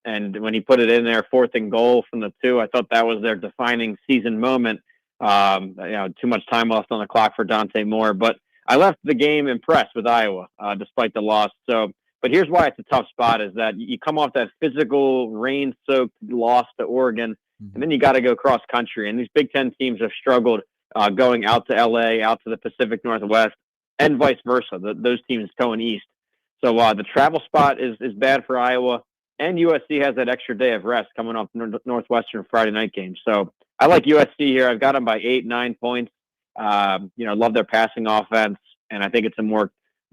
when he put it in there, 4th and goal from the 2, I thought that was their defining season moment. Too much time left on the clock for Dante Moore, but I left the game impressed with Iowa, despite the loss. So, but here's why it's a tough spot: is that you come off that physical, rain-soaked loss to Oregon, and then you got to go cross country. And these Big Ten teams have struggled going out to LA, out to the Pacific Northwest, and vice versa. Those teams going east. So the travel spot is bad for Iowa, and USC has that extra day of rest coming off Northwestern Friday night game. So I like USC here. I've got them by 8-9 points. Love their passing offense, and I think it's a more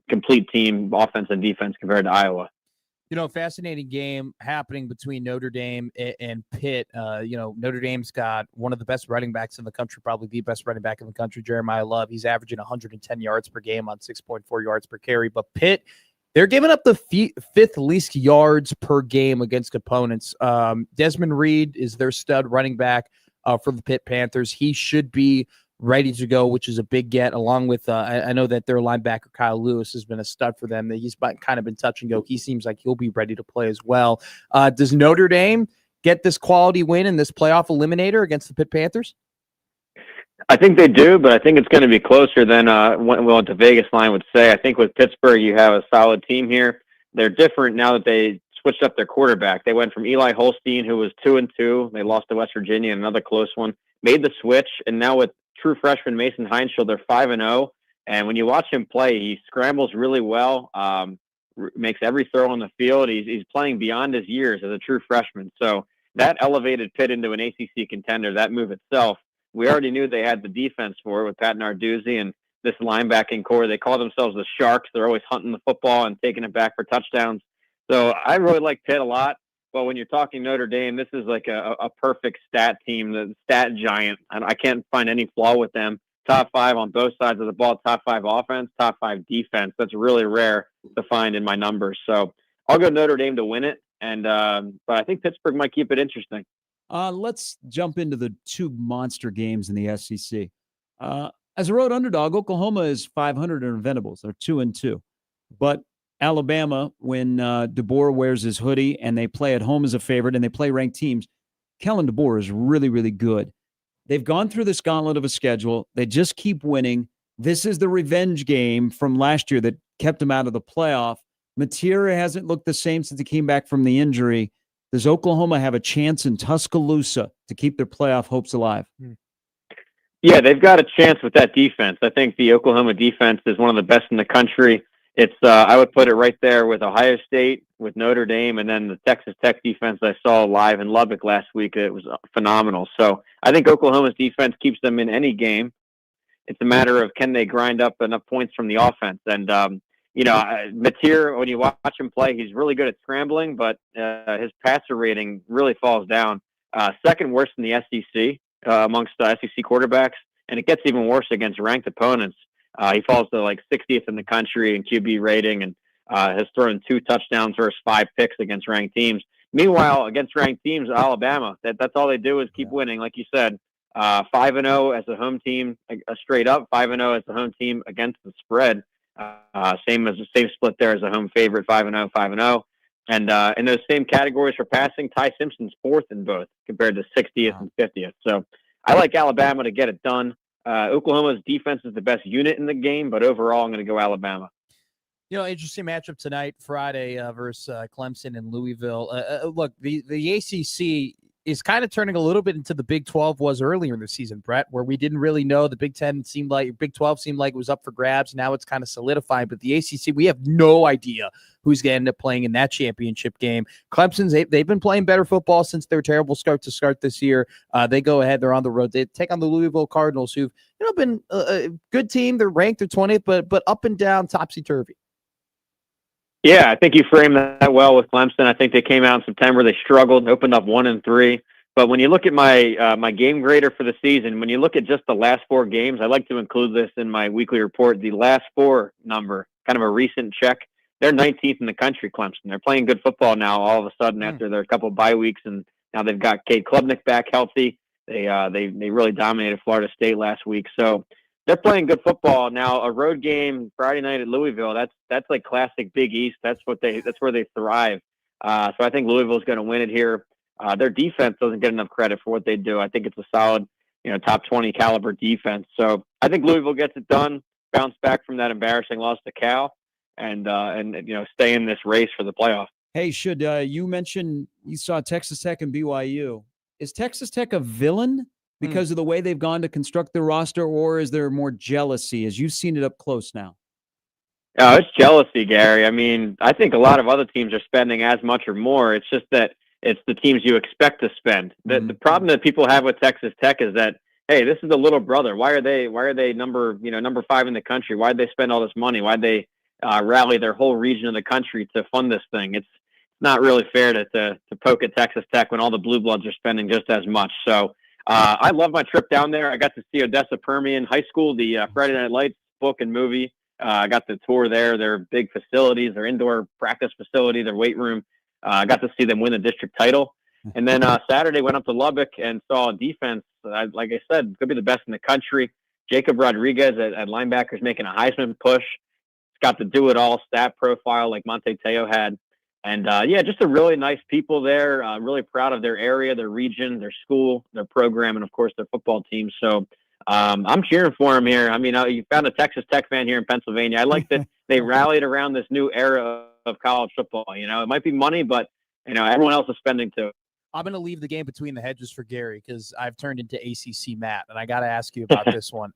complete team, offense and defense, compared to Iowa. Fascinating game happening between Notre Dame and Pitt. Notre Dame's got one of the best running backs in the country, probably the best running back in the country, Jeremiah Love. He's averaging 110 yards per game on 6.4 yards per carry. But Pitt, they're giving up the 5th least yards per game against opponents. Desmond Reed is their stud running back for the Pitt Panthers. He should be ready to go, which is a big get, along with I know that their linebacker Kyle Lewis has been a stud for them. He's kind of been touch and go. He seems like he'll be ready to play as well. Does Notre Dame get this quality win in this playoff eliminator against the Pitt Panthers? I think they do, but I think it's going to be closer than what the Vegas line would say. I think with Pittsburgh, you have a solid team here. They're different now that they switched up their quarterback. They went from Eli Holstein, who was 2-2. They lost to West Virginia, another close one. Made the switch, and now with true freshman Mason Heinschel, they're 5-0. And when you watch him play, he scrambles really well, makes every throw on the field. He's playing beyond his years as a true freshman. So that elevated Pitt into an ACC contender, that move itself. We already knew they had the defense for it with Pat Narduzzi and this linebacking core. They call themselves the Sharks. They're always hunting the football and taking it back for touchdowns. So I really like Pitt a lot. But when you're talking Notre Dame, this is like a perfect stat team, the stat giant. And I can't find any flaw with them. top 5 on both sides of the ball, top 5 offense, top 5 defense. That's really rare to find in my numbers. So I'll go Notre Dame to win it, and but I think Pittsburgh might keep it interesting. Let's jump into the 2 monster games in the SEC. As a road underdog, Oklahoma is 500 in Inventables. They're 2-2. But Alabama, when DeBoer wears his hoodie and they play at home as a favorite and they play ranked teams, Kellen DeBoer is really, really good. They've gone through this gauntlet of a schedule. They just keep winning. This is the revenge game from last year that kept him out of the playoff. Mateer hasn't looked the same since he came back from the injury. Does Oklahoma have a chance in Tuscaloosa to keep their playoff hopes alive? Yeah, they've got a chance with that defense. I think the Oklahoma defense is one of the best in the country. It's I would put it right there with Ohio State, with Notre Dame, and then the Texas Tech defense I saw live in Lubbock last week. It was phenomenal. So I think Oklahoma's defense keeps them in any game. It's a matter of can they grind up enough points from the offense. And, Mateer, when you watch him play, he's really good at scrambling, but his passer rating really falls down. Second worst in the SEC amongst the SEC quarterbacks, and it gets even worse against ranked opponents. He falls to like 60th in the country in QB rating, and has thrown 2 touchdowns versus 5 picks against ranked teams. Meanwhile, against ranked teams, Alabama, that's all they do is keep winning. Like you said, 5-0 as a home team, straight up 5-0 as a home team against the spread. Same split there as a home favorite, 5-0, 5-0. And in those same categories for passing, Ty Simpson's 4th in both compared to 60th and 50th. So I like Alabama to get it done. Oklahoma's defense is the best unit in the game, but overall, I'm going to go Alabama. Interesting matchup tonight, Friday versus Clemson and Louisville. Look, the ACC is kind of turning a little bit into the Big 12 was earlier in the season, Brett, where we didn't really know. The Big 12 seemed like it was up for grabs. Now it's kind of solidified, but the ACC, we have no idea who's going to end up playing in that championship game. Clemson's, they've been playing better football since their terrible start this year. They go ahead. They're on the road. They take on the Louisville Cardinals, who've been a good team. They're ranked, they're 20th, but up and down, topsy-turvy. Yeah, I think you framed that well with Clemson. I think they came out in September. They struggled, opened up 1-3. But when you look at my game grader for the season, when you look at just the last 4 games, I like to include this in my weekly report. The last 4 number, kind of a recent check. They're 19th in the country, Clemson. They're playing good football now. All of a sudden, after their couple of bye weeks, and now they've got Cade Klubnik back healthy. They really dominated Florida State last week. So they're playing good football now. A road game Friday night at Louisville. That's like classic Big East. That's where they thrive. So I think Louisville's going to win it here. Their defense doesn't get enough credit for what they do. I think it's a solid, top 20 caliber defense. So I think Louisville gets it done, bounce back from that embarrassing loss to Cal, and stay in this race for the playoff. Hey, should you mention you saw Texas Tech and BYU? Is Texas Tech a villain because of the way they've gone to construct their roster, or is there more jealousy as you've seen it up close now? Oh, it's jealousy, Gary. I mean, I think a lot of other teams are spending as much or more. It's just that it's the teams you expect to spend. The problem that people have with Texas Tech is that, hey, this is the little brother. Why are they number 5 in the country? Why'd they spend all this money? Why'd they rally their whole region of the country to fund this thing? It's not really fair to poke at Texas Tech when all the blue bloods are spending just as much. So I love my trip down there. I got to see Odessa Permian High School, the Friday Night Lights book and movie. I got the tour there. Their big facilities, their indoor practice facility, their weight room. I got to see them win the district title. And then Saturday went up to Lubbock and saw defense. Like I said, could be the best in the country. Jacob Rodriguez at linebacker is making a Heisman push. He's got the do-it-all stat profile like Monte Teo had. And, just a really nice people there. Really proud of their area, their region, their school, their program, and, of course, their football team. So I'm cheering for them here. I mean, you found a Texas Tech fan here in Pennsylvania. I like that they rallied around this new era of college football. It might be money, but, everyone else is spending too. I'm going to leave the game between the hedges for Gary because I've turned into ACC Matt, and I got to ask you about this one.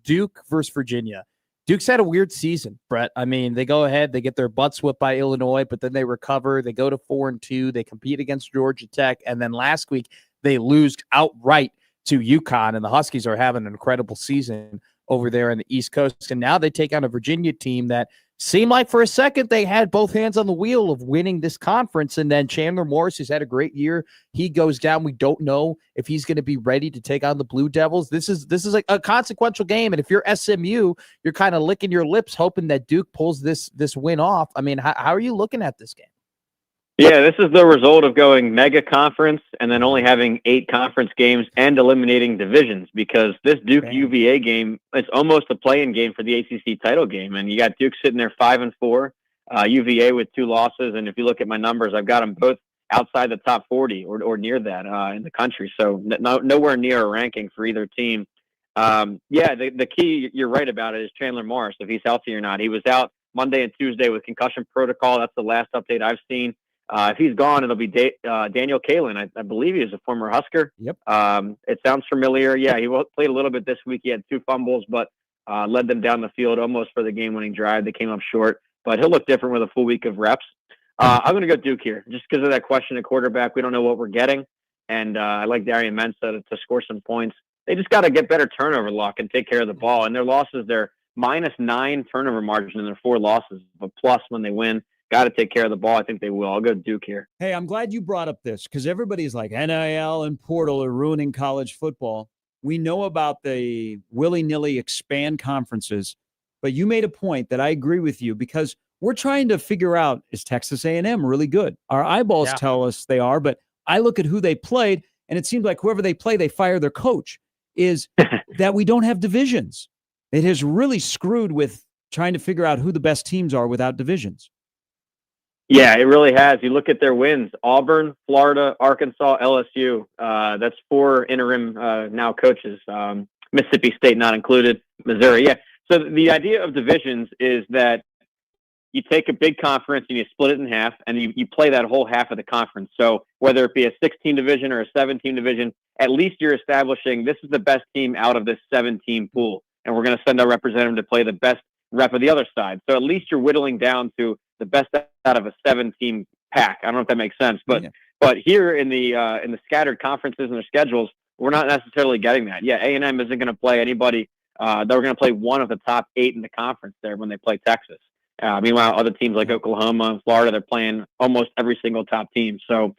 Duke versus Virginia. Duke's had a weird season, Brett. I mean, they go ahead, they get their butts whipped by Illinois, but then they recover. They go to 4-2. They compete against Georgia Tech, and then last week they lose outright to UConn, and the Huskies are having an incredible season over there on the East Coast. And now they take on a Virginia team that seemed like for a second they had both hands on the wheel of winning this conference. And then Chandler Morris, who's had a great year, he goes down. We don't know if he's going to be ready to take on the Blue Devils. This is like a consequential game. And if you're SMU, you're kind of licking your lips, hoping that Duke pulls this win off. I mean, how are you looking at this game? Yeah, this is the result of going mega conference and then only having 8 conference games and eliminating divisions, because this Duke UVA game, it's almost a play-in game for the ACC title game. And you got Duke sitting there 5-4, UVA with 2 losses. And if you look at my numbers, I've got them both outside the top 40 or near that in the country. So nowhere near a ranking for either team. The key, you're right about it, is Chandler Morris, if he's healthy or not. He was out Monday and Tuesday with concussion protocol. That's the last update I've seen. If he's gone, it'll be Daniel Kalin. I believe he is a former Husker. Yep. It sounds familiar. Yeah, he played a little bit this week. He had 2 fumbles, but led them down the field almost for the game-winning drive. They came up short, but he'll look different with a full week of reps. I'm going to go Duke here just because of that question at quarterback. We don't know what we're getting, and I like Darian Mensah to score some points. They just got to get better turnover luck and take care of the ball. And their losses, they're -9 turnover margin in their 4 losses, but plus when they win. Got to take care of the ball. I think they will. I'll go Duke here. Hey, I'm glad you brought up this because everybody's like NIL and portal are ruining college football. We know about the willy-nilly expand conferences, but you made a point that I agree with you because we're trying to figure out, is Texas A&M really good? Our eyeballs tell us they are, but I look at who they played, and it seems like whoever they play, they fire their coach, is that we don't have divisions. It has really screwed with trying to figure out who the best teams are without divisions. Yeah, it really has. You look at their wins: Auburn, Florida, Arkansas, LSU. That's 4 interim now coaches. Mississippi State not included. Missouri. Yeah. So the idea of divisions is that you take a big conference and you split it in half, and you play that whole half of the conference. So whether it be a 16 division or a 17 division, at least you're establishing this is the best team out of this 7-team pool, and we're going to send our representative to play the best rep of the other side. So at least you're whittling down to the best out of a 7-team pack. I don't know if that makes sense, but here in the scattered conferences and their schedules, we're not necessarily getting that. Yeah, A&M isn't going to play anybody. They're going to play one of the top 8 in the conference there when they play Texas. Meanwhile, other teams like Oklahoma and Florida, they're playing almost every single top team. So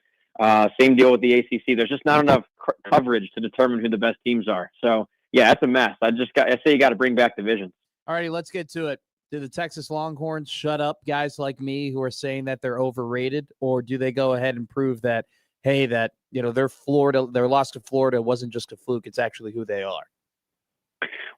same deal with the ACC. There's just not enough coverage to determine who the best teams are. So yeah, that's a mess. I say you got to bring back divisions. All righty, let's get to it. Do the Texas Longhorns shut up guys like me who are saying that they're overrated, or do they go ahead and prove that, hey, that their loss to Florida wasn't just a fluke, it's actually who they are?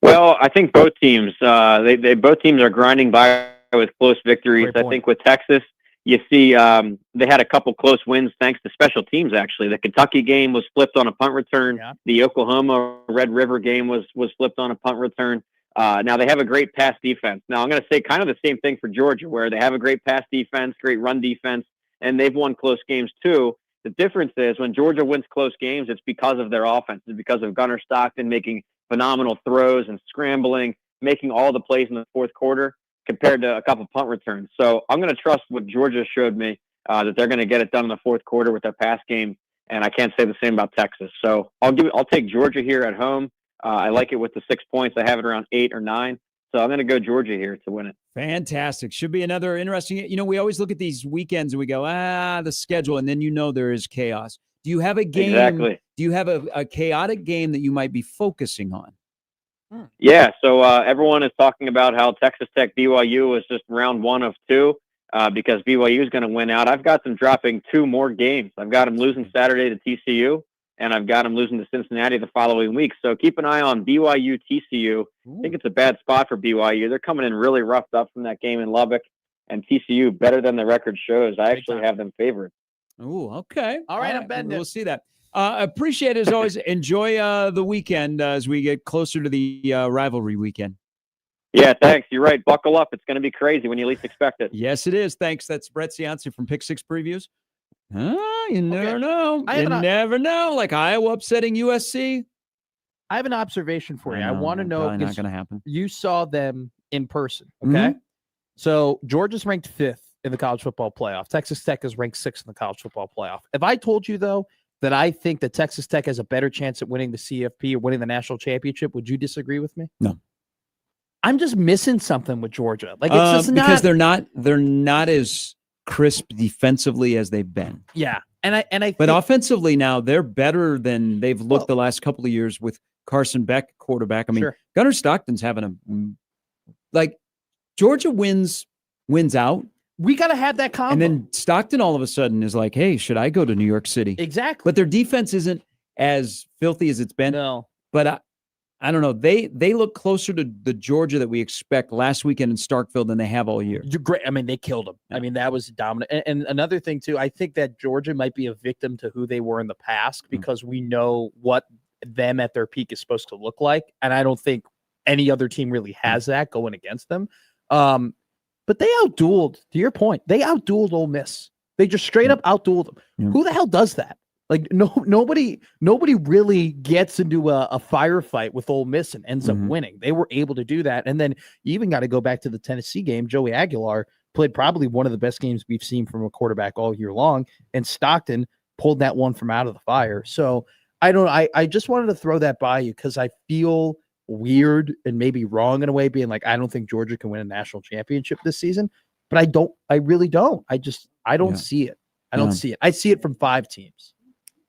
Well, I think both teams, both teams are grinding by with close victories. I think with Texas, you see they had a couple close wins thanks to special teams. Actually, the Kentucky game was flipped on a punt return. Yeah. The Oklahoma Red River game was flipped on a punt return. Now they have a great pass defense. Now I'm going to say kind of the same thing for Georgia, where they have a great pass defense, great run defense, and they've won close games too. The difference is when Georgia wins close games, it's because of their offense. It's because of Gunnar Stockton making phenomenal throws and scrambling, making all the plays in the fourth quarter compared to a couple punt returns. So I'm going to trust what Georgia showed me, that they're going to get it done in the fourth quarter with their pass game. And I can't say the same about Texas. So I'll take Georgia here at home. I like it with the 6 points. I have it around 8 or 9. So I'm going to go Georgia here to win it. Fantastic. Should be another interesting. We always look at these weekends and we go, the schedule, and then there is chaos. Do you have a game? Exactly. Do you have a chaotic game that you might be focusing on? Yeah. So everyone is talking about how Texas Tech BYU was just round 1 of 2 because BYU is going to win out. I've got them dropping 2 more games. I've got them losing Saturday to TCU, and I've got them losing to Cincinnati the following week. So keep an eye on BYU, TCU. I think it's a bad spot for BYU. They're coming in really roughed up from that game in Lubbock, and TCU better than the record shows. I actually have them favored. Oh, okay. All right, I'm betting. We'll see that. Appreciate it as always. Enjoy the weekend as we get closer to the rivalry weekend. Yeah, thanks. You're right. Buckle up. It's going to be crazy when you least expect it. Yes, it is. Thanks. That's Brett Cianci from Pick Six Previews. You never know. You never know. Like Iowa upsetting USC. I have an observation for you. I want to know if not going to happen. You saw them in person, okay? Mm-hmm. So Georgia's ranked 5th in the college football playoff. Texas Tech is ranked 6th in the college football playoff. If I told you, though, that I think that Texas Tech has a better chance at winning the CFP or winning the national championship, would you disagree with me? No. I'm just missing something with Georgia. Like it's just because not. they're not as crisp defensively as they've been. Yeah, and I But think, offensively now they're better than they've looked Well- the last couple of years with Carson Beck quarterback. I mean, Sure. Gunnar Stockton's having like Georgia wins out, we got to have that combo. and then Stockton all of a sudden is like, "Hey, should I go to New York City?" exactly. But their defense isn't as filthy as it's been. No, But I don't know. They look closer to the Georgia that we expect last weekend in Starkville than they have all year. you're great. I mean, they killed them. Yeah. I mean, that was dominant. And another thing too, I think that Georgia might be a victim to who they were in the past because we know what them at their peak is supposed to look like, and I don't think any other team really has that going against them. But they outdueled. To your point, they outdueled Ole Miss. They just straight up outdueled them. Yeah. Who the hell does that? Like nobody really gets into a firefight with Ole Miss and ends up winning. They were able to do that, and then you even got to go back to the Tennessee game. Joey Aguilar played probably one of the best games we've seen from a quarterback all year long, and Stockton pulled that one from out of the fire. So I just wanted to throw that by you because I feel weird and maybe wrong in a way, being like I don't think Georgia can win a national championship this season, but I really don't. I don't see it. I don't see it. I see it from 5 teams.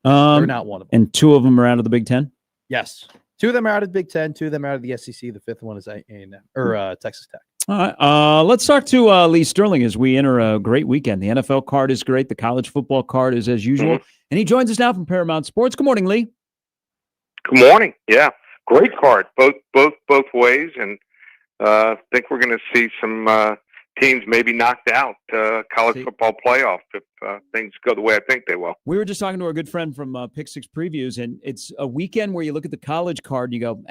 They're not one of them. And 2 of them are out of the Big Ten. Yes. 2 of them are out of the Big Ten. 2 of them are out of the SEC. The 5th one is A&M or Texas Tech. All right. Let's talk to Lee Sterling as we enter a great weekend. The NFL card is great. The college football card is as usual. And he joins us now from Paramount Sports. Good morning, Lee. Good morning. Yeah, great card, both ways, and I think we're going to see some teams maybe knocked out college football playoff if things go the way I think they will. We were just talking to our good friend from Pick Six Previews, and it's a weekend where you look at the college card and you go,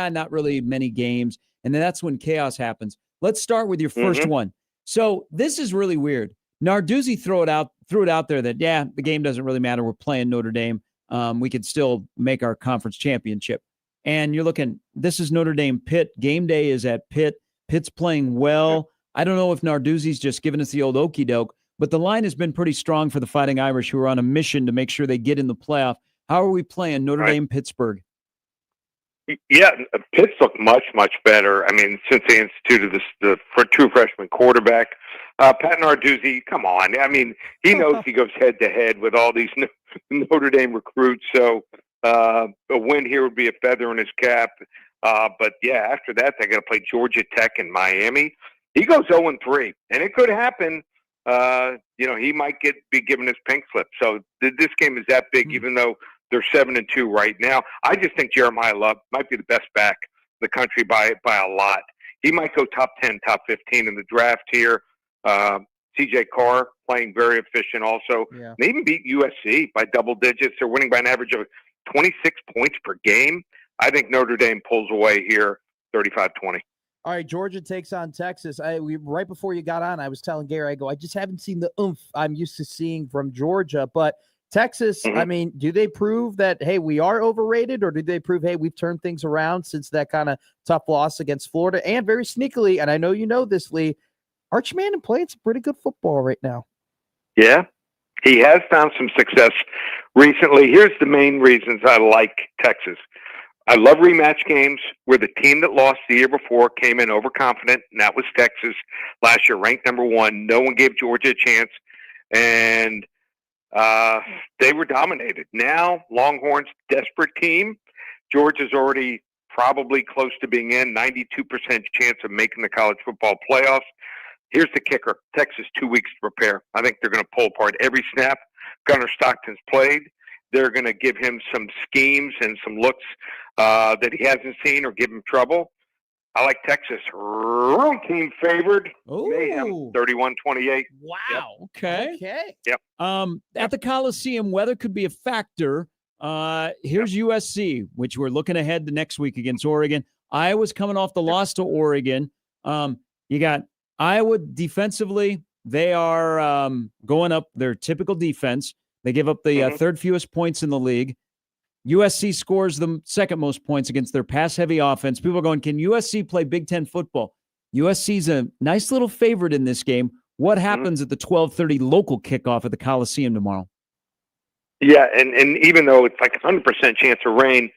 not really many games, and then that's when chaos happens. Let's start with your first one. So this is really weird. Narduzzi threw it out there that, the game doesn't really matter. We're playing Notre Dame. We could still make our conference championship. And you're looking, this is Notre Dame Pitt. Game day is at Pitt. Pitt's playing well. I don't know if Narduzzi's just giving us the old okie doke, but the line has been pretty strong for the Fighting Irish, who are on a mission to make sure they get in the playoff. How are we playing Notre Dame, Pittsburgh? Yeah, Pitt's looked much better. I mean, since they instituted the true freshman quarterback, Pat Narduzzi. Come on, I mean, he knows he goes head to head with all these Notre Dame recruits. So a win here would be a feather in his cap. But yeah, after that, they're going to play Georgia Tech and Miami. He goes 0-3, and it could happen. He might be given his pink slip. So this game is that big, even though they're 7-2 right now. I just think Jeremiah Love might be the best back in the country by a lot. He might go top 10, top 15 in the draft here. CJ Carr playing very efficient also. Yeah. They even beat USC by double digits. They're winning by an average of 26 points per game. I think Notre Dame pulls away here 35-20. All right, Georgia takes on Texas. Right before you got on, I was telling Gary, I just haven't seen the oomph I'm used to seeing from Georgia. But Texas, I mean, do they prove that, hey, we are overrated, or do they prove, hey, we've turned things around since that kind of tough loss against Florida? And very sneakily, and I know you know this, Lee, Arch Manning playing some pretty good football right now. Yeah, he has found some success recently. Here's the main reasons I like Texas. I love rematch games where the team that lost the year before came in overconfident, and that was Texas last year, ranked number 1. No one gave Georgia a chance, and they were dominated. Now, Longhorns, desperate team. Georgia's already probably close to being in, 92% chance of making the college football playoffs. Here's the kicker. Texas, 2 weeks to prepare. I think they're going to pull apart every snap Gunnar Stockton's played. They're going to give him some schemes and some looks that he hasn't seen or give him trouble. I like Texas. Wrong team favored. Mayhem, 31-28. Wow. Yep. Okay. Yep. At the Coliseum, weather could be a factor. Here's USC, which we're looking ahead to next week against Oregon. Iowa's coming off the loss to Oregon. You got Iowa defensively. They are going up their typical defense. They give up the third fewest points in the league. USC scores the second most points against their pass-heavy offense. People are going, can USC play Big Ten football? USC's a nice little favorite in this game. What happens at the 12:30 local kickoff at the Coliseum tomorrow? Yeah, and even though it's like 100% chance of rain,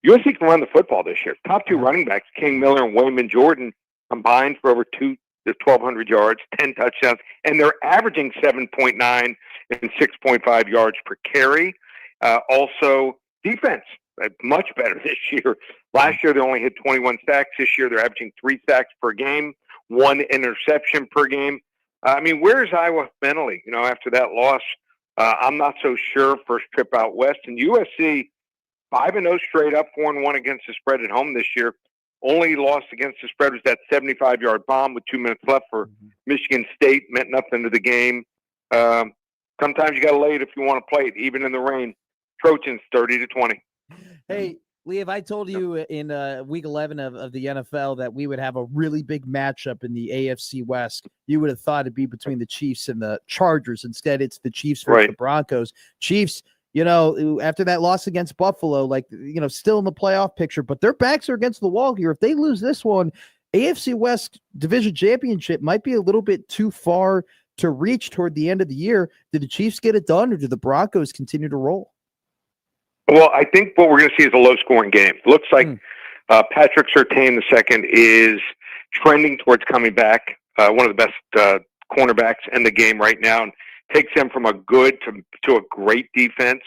USC can run the football this year. Top 2 running backs, King Miller and Wayman Jordan, combined for over 1,200 yards, 10 touchdowns, and they're averaging 7.9 and 6.5 yards per carry. Also, defense, much better this year. Last year, they only hit 21 sacks. This year, they're averaging 3 sacks per game, 1 interception per game. I mean, where's Iowa mentally? After that loss, I'm not so sure. First trip out west, and USC 5-0 straight up, 4-1 against the spread at home this year. Only loss against the spread was that 75-yard bomb with 2 minutes left for Michigan State. Meant nothing to the game. Sometimes you got to lay it if you want to play it, even in the rain. Trojans 30-20. Hey, Lee, if I told you in week 11 of the NFL that we would have a really big matchup in the AFC West, you would have thought it'd be between the Chiefs and the Chargers. Instead, it's the Chiefs versus the Broncos. Chiefs, after that loss against Buffalo, still in the playoff picture, but their backs are against the wall here. If they lose this one, AFC West Division Championship might be a little bit too far to reach toward the end of the year. Did the Chiefs get it done, or do the Broncos continue to roll? Well, I think what we're going to see is a low-scoring game. Looks like Patrick Surtain II is trending towards coming back, one of the best cornerbacks in the game right now, and takes them from a good to a great defense.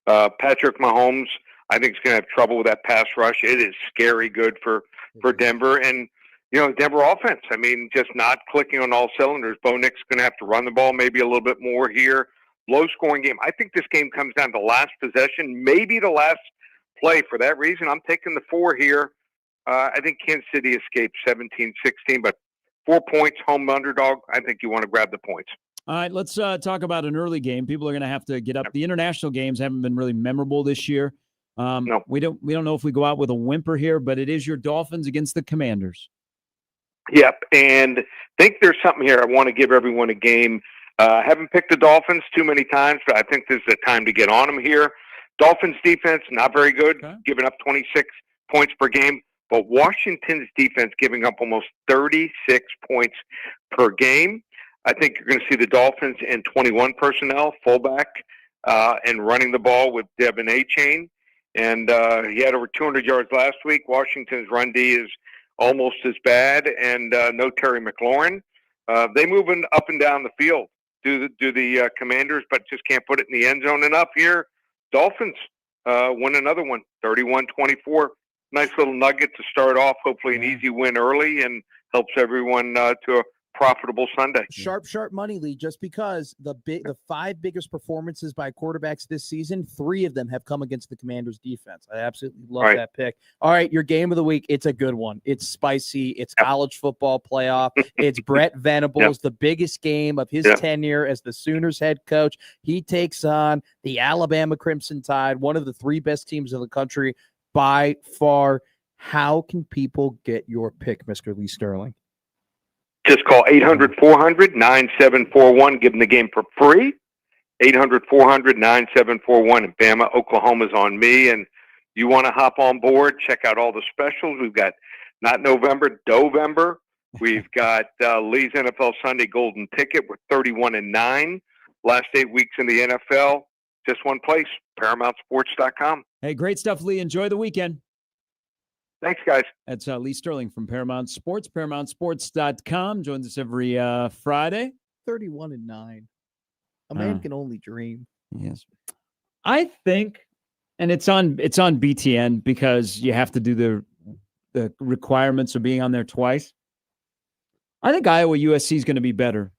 Patrick Mahomes, I think, is going to have trouble with that pass rush. It is scary good for Denver. And, Denver offense, just not clicking on all cylinders. Bo Nick's going to have to run the ball maybe a little bit more here. Low-scoring game. I think this game comes down to last possession, maybe the last play. For that reason, I'm taking the 4 here. I think Kansas City escaped 17-16, but 4 points, home underdog. I think you want to grab the points. All right, let's talk about an early game. People are going to have to get up. The international games haven't been really memorable this year. No. We don't know if we go out with a whimper here, but it is your Dolphins against the Commanders. Yep, and I think there's something here. I want to give everyone a game. I haven't picked the Dolphins too many times, but I think this is the time to get on them here. Dolphins defense, not very good, giving up 26 points per game, but Washington's defense giving up almost 36 points per game. I think you're going to see the Dolphins in 21 personnel, fullback, and running the ball with Devin Achane. And he had over 200 yards last week. Washington's run D is almost as bad, and no Terry McLaurin. They moving up and down the field. Do the Commanders, but just can't put it in the end zone enough here. Dolphins win another one, 31-24. Nice little nugget to start off. Hopefully an easy win early and helps everyone to a profitable Sunday. Sharp money, Lee, just because the 5 biggest performances by quarterbacks this season, 3 of them have come against the Commanders defense. I absolutely love that pick. All right, your game of the week, it's a good one. It's spicy. It's college football playoff. It's Brett Venables, the biggest game of his tenure as the Sooners head coach. He takes on the Alabama Crimson Tide, one of the 3 best teams in the country by far. How can people get your pick, Mr. Lee Sterling? Just call 800-400-9741. Give them the game for free. 800-400-9741. And Bama, Oklahoma's on me. And you want to hop on board, check out all the specials. We've got not November, Dovember. We've got Lee's NFL Sunday Golden Ticket with 31-9. Last 8 weeks in the NFL. Just one place, ParamountSports.com. Hey, great stuff, Lee. Enjoy the weekend. Thanks, guys. That's Lee Sterling from Paramount Sports, ParamountSports.com. Joins us every Friday. 31-9. A man can only dream. Yes. I think, and it's on BTN because you have to do the requirements of being on there twice. I think Iowa USC is going to be better.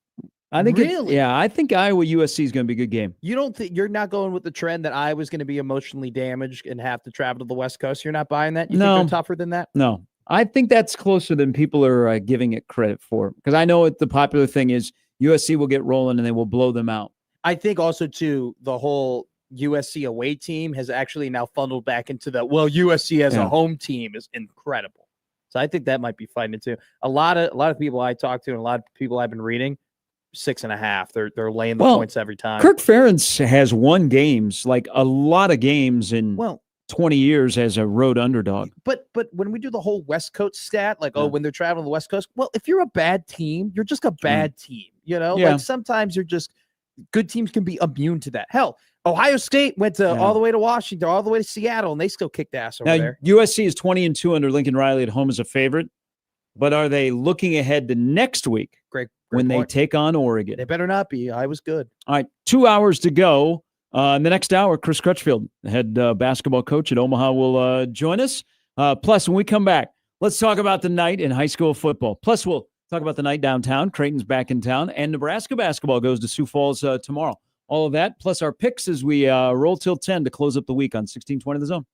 I think I think Iowa USC is going to be a good game. You don't think you're not going with the trend that Iowa's going to be emotionally damaged and have to travel to the West Coast? You're not buying that? You think they're tougher than that? No. I think that's closer than people are giving it credit for. Because I know the popular thing is USC will get rolling and they will blow them out. I think also, too, the whole USC away team has actually now funneled back into USC as a home team is incredible. So I think that might be fighting it, too. A lot of people I talk to and a lot of people I've been reading, 6.5. They're laying the points every time. Kirk Ferentz has won games, like a lot of games in 20 years as a road underdog. But when we do the whole West Coast stat, when they're traveling to the West Coast, if you're a bad team, you're just a bad team. Like sometimes you're just good teams can be immune to that. Hell, Ohio State went to all the way to Washington, all the way to Seattle, and they still kicked ass over there. USC is 20-2 under Lincoln Riley at home as a favorite. but are they looking ahead to next week Great when they point. take on Oregon? They better not be. I was good. All right, 2 hours to go. In the next hour, Chris Crutchfield, head basketball coach at Omaha, will join us. Plus, when we come back, let's talk about the night in high school football. Plus, we'll talk about the night downtown. Creighton's back in town, and Nebraska basketball goes to Sioux Falls tomorrow. All of that, plus our picks as we roll till 10 to close up the week on 1620 The Zone.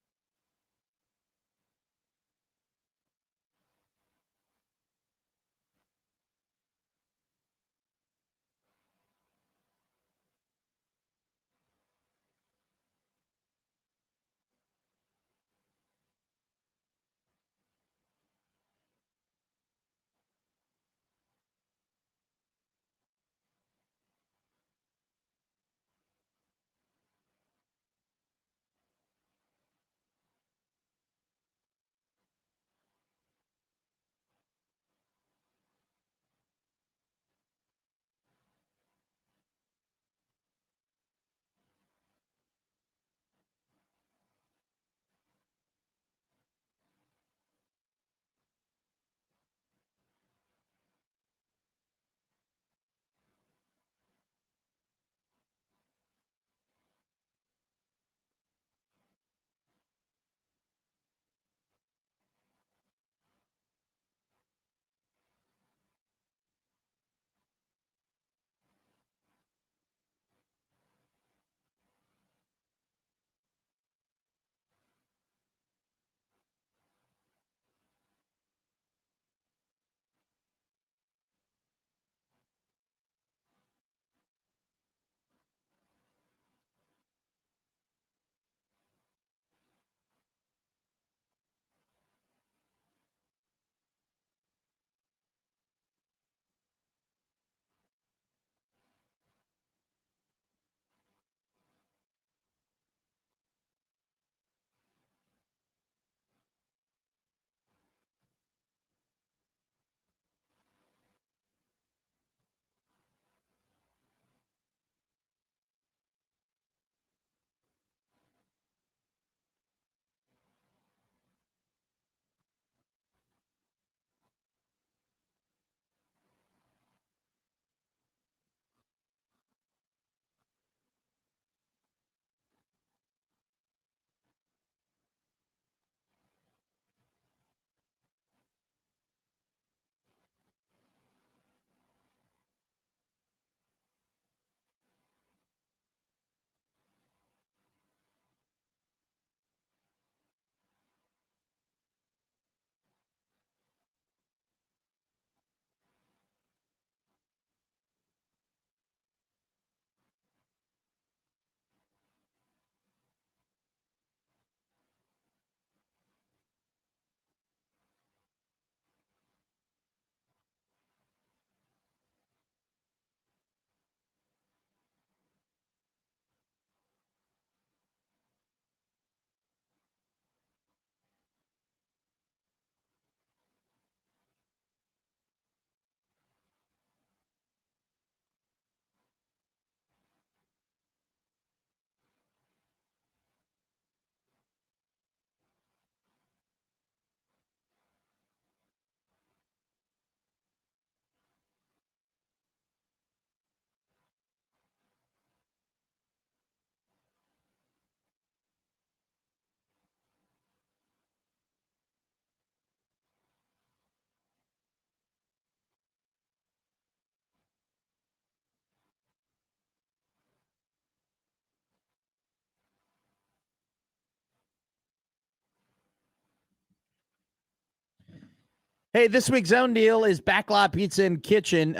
Hey, this week's Zone Deal is Backlot Pizza and Kitchen,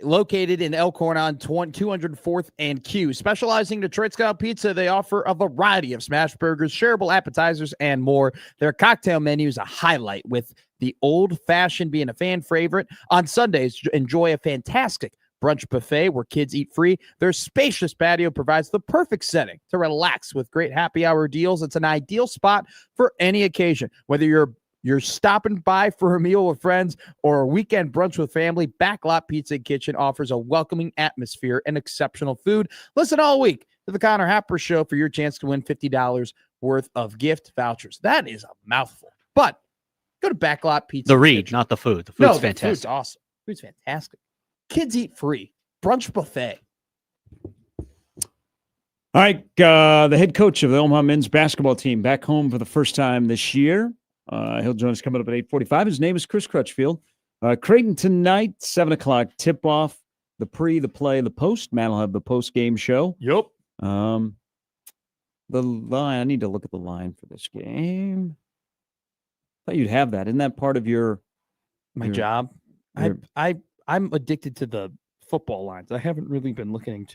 located in Elkhorn on 204th and Q. Specializing in Detroit-style pizza, they offer a variety of smash burgers, shareable appetizers, and more. Their cocktail menu is a highlight, with the old-fashioned being a fan favorite. On Sundays, enjoy a fantastic brunch buffet where kids eat free. Their spacious patio provides the perfect setting to relax with great happy hour deals. It's an ideal spot for any occasion, whether you're stopping by for a meal with friends or a weekend brunch with family. Backlot Pizza and Kitchen offers a welcoming atmosphere and exceptional food. Listen all week to the Connor Happer Show for your chance to win $50 worth of gift vouchers. That is a mouthful. But Go to Backlot Pizza. The and read, Kitchen. not the food. The food's No, the fantastic. food's awesome. Food's fantastic. Kids eat free. Brunch buffet. All right, the head coach of the Omaha men's basketball team back home for the first time this year. He'll join us coming up at 8:45. His name is Chris Crutchfield. Creighton tonight, 7 o'clock tip-off. The pre, the play, the post. Matt will have the post-game show. Yep. The line, I need to look at the line for this game. I thought you'd have that. Isn't that part of your job? your- I'm addicted to the football lines. I haven't really been looking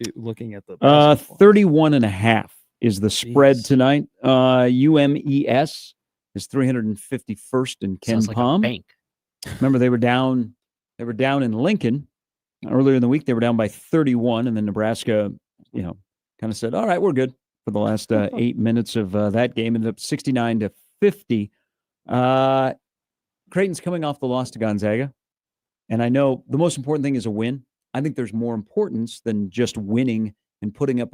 at the basketball. 31.5 is the spread Jeez. tonight. UMES is 351st in Ken Sounds like a Palm. bank. Remember, they were down in Lincoln earlier in the week. They were down by 31, and then Nebraska, kind of said, all right, we're good for the last 8 minutes of that game. Ended up 69-50. Creighton's coming off the loss to Gonzaga. And I know the most important thing is a win. I think there's more importance than just winning and putting up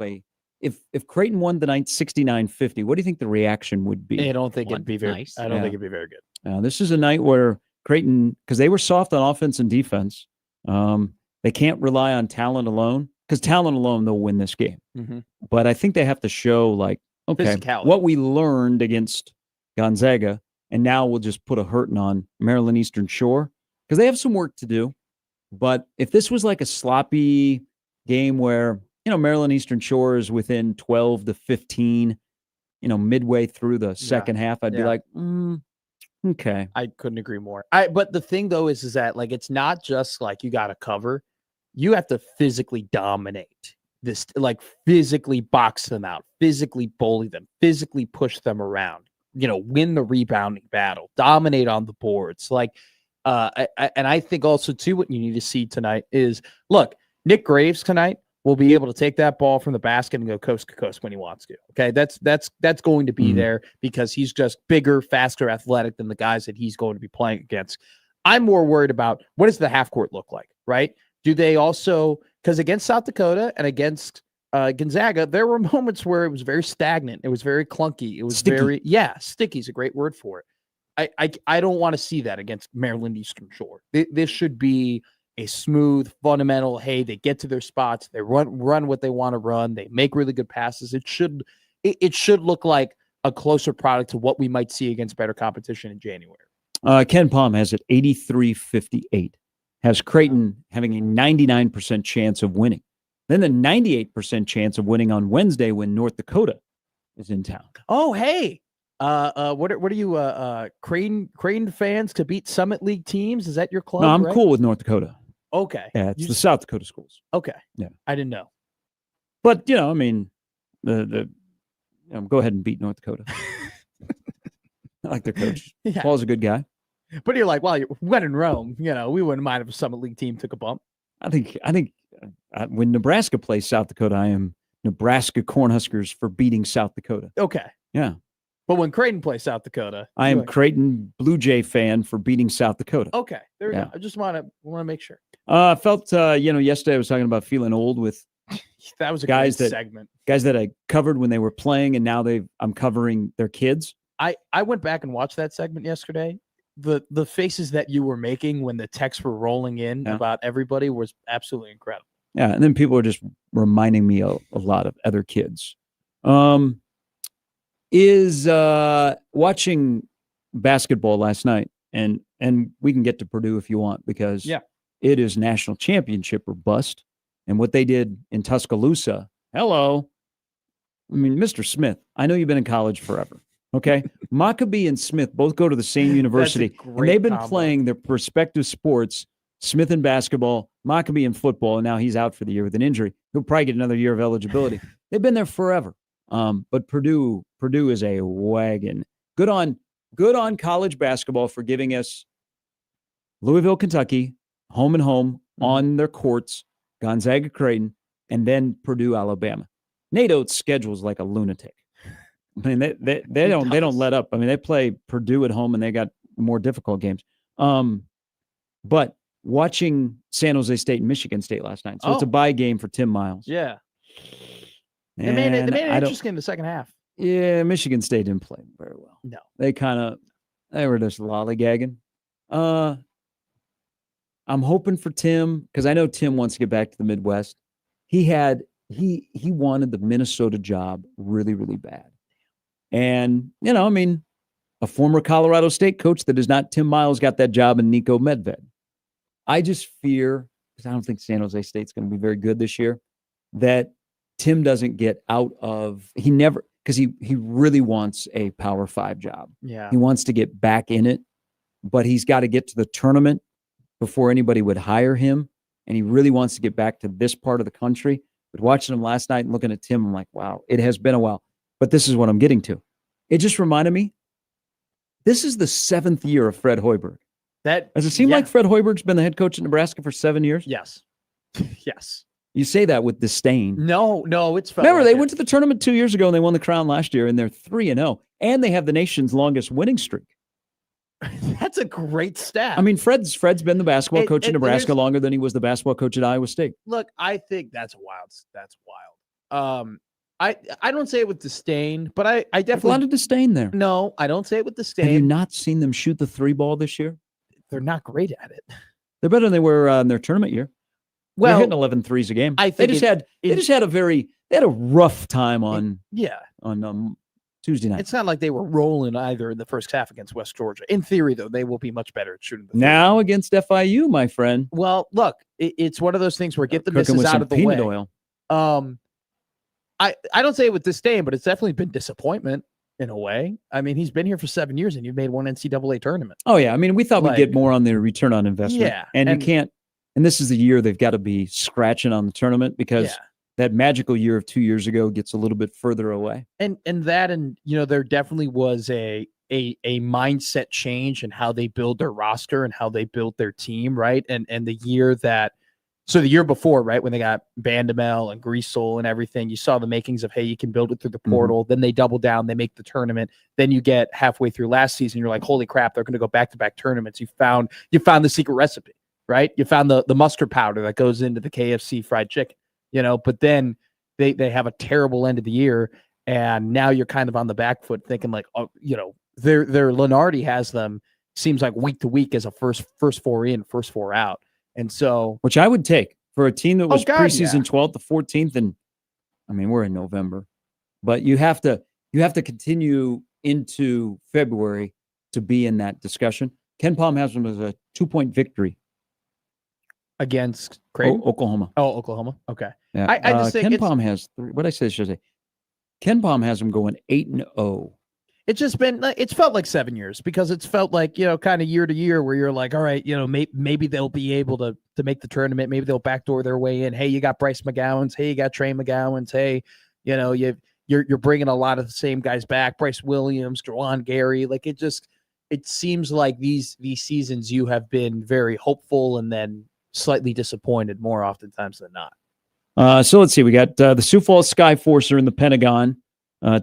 if Creighton won tonight 69-50, what do you think the reaction would be? I don't think it'd be very Nice. I don't think it'd be very good. This is a night where Creighton, because they were soft on offense and defense, they can't rely on talent alone, because talent alone, they'll win this game. Mm-hmm. But I think they have to show, okay, Physicality. what we learned against Gonzaga, and now we'll just put a hurting on Maryland Eastern Shore, because they have some work to do. But if this was like a sloppy game where, Maryland Eastern Shore is within 12 to 15, midway through the second half, I'd be like, okay. I couldn't agree more. But the thing though is that it's not just like you got to cover. You have to physically dominate this, physically box them out, physically bully them, physically push them around, win the rebounding battle, dominate on the boards. And I think also too, what you need to see tonight is, look, Nick Graves tonight will be able to take that ball from the basket and go coast to coast when he wants to. Okay. That's going to be there because he's just bigger, faster, athletic than the guys that he's going to be playing against. I'm more worried about what does the half court look like, right? Do they also, because against South Dakota and against Gonzaga, there were moments where it was very stagnant. It was very clunky. It was sticky. Sticky is a great word for it. I don't want to see that against Maryland Eastern Shore. This should be a smooth, fundamental. Hey, they get to their spots. They run what they want to run. They make really good passes. It should look like a closer product to what we might see against better competition in January. Ken Palm has it 83-58. Has Creighton having a 99% chance of winning. Then the 98% chance of winning on Wednesday when North Dakota is in town. Oh, hey. What are you Creighton fans to beat Summit League teams? Is that your club? No, I'm right? cool with North Dakota. Okay. Yeah, it's the South Dakota schools. Okay. Yeah. I didn't know. But, go ahead and beat North Dakota. I like their coach. Yeah. Paul's a good guy. But you're like, well, when in Rome, we wouldn't mind if a Summit League team took a bump. I think when Nebraska plays South Dakota, I am Nebraska Cornhuskers for beating South Dakota. Okay. Yeah. But when Creighton plays South Dakota, I am Creighton Blue Jay fan for beating South Dakota. Okay. There we go. I just want to make sure. I felt, yesterday I was talking about feeling old with that was a guys great segment. Guys that I covered when they were playing, and now I'm covering their kids. I went back and watched that segment yesterday. The faces that you were making when the texts were rolling in about everybody was absolutely incredible. Yeah, and then people are just reminding me a lot of other kids. Is watching basketball last night, and we can get to Purdue if you want, because it is national championship or bust. And what they did in Tuscaloosa, hello. I mean, Mr. Smith, I know you've been in college forever. Okay. Maccabee and Smith both go to the same university, and they've been playing their respective sports, Smith in basketball, Maccabee in football, and now he's out for the year with an injury. He'll probably get another year of eligibility. They've been there forever. But Purdue is a wagon. Good on college basketball for giving us Louisville, Kentucky, home and home on their courts, Gonzaga, Creighton, and then Purdue, Alabama. Nate Oates' schedule is like a lunatic. I mean, they don't let up. I mean, they play Purdue at home and they got more difficult games. But watching San Jose State and Michigan State last night, so it's a bye game for Tim Miles. Yeah. They made it interesting in the second half. Yeah, Michigan State didn't play very well. No. They kind of They were just lollygagging. I'm hoping for Tim because I know Tim wants to get back to the Midwest. He wanted the Minnesota job really, really bad. And, I mean, a former Colorado State coach that is not Tim Miles got that job in Nico Medved. I just fear, because I don't think San Jose State's going to be very good this year, that Tim doesn't get out of, because he really wants a Power 5 job. Yeah. He wants to get back in it, but he's got to get to the tournament before anybody would hire him. And he really wants to get back to this part of the country. But watching him last night and looking at Tim, I'm like, wow, it has been a while. But this is what I'm getting to. It just reminded me, this is the 7th year of Fred Hoiberg. Does it seem like Fred Hoiberg's been the head coach at Nebraska for 7 years? Yes. Yes. You say that with disdain. No, it's felt Remember, like they it. went to the tournament 2 years ago and they won the crown last year, and they're 3-0. And they have the nation's longest winning streak. That's a great stat. I mean, Fred's been the basketball coach in Nebraska here's- longer than he was the basketball coach at Iowa State. Look, I think that's wild. That's wild. I don't say it with disdain, but I There's a definitely lot of disdain there. no, I don't say it with disdain. Have you not seen them shoot the 3-ball this year? They're not great at it. They're better than they were in their tournament year. They're Well, hitting 11 threes a game. I They think just had a rough time on yeah. Tuesday night. It's not like they were rolling either in the first half against West Georgia. In theory, though, they will be much better at shooting the three. Now against FIU, my friend. Well, look, it's one of those things where get the Cooking misses with out some of the peanut way. oil. I don't say it with disdain, but it's definitely been disappointment in a way. I mean, he's been here for 7 years, and you've made one NCAA tournament. Oh, yeah. I mean, we thought we'd get Like- more on the return on investment. Yeah, And you and- can't. And this is the year they've got to be scratching on the tournament because Yeah. that magical year of 2 years ago gets a little bit further away. And there definitely was a mindset change in how they build their roster and how they build their team, right? And the year before, right, when they got Bandamel and Greasel and everything, you saw the makings of, hey, you can build it through the portal. Then they double down, they make the tournament. Then you get halfway through last season, you're like, holy crap, they're going to go back-to-back tournaments. You found the secret recipe, right? You found the mustard powder that goes into the KFC fried chicken, but then they have a terrible end of the year. And now you're kind of on the back foot thinking like, oh, their Lenardi has them, seems like week to week as a first four in, first four out. And so, Which I would take for a team that was God, preseason yeah. 12th to 14th. And I mean, we're in November, but you have to continue into February to be in that discussion. Ken Palm has them as a 2-point victory. against Creighton? Oklahoma. Oh, Oklahoma. Okay. Yeah. I just think Ken it's- Palm has three. What I say, should I say? Ken Palm has them going 8-0. It's just been, it's felt like 7 years because it's felt like, kind of year to year where you're like, all right, maybe they'll be able to make the tournament. Maybe they'll backdoor their way in. Hey, you got Bryce McGowan's. Hey, you got Trey McGowan's. Hey, you're bringing a lot of the same guys back. Bryce Williams, Juwan Gary. Like it seems like these seasons you have been very hopeful and then slightly disappointed more oftentimes than not. So let's see. We got the Sioux Falls Skyforcer in the Pentagon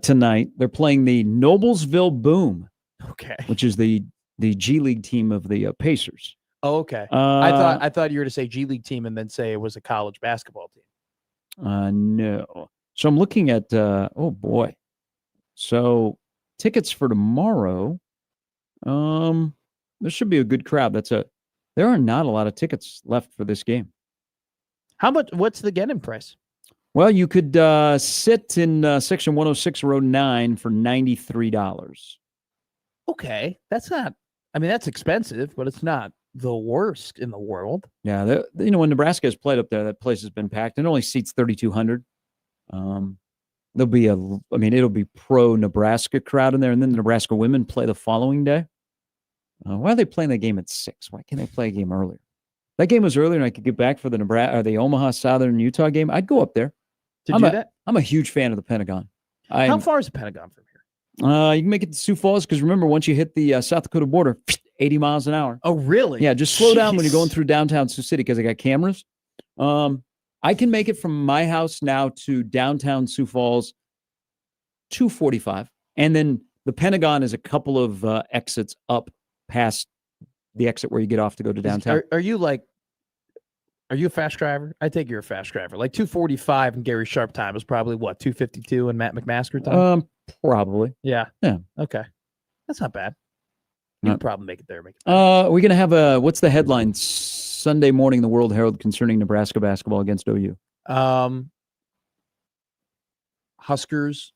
tonight. They're playing the Noblesville Boom, Okay. which is the G League team of the Pacers. Oh, okay. Uh, I thought you were to say G League team and then say it was a college basketball team. No. So I'm looking at, oh boy. So tickets for tomorrow. There should be a good crowd. There are not a lot of tickets left for this game. How much? What's the get-in price? Well, you could sit in section 106, row 9 for $93. Okay, that's not. I mean, that's expensive, but it's not the worst in the world. Yeah, when Nebraska has played up there, that place has been packed. It only seats 3,200. It'll be pro Nebraska crowd in there, and then the Nebraska women play the following day. Why are they playing that game at 6? Why can't they play a game earlier? That game was earlier, and I could get back for the Nebraska or the Omaha Southern Utah game. I'd go up there. To do that? I'm a huge fan of the Pentagon. How far is the Pentagon from here? You can make it to Sioux Falls because remember, once you hit the South Dakota border, 80 miles an hour. Oh, really? Yeah, just slow down when you're Jeez. going through downtown Sioux City because they got cameras. I can make it from my house now to downtown Sioux Falls 2:45, and then the Pentagon is a couple of exits up past the exit where you get off to go to downtown. Are you a fast driver? I think you're a fast driver. Like 2:45 and Gary Sharp time is probably what 2:52 and Matt McMaster time. Probably. Yeah. Yeah. Okay. That's not bad. You can probably make it there. Make it there. We're going to have what's the headline Sunday morning in the World Herald concerning Nebraska basketball against OU? Huskers,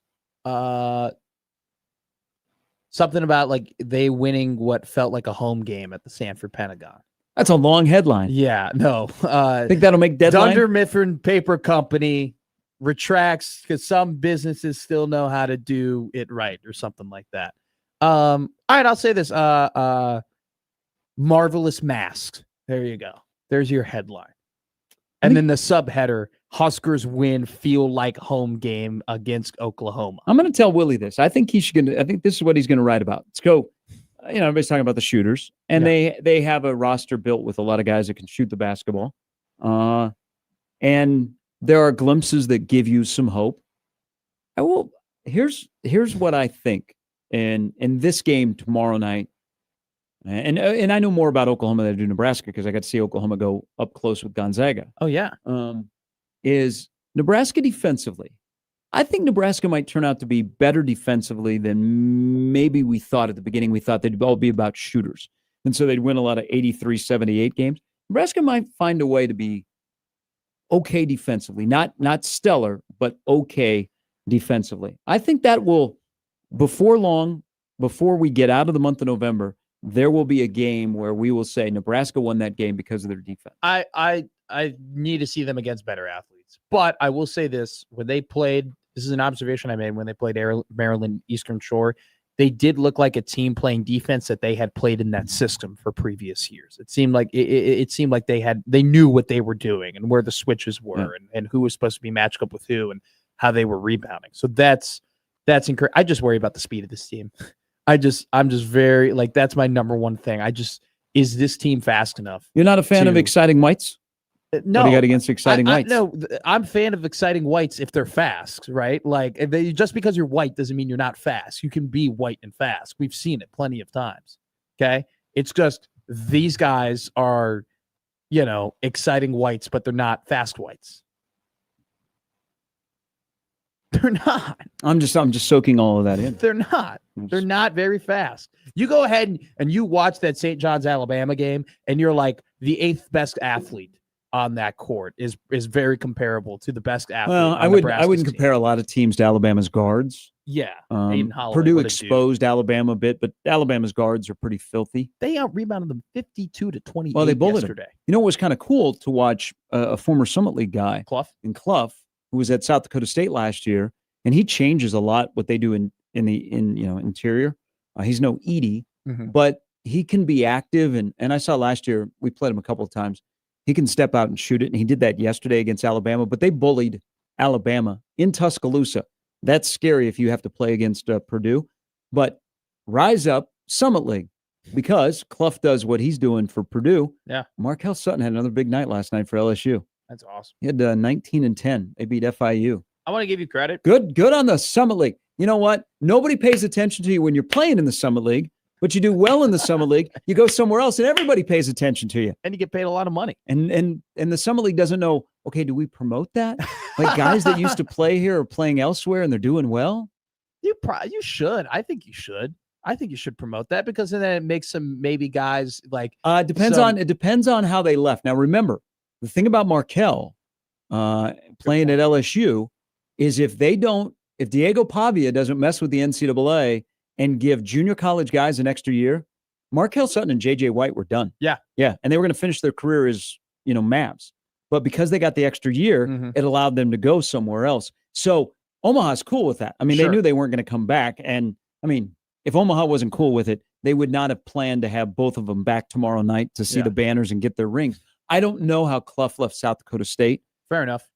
something about like they winning what felt like a home game at the Sanford Pentagon. That's a long headline. Yeah, no. Think that'll make deadline? Dunder Mifflin Paper Company retracts because some businesses still know how to do it right or something like that. All right, I'll say this. Marvelous Masks. There you go. There's your headline. And then the subheader, Huskers win, feel like home game against Oklahoma. I'm going to tell Willie this. I think this is what he's going to write about. Let's go. Everybody's talking about the shooters, and they have a roster built with a lot of guys that can shoot the basketball. And there are glimpses that give you some hope. Here's what I think in this game tomorrow night. And I know more about Oklahoma than I do Nebraska because I got to see Oklahoma go up close with Gonzaga. Oh, yeah. Is Nebraska defensively. I think Nebraska might turn out to be better defensively than maybe we thought at the beginning. We thought they'd all be about shooters. And so they'd win a lot of 83-78 games. Nebraska might find a way to be okay defensively. Not stellar, but okay defensively. I think that will, before long, before we get out of the month of November, there will be a game where we will say Nebraska won that game because of their defense. I need to see them against better athletes. But I will say this, when they played, this is an observation I made, when they played Maryland Eastern Shore, they did look like a team playing defense that they had played in that system for previous years. It seemed like it seemed like they knew what they were doing and where the switches were and who was supposed to be matched up with who and how they were rebounding. So that's incredible. I just worry about the speed of this team. I'm just very like, that's my number one thing. Is this team fast enough? You're not a fan of exciting whites? No, what do you got against exciting whites? No, I'm a fan of exciting whites if they're fast, right? Like just because you're white doesn't mean you're not fast. You can be white and fast. We've seen it plenty of times. Okay. It's just these guys are, exciting whites, but they're not fast whites. They're not. I'm just soaking all of that in. They're not. They're not very fast. You go ahead and you watch that St. John's Alabama game, and you're like, the 8th best athlete on that court is very comparable to the best athlete. Well, I wouldn't compare a lot of teams to Alabama's guards. Yeah, Aiden Holloway, Purdue exposed Alabama a bit, but Alabama's guards are pretty filthy. They out-rebounded them 52-28 well, they bullied yesterday. Them. What was kind of cool to watch a former Summit League guy, Clough, who was at South Dakota State last year, and he changes a lot what they do in the interior. He's no Edey, but he can be active, and I saw last year we played him a couple of times. He can step out and shoot it, and he did that yesterday against Alabama. But they bullied Alabama in Tuscaloosa. That's scary if you have to play against Purdue. But rise up, Summit League, because Clough does what he's doing for Purdue. Yeah, Markel Sutton had another big night last night for LSU. That's awesome. He had 19-10. They beat FIU. I want to give you credit. Good on the Summit League. You know what? Nobody pays attention to you when you're playing in the Summit League, but you do well in the Summit League. You go somewhere else, and everybody pays attention to you. And you get paid a lot of money. And the Summit League doesn't know, okay, do we promote that? Like guys that used to play here are playing elsewhere, and they're doing well? You should. I think you should. I think you should promote that because then it makes some maybe guys like it depends on how they left. Now remember, the thing about Markel playing at LSU is if Diego Pavia doesn't mess with the NCAA and give junior college guys an extra year, Markel Sutton and JJ White were done. Yeah. And they were going to finish their career as Mavs. But because they got the extra year, it allowed them to go somewhere else. So Omaha's cool with that. I mean, They knew they weren't going to come back. And I mean, if Omaha wasn't cool with it, they would not have planned to have both of them back tomorrow night to see the banners and get their rings. I don't know how Clough left South Dakota State. Fair enough.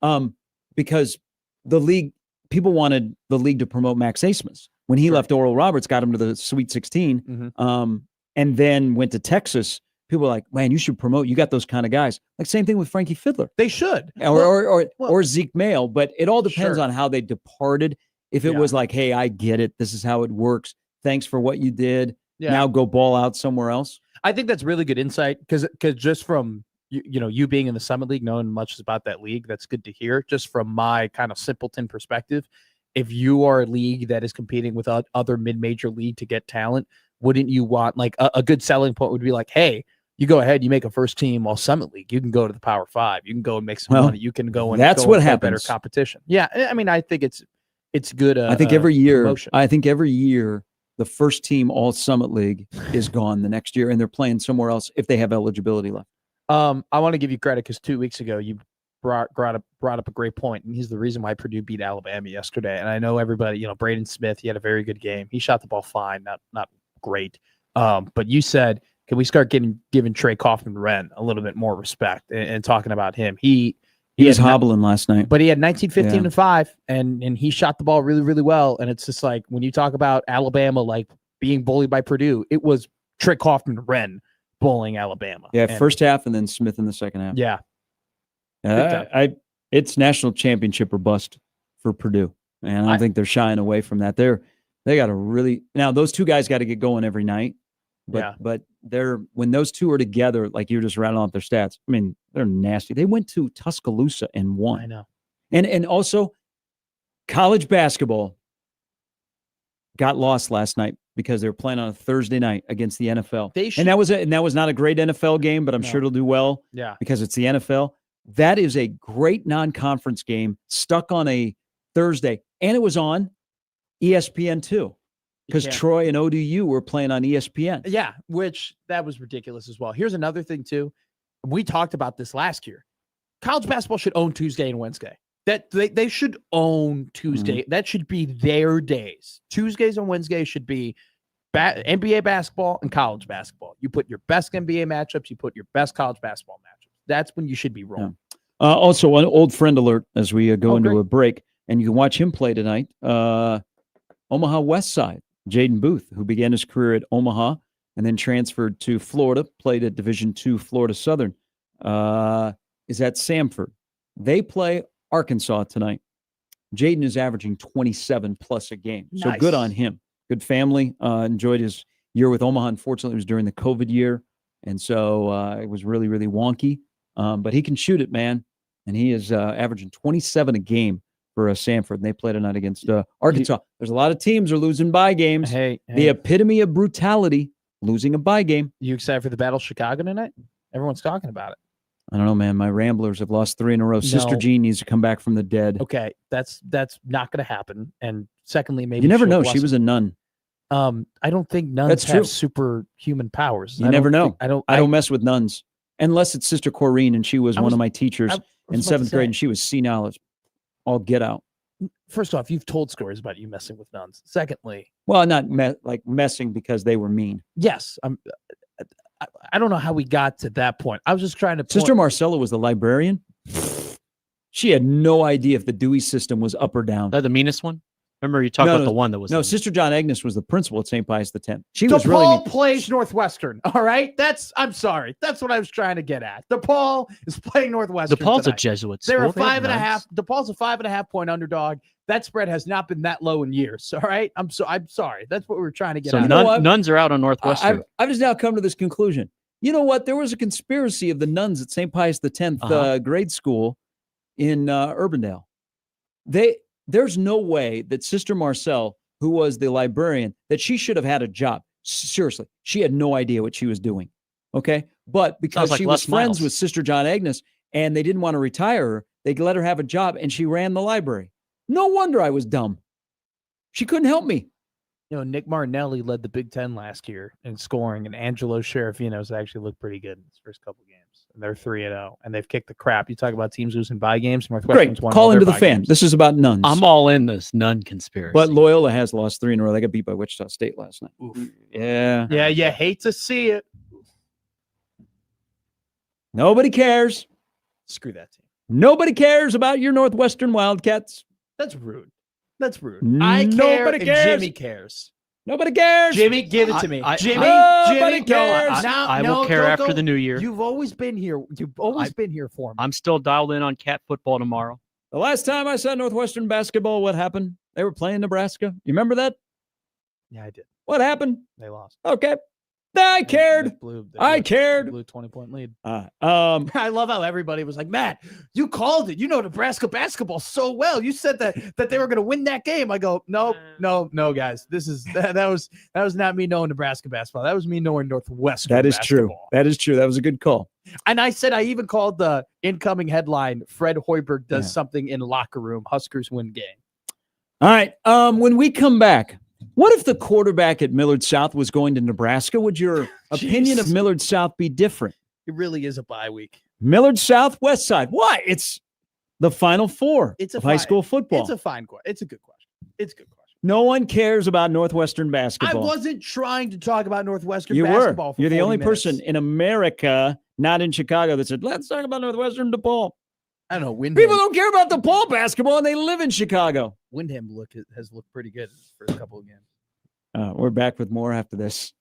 Because the league, people wanted the league to promote Max Asmus. When he left, Oral Roberts got him to the Sweet 16, and then went to Texas. People were like, man, you should promote. You got those kind of guys. Like same thing with Frankie Fiddler. They should. Or Zeke Mail. But it all depends on how they departed. If it was like, hey, I get it. This is how it works. Thanks for what you did. Yeah. Now go ball out somewhere else. I think that's really good insight because just from you being in the Summit League, knowing much about that league, that's good to hear. Just from my kind of simpleton perspective, if you are a league that is competing with other mid-major league to get talent, wouldn't you want like a good selling point would be like, hey, you go ahead, you make a first team All Summit League. You can go to the Power 5. You can go and make some money. You can go and that's go what and play happens. better competition. Yeah, I mean, I think it's good. I think every year, promotion. the first team All Summit League is gone the next year, and they're playing somewhere else if they have eligibility left. I want to give you credit because 2 weeks ago you brought up a great point, and he's the reason why Purdue beat Alabama yesterday. And I know everybody, Braden Smith, he had a very good game. He shot the ball fine, not great. But you said, can we start giving Trey Kaufman-Wren a little bit more respect and talking about him? He was hobbling last night, but he had 19, 15, and 5, and he shot the ball really, really well. And it's just like when you talk about Alabama like being bullied by Purdue, it was Trey Kaufman-Wren bullying Alabama. Yeah, first half and then Smith in the second half. Yeah. It's national championship or bust for Purdue, and I don't think they're shying away from that. They got to really now. Those two guys got to get going every night, but when those two are together, like you're just rattling off their stats. I mean, they're nasty. They went to Tuscaloosa and won. I know, and also college basketball got lost last night because they were playing on a Thursday night against the NFL. And that was not a great NFL game, but I'm sure it'll do well. Yeah, because it's the NFL. That is a great non-conference game stuck on a Thursday, and it was on ESPN too, because Troy and ODU were playing on ESPN. Yeah, which that was ridiculous as well. Here's another thing too. We talked about this last year. College basketball should own Tuesday and Wednesday. That they should own Tuesday. Mm-hmm. That should be their days. Tuesdays and Wednesdays should be NBA basketball and college basketball. You put your best NBA matchups. You put your best college basketball matchups. That's when you should be rolling. Yeah. Also, an old friend alert as we go into a break, and you can watch him play tonight. Omaha West Side, Jaden Booth, who began his career at Omaha and then transferred to Florida, played at Division II Florida Southern, is at Samford. They play Arkansas tonight. Jaden is averaging 27 plus a game. Nice. So good on him. Good family. Enjoyed his year with Omaha. Unfortunately, it was during the COVID year. And so it was really, really wonky. But he can shoot it, man. And he is averaging 27 a game for Samford. And they play tonight against Arkansas. There's a lot of teams are losing bye games. Hey. The epitome of brutality, losing a bye game. You excited for the Battle of Chicago tonight? Everyone's talking about it. I don't know, man. My Ramblers have lost 3 in a row. Sister Jean needs to come back from the dead. Okay, that's not going to happen. And secondly, maybe you never know. She was a nun. I don't think nuns have superhuman powers. You never know. I don't mess with nuns unless it's Sister Corrine, and she was one of my teachers in 7th grade, and she was senile as all get out. First off, you've told stories about you messing with nuns. Secondly, well, not messing because they were mean. Yes, I don't know how we got to that point. I was just trying to. Sister Marcella was the librarian. She had no idea if the Dewey System was up or down. That the meanest one? Remember you talked about the one that was. No, Sister John Agnes was the principal at St. Pius X. She DePaul was really mean. plays Northwestern. All right, I'm sorry. That's what I was trying to get at. DePaul is playing Northwestern. DePaul's tonight. a Jesuit school. They're a 5.5. DePaul's a 5.5 point underdog. That spread has not been that low in years. All right, I'm sorry. That's what we were trying to get at. Nuns are out on Northwestern. I've just now come to this conclusion. You know what? There was a conspiracy of the nuns at St. Pius X grade school in Urbandale. There's no way that Sister Marcel, who was the librarian, that she should have had a job. Seriously, she had no idea what she was doing. Okay, but because she was friends with Sister John Agnes and they didn't want to retire her, they let her have a job, and she ran the library. No wonder I was dumb. She couldn't help me. Nick Martinelli led the Big Ten last year in scoring, and Angelo Sherafino's actually looked pretty good in his first couple games. And they're 3-0, and they've kicked the crap. You talk about teams losing bye games. Northwestern's Great. Call into the fan. Games. This is about nuns. I'm all in this nun conspiracy. But Loyola has lost 3 in a row. They got beat by Wichita State last night. Oof. Yeah. Yeah, you hate to see it. Nobody cares. Screw that team. Nobody cares about your Northwestern Wildcats. That's rude. I care. Nobody cares. Jimmy cares. Nobody cares. Jimmy, give it to me. Jimmy cares. I will care after the new year. You've always been here. You've always been here for me. I'm still dialed in on cat football tomorrow. The last time I saw Northwestern basketball, what happened? They were playing Nebraska. You remember that? Yeah, I did. What happened? They lost. Okay. I cared. They I cared. blew a 20-point lead. I I love how everybody was like, Matt, you called it. You know Nebraska basketball so well. You said that they were going to win that game. I go, no, guys. That was not me knowing Nebraska basketball. That was me knowing Northwestern. That is true. basketball. That is true. That was a good call. And I said I even called the incoming headline, Fred Hoiberg does Yeah. something in locker room. Huskers win game. All right. When we come back, what if the quarterback at Millard South was going to Nebraska? Would your opinion of Jeez. Millard South be different? It really is a bye week. Millard South, West Side. Why? It's the Final Four of high school football. It's a fine question. It's a good question. It's a good question. No one cares about Northwestern I basketball. wasn't trying to talk about Northwestern You basketball. were. You're the 40 only minutes. person in America, not in Chicago, that said, let's talk about Northwestern DePaul. I don't know. Wyndham, People don't care about DePaul basketball, and they live in Chicago. Wyndham has looked pretty good for a couple of games. We're back with more after this.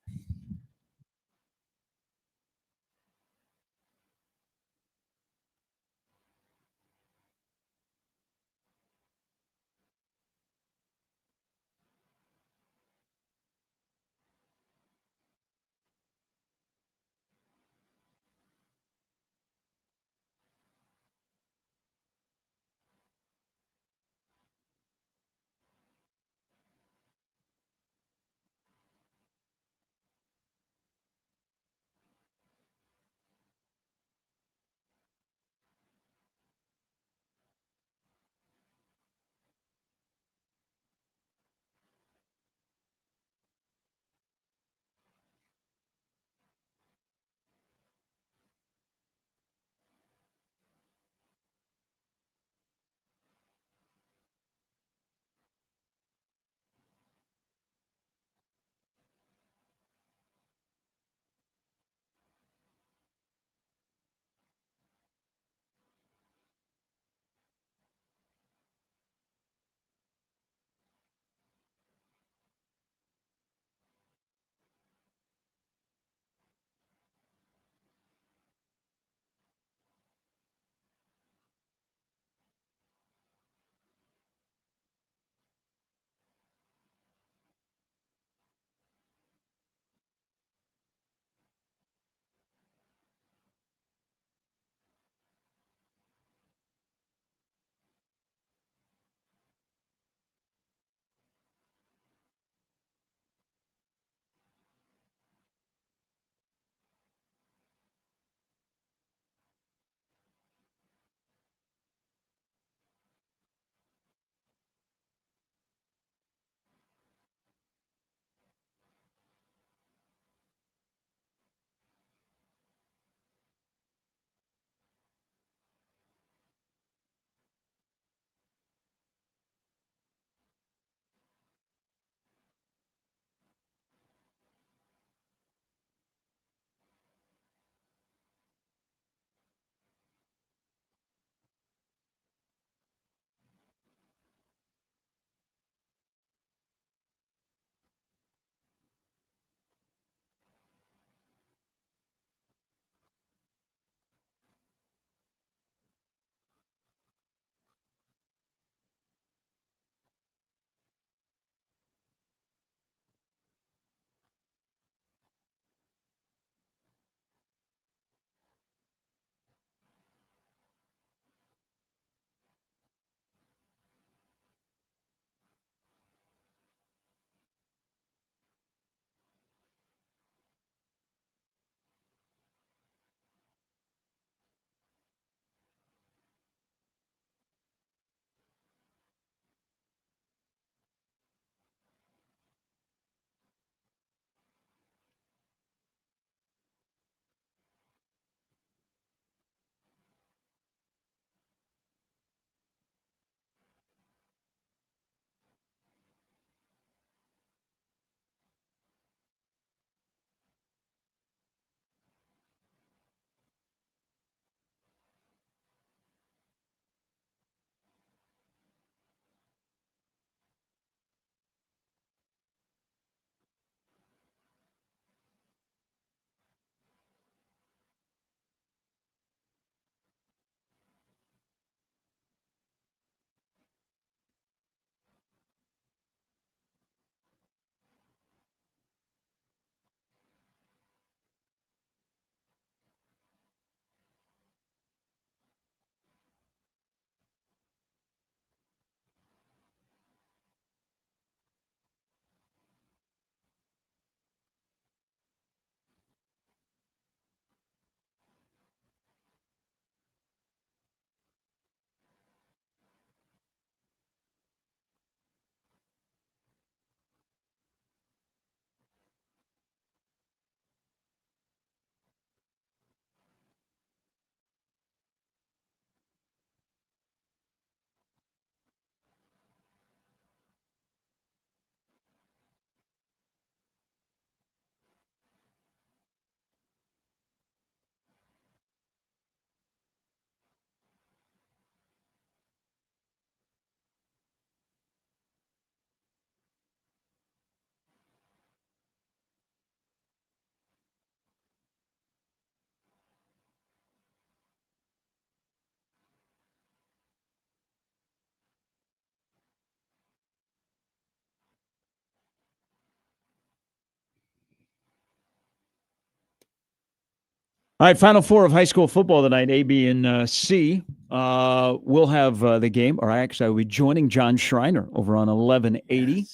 All right, Final Four of high school football tonight, A, B, and C. We'll have the game, or actually I will be joining John Schreiner over on 1180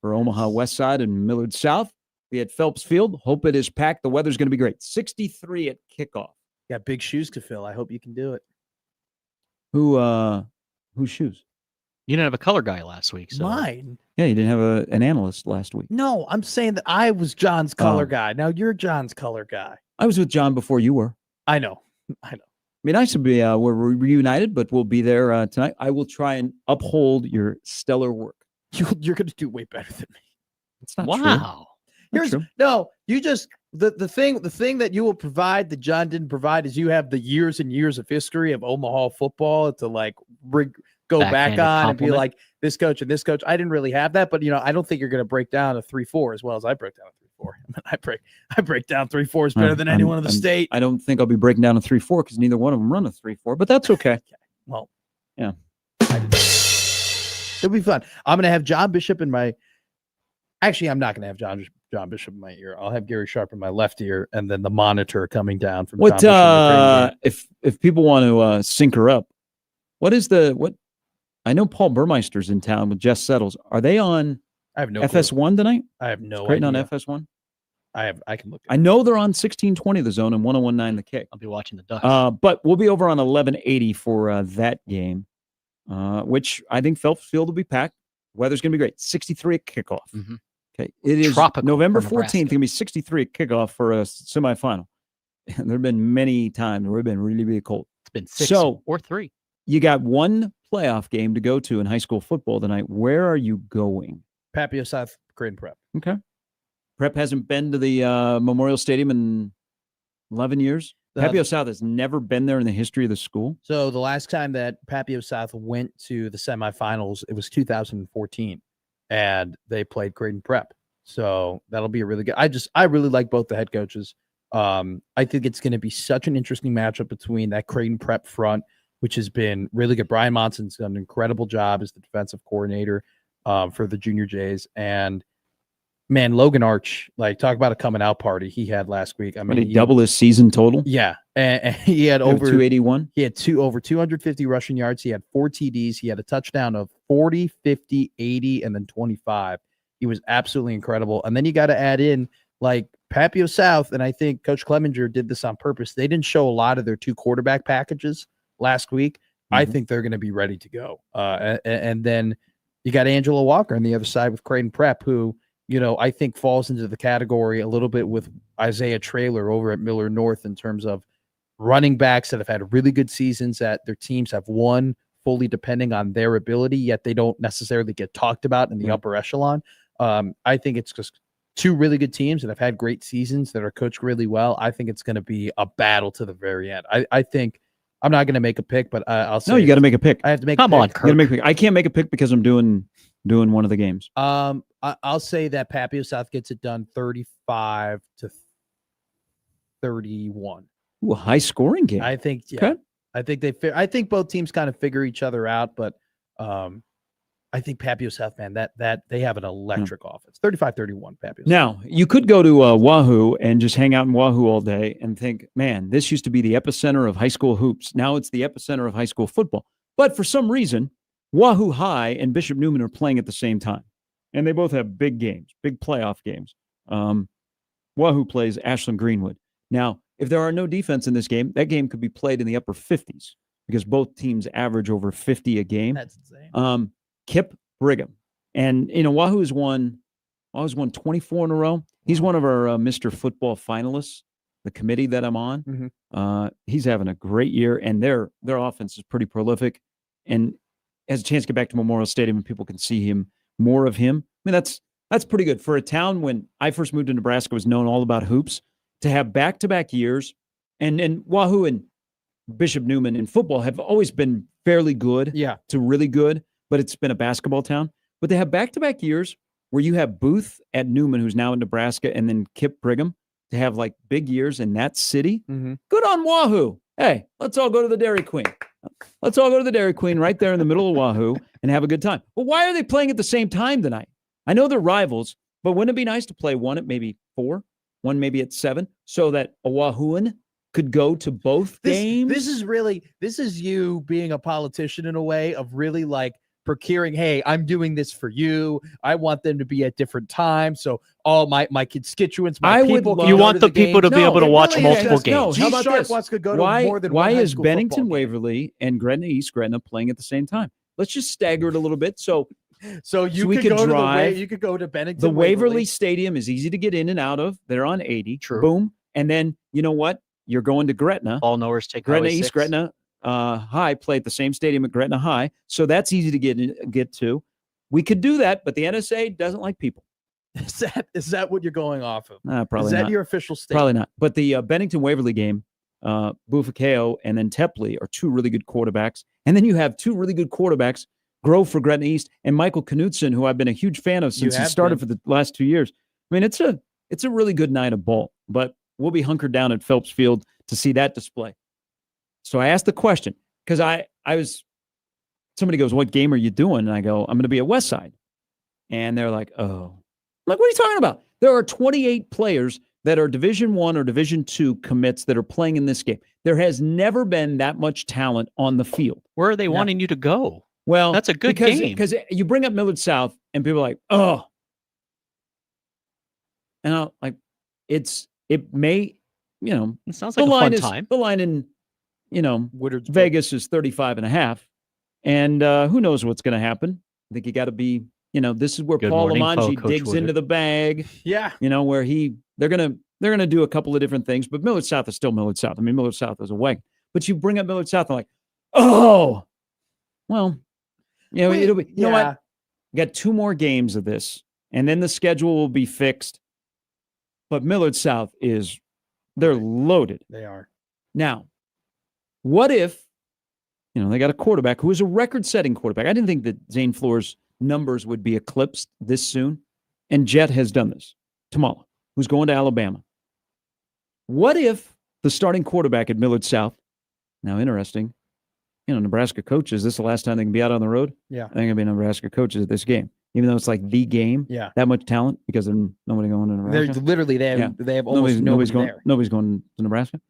for Omaha West Side and Millard South. Be at Phelps Field. Hope it is packed. The weather's going to be great. 63 at kickoff. Got big shoes to fill. I hope you can do it. Whose shoes? You didn't have a color guy last week. So. Mine? Yeah, you didn't have an analyst last week. No, I'm saying that I was John's color guy. Now you're John's color guy. I was with John before you were. I know. Be nice to be we're reunited, but we'll be there tonight. I will try and uphold your stellar work. You're going to do way better than me. It's not Wow. true. You just the thing that you will provide that John didn't provide is you have the years and years of history of Omaha football to like go back on and be like this coach and this coach. I didn't really have that, but I don't think you're going to break down a 3-4 as well as I break down a 3-4. I break down 3-4s better than anyone in the state. I don't think I'll be breaking down a 3-4 because neither one of them run a 3-4, but that's okay. Well, yeah, it'll be fun. I'm going to have John Bishop in my. Actually, I'm not going to have John Bishop in my ear. I'll have Gary Sharp in my left ear, and then the monitor coming down from what. John Bishop if people want to sync her up, what? I know Paul Burmeister's in town with Jess Settles. Are they on? I have no FS1 tonight. I have no idea. On FS1. I can look. I know they're on 1620 The Zone and 1019 The Kick. I'll be watching the Ducks. But we'll be over on 1180 for that game, which I think Phelps Field will be packed. Weather's going to be great. 63 at kickoff. Mm-hmm. Okay, it is Tropical November 14th. Going to be 63 at kickoff for a semifinal. There have been many times where it's been really, really cold. It's been 6 or 3. You got one playoff game to go to in high school football tonight. Where are you going? Papio South Creighton Prep. Okay. Prep hasn't been to the Memorial Stadium in 11 years. Papio South has never been there in the history of the school. So the last time that Papio South went to the semifinals, it was 2014, and they played Creighton Prep. So that'll be a really good. I really like both the head coaches. I think it's going to be such an interesting matchup between that Creighton Prep front, which has been really good. Brian Monson's done an incredible job as the defensive coordinator for the Junior Jays, and man, Logan Arch, like talk about a coming out party he had last week. I mean, he double his season total. Yeah, and he had over 281. He had over 250 rushing yards. He had 4 TDs. He had a touchdown of 40, 50, 80, and then 25. He was absolutely incredible. And then you got to add in like Papio South, and I think Coach Clemenger did this on purpose. They didn't show a lot of their 2 quarterback packages last week. Mm-hmm. I think they're going to be ready to go. And then you got Angela Walker on the other side with Creighton Prep, who I think falls into the category a little bit with Isaiah Traylor over at Miller North in terms of running backs that have had really good seasons that their teams have won fully depending on their ability, yet they don't necessarily get talked about in the upper echelon. I think it's just 2 really good teams that have had great seasons that are coached really well. I think it's going to be a battle to the very end. I think I'm not going to make a pick, but I'll say. No, you got to make a pick. I have to make Come a pick. on, Kirk. Make a pick. I can't make a pick because I'm doing one of the games. I'll say that Papio South gets it done 35-31. Ooh, a high scoring game. I think, yeah. Okay. I think both teams kind of figure each other out, but I think Papio South, man, that they have an electric offense. 35-31 Papio South. Now, you could go to Wahoo and just hang out in Wahoo all day and think, man, this used to be the epicenter of high school hoops. Now it's the epicenter of high school football. But for some reason, Wahoo High and Bishop Neumann are playing at the same time. And they both have big games, big playoff games. Wahoo plays Ashland Greenwood. Now, if there are no defense in this game, that game could be played in the upper 50s because both teams average over 50 a game. That's insane. Kip Brigham. And, Wahoo's won 24 in a row. He's one of our Mr. Football finalists, the committee that I'm on. Mm-hmm. He's having a great year, and their offense is pretty prolific and has a chance to get back to Memorial Stadium and people can see more of him. I mean, that's pretty good for a town when I first moved to Nebraska was known all about hoops to have back-to-back years. And Wahoo and Bishop Neumann in football have always been fairly good to really good, but it's been a basketball town. But they have back-to-back years where you have Booth at Newman, who's now in Nebraska, and then Kip Brigham to have like big years in that city. Mm-hmm. Good on Wahoo. Hey, let's all go to the Dairy Queen. Let's all go to the Dairy Queen right there in the middle of Wahoo and have a good time. But why are they playing at the same time tonight? I know they're rivals, but wouldn't it be nice to play one at maybe 4, one maybe at 7, so that a Wahooan could go to both games. This is you being a politician in a way of really like procuring, hey, I'm doing this for you. I want them to be at different times. So all my constituents, I would people love- can You go want to the people to games. be able to it watch really is multiple just- games. How about G-Sharp this? wants to go to Why more than one high is school Bennington football game. Waverly and Gretna East Gretna playing at the same time? Let's just stagger it a little bit. So So you we could could go drive. you could go to Bennington. the Waverly Stadium is easy to get in and out of. They're on 80. True. Boom. And then you know what? You're going to Gretna. All knowers take Gretna Highway East, 6. Gretna High play at the same stadium at Gretna High. So that's easy to get to. We could do that, but the NSA doesn't like people. Is that what you're going off of? Probably Is that not. your official statement? Probably not. But the Bennington Waverly game, Bufakeo and then Tepley are two really good quarterbacks. And then you have two really good quarterbacks, Grove for Gretna East and Michael Knutson, who I've been a huge fan of since he have started been. for the last 2 years. I mean, it's a really good night of ball, but we'll be hunkered down at Phelps Field to see that display. So I asked the question because somebody goes, "What game are you doing?" And I go, "I'm going to be at Westside." And they're like, "Oh." I'm like, "What are you talking about?" There are 28 players that are Division I or Division II commits that are playing in this game. There has never been that much talent on the field. Where are they wanting you to go? Well, That's a good because, game. Because you bring up Millard South and people are like, "Oh." And I'm like, it may, It sounds like a fun time. The line in, Woodard's Vegas is 35.5. And who knows what's going to happen. I think you got to be, this is where Good Paul morning, Lamanji Coach digs into Woodard. the bag, Yeah. where they're going to do a couple of different things, but Millard South is still Millard South. I mean, Millard South is a wagon, but you bring up Millard South and like, oh, well, it'll be, you know what? We got 2 more games of this and then the schedule will be fixed. But Millard South they're loaded. They are. Now, what if, they got a quarterback who is a record-setting quarterback. I didn't think that Zane Floor's numbers would be eclipsed this soon. And Jet has done this. Tamala, who's going to Alabama. What if the starting quarterback at Millard South, now interesting, Nebraska coaches, this is the last time they can be out on the road? Yeah. I think it'll be Nebraska coaches at this game. Even though it's like the game, Yeah. that much talent because there's nobody going to Nebraska. They're literally they have almost Nobody's going. there. Nobody's going to Nebraska.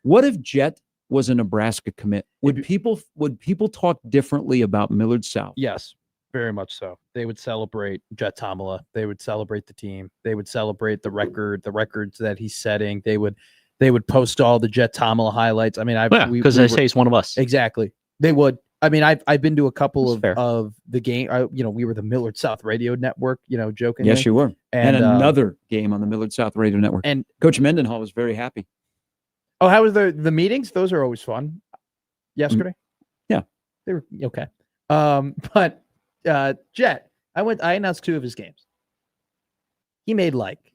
What if Jet was a Nebraska commit? Would people talk differently about Millard South? Yes, very much so. They would celebrate Jet Tamala. They would celebrate the team. They would celebrate the records that he's setting. They would post all the Jet Tamala highlights. I mean, Because they say he's one of us. exactly. They would. I mean, I've been to a couple That's fair. of the game. We were the Millard South Radio Network. Jokingly. Yes, you were. And And another game on the Millard South Radio Network. And Coach Mendenhall was very happy. oh, how was the meetings? Those are always fun. Yesterday, Yeah. they were okay. But Jet, I announced 2 of his games. He made like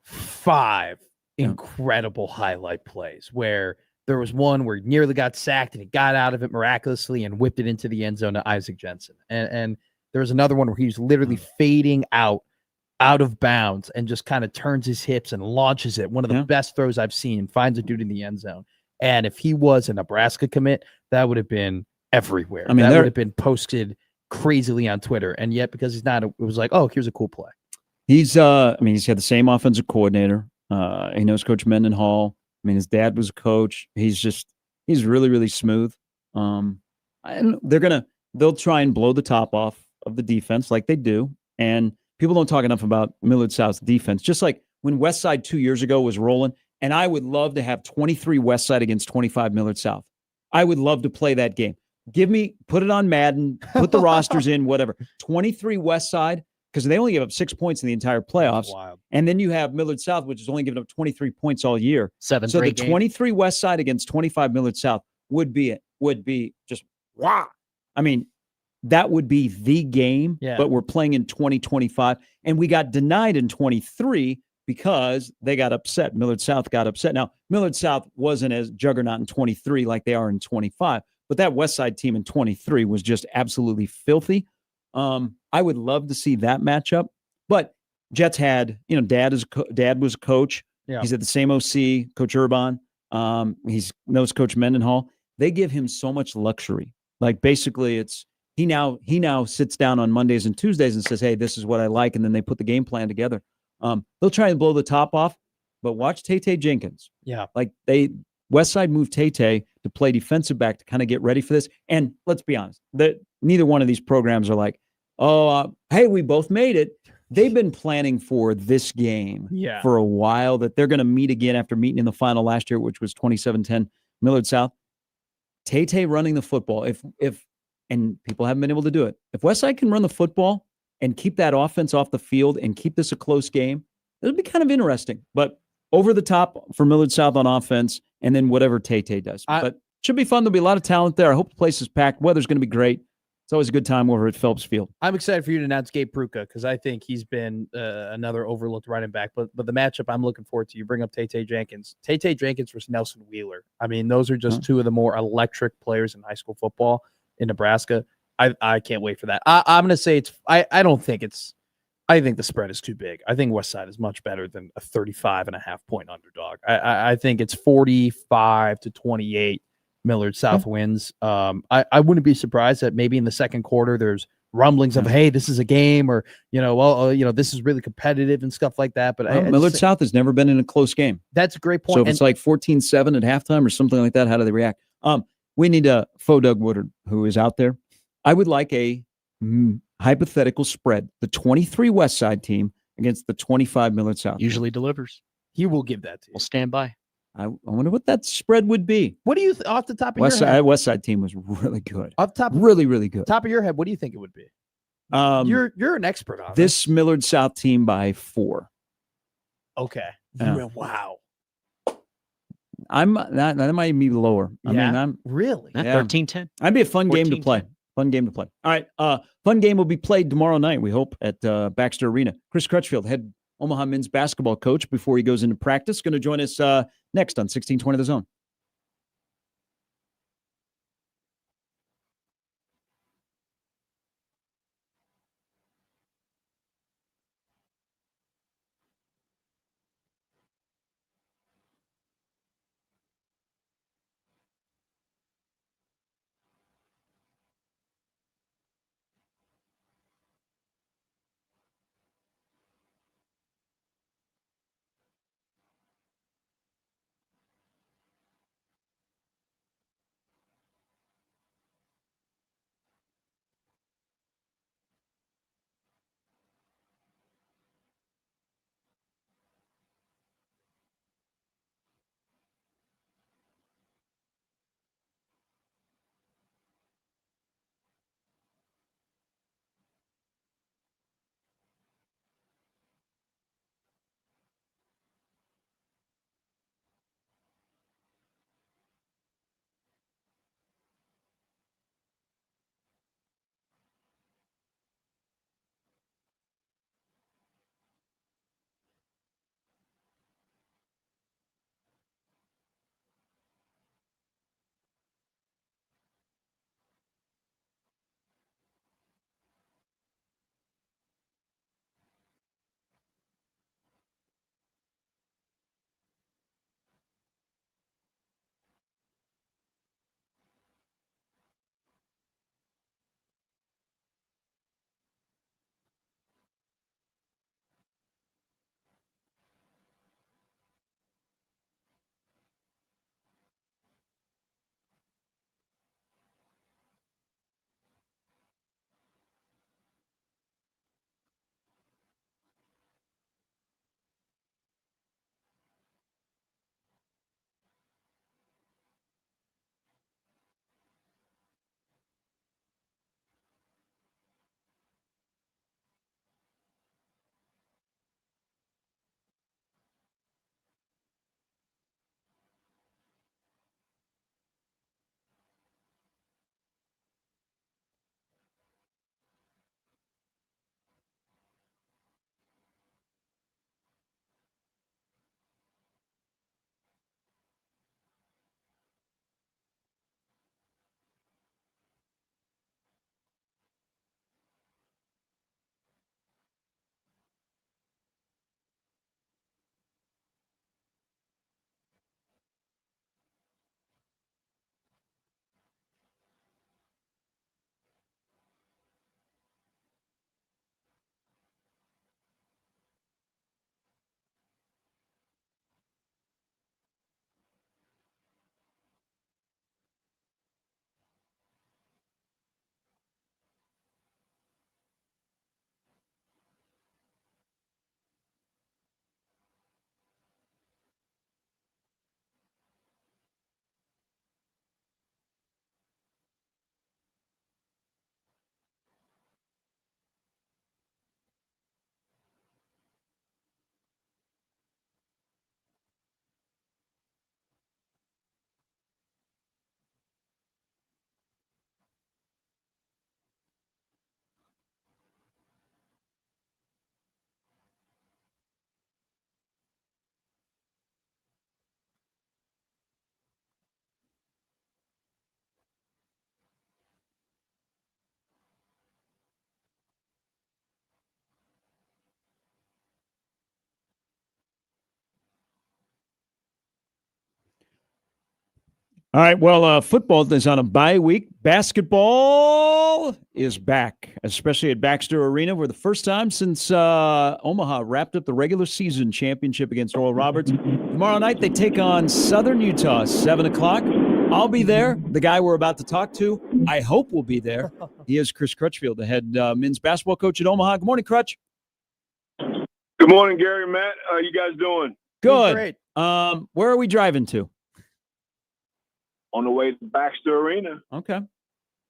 5 incredible highlight plays where there was one where he nearly got sacked and he got out of it miraculously and whipped it into the end zone to Isaac Jensen. And there was another one where he was literally fading out of bounds and just kind of turns his hips and launches it. One of the best throws I've seen, finds a dude in the end zone. And if he was a Nebraska commit, that would have been everywhere. I mean, that would have been posted crazily on Twitter. And yet, because he's not, it was like, oh, here's a cool play. He's had the same offensive coordinator. He knows Coach Mendenhall. I mean, his dad was a coach. He's really, really smooth. And they'll try and blow the top off of the defense like they do. And people don't talk enough about Millard South's defense. Just like when Westside 2 years ago was rolling, and I would love to have 23 Westside against 25 Millard South. I would love to play that game. Put it on Madden, put the rosters in, whatever. 23 Westside, because they only give up 6 points in the entire playoffs. Wild. And then you have Millard South, which has only given up 23 points all year. 7 So the straight games. 23 West Side against 25 Millard South would be just wow. I mean, that would be the game, but we're playing in 2025. And we got denied in 23 because they got upset. Millard South got upset. Now, Millard South wasn't as juggernaut in 23 like they are in 25, but that West Side team in 23 was just absolutely filthy. I would love to see that matchup, but Jets had, dad was a coach. Yeah. He's at the same OC, Coach Urban. He knows Coach Mendenhall. They give him so much luxury. Like basically he now sits down on Mondays and Tuesdays and says, hey, this is what I like. And then they put the game plan together. They'll try and blow the top off. but watch Tay Jenkins. Yeah. Like Westside moved Tay to play defensive back to kind of get ready for this. And let's be honest, neither one of these programs are like, hey, we both made it. They've been planning for this game for a while, that they're going to meet again after meeting in the final last year, which was 27-10 Millard South. Tay running the football. And people haven't been able to do it. If Westside can run the football and keep that offense off the field and keep this a close game, it'll be kind of interesting. But over the top for Millard South on offense, and then whatever Tay does. But should be fun. There'll be a lot of talent there. I hope the place is packed. Weather's going to be great. It's always a good time over at Phelps Field. I'm excited for you to announce Gabe Pruka because I think he's been another overlooked running back. But the matchup I'm looking forward to, you bring up Tay Jenkins. Tay Jenkins versus Nelson Wheeler. I mean, those are just two of the more electric players in high school football in Nebraska. I can't wait for that. I'm going to say I don't think it's – I think the spread is too big. I think Westside is much better than a 35.5-point underdog. I think it's 45-28. Millard South wins. I wouldn't be surprised that maybe in the second quarter there's rumblings of, hey, this is a game, or this is really competitive and stuff like that. But Millard South has never been in a close game. That's a great point. So if it's like 14-7 at halftime or something like that, how do they react? We need Faux Doug Woodard, who is out there. I would like a hypothetical spread: the 23 Westside team against the 25 Millard South. Usually delivers. He will give that to you. We'll stand by. I wonder what that spread would be. What do you off the top of your head? Westside team was really good. Off the top, really, really good. Top of your head, what do you think it would be? You're an expert on this Millard South team by 4. Okay. Yeah. Wow. That might be lower. I mean, I'm really 13-10. I'd be a fun game to play. Fun game to play. All right. Fun game will be played tomorrow night, we hope, at Baxter Arena. Chris Crutchfield, head Omaha men's basketball coach, before he goes into practice, going to join us next on 1620 The Zone. All right. Well, football is on a bye week. Basketball is back, especially at Baxter Arena, where the first time since Omaha wrapped up the regular season championship against Oral Roberts. Tomorrow night, they take on Southern Utah, 7 o'clock. I'll be there. The guy we're about to talk to, I hope will be there. He is Chris Crutchfield, the head men's basketball coach at Omaha. Good morning, Crutch. Good morning, Gary, Matt. How you guys doing? Good. Great. Where are we driving to? On the way to Baxter Arena. Okay.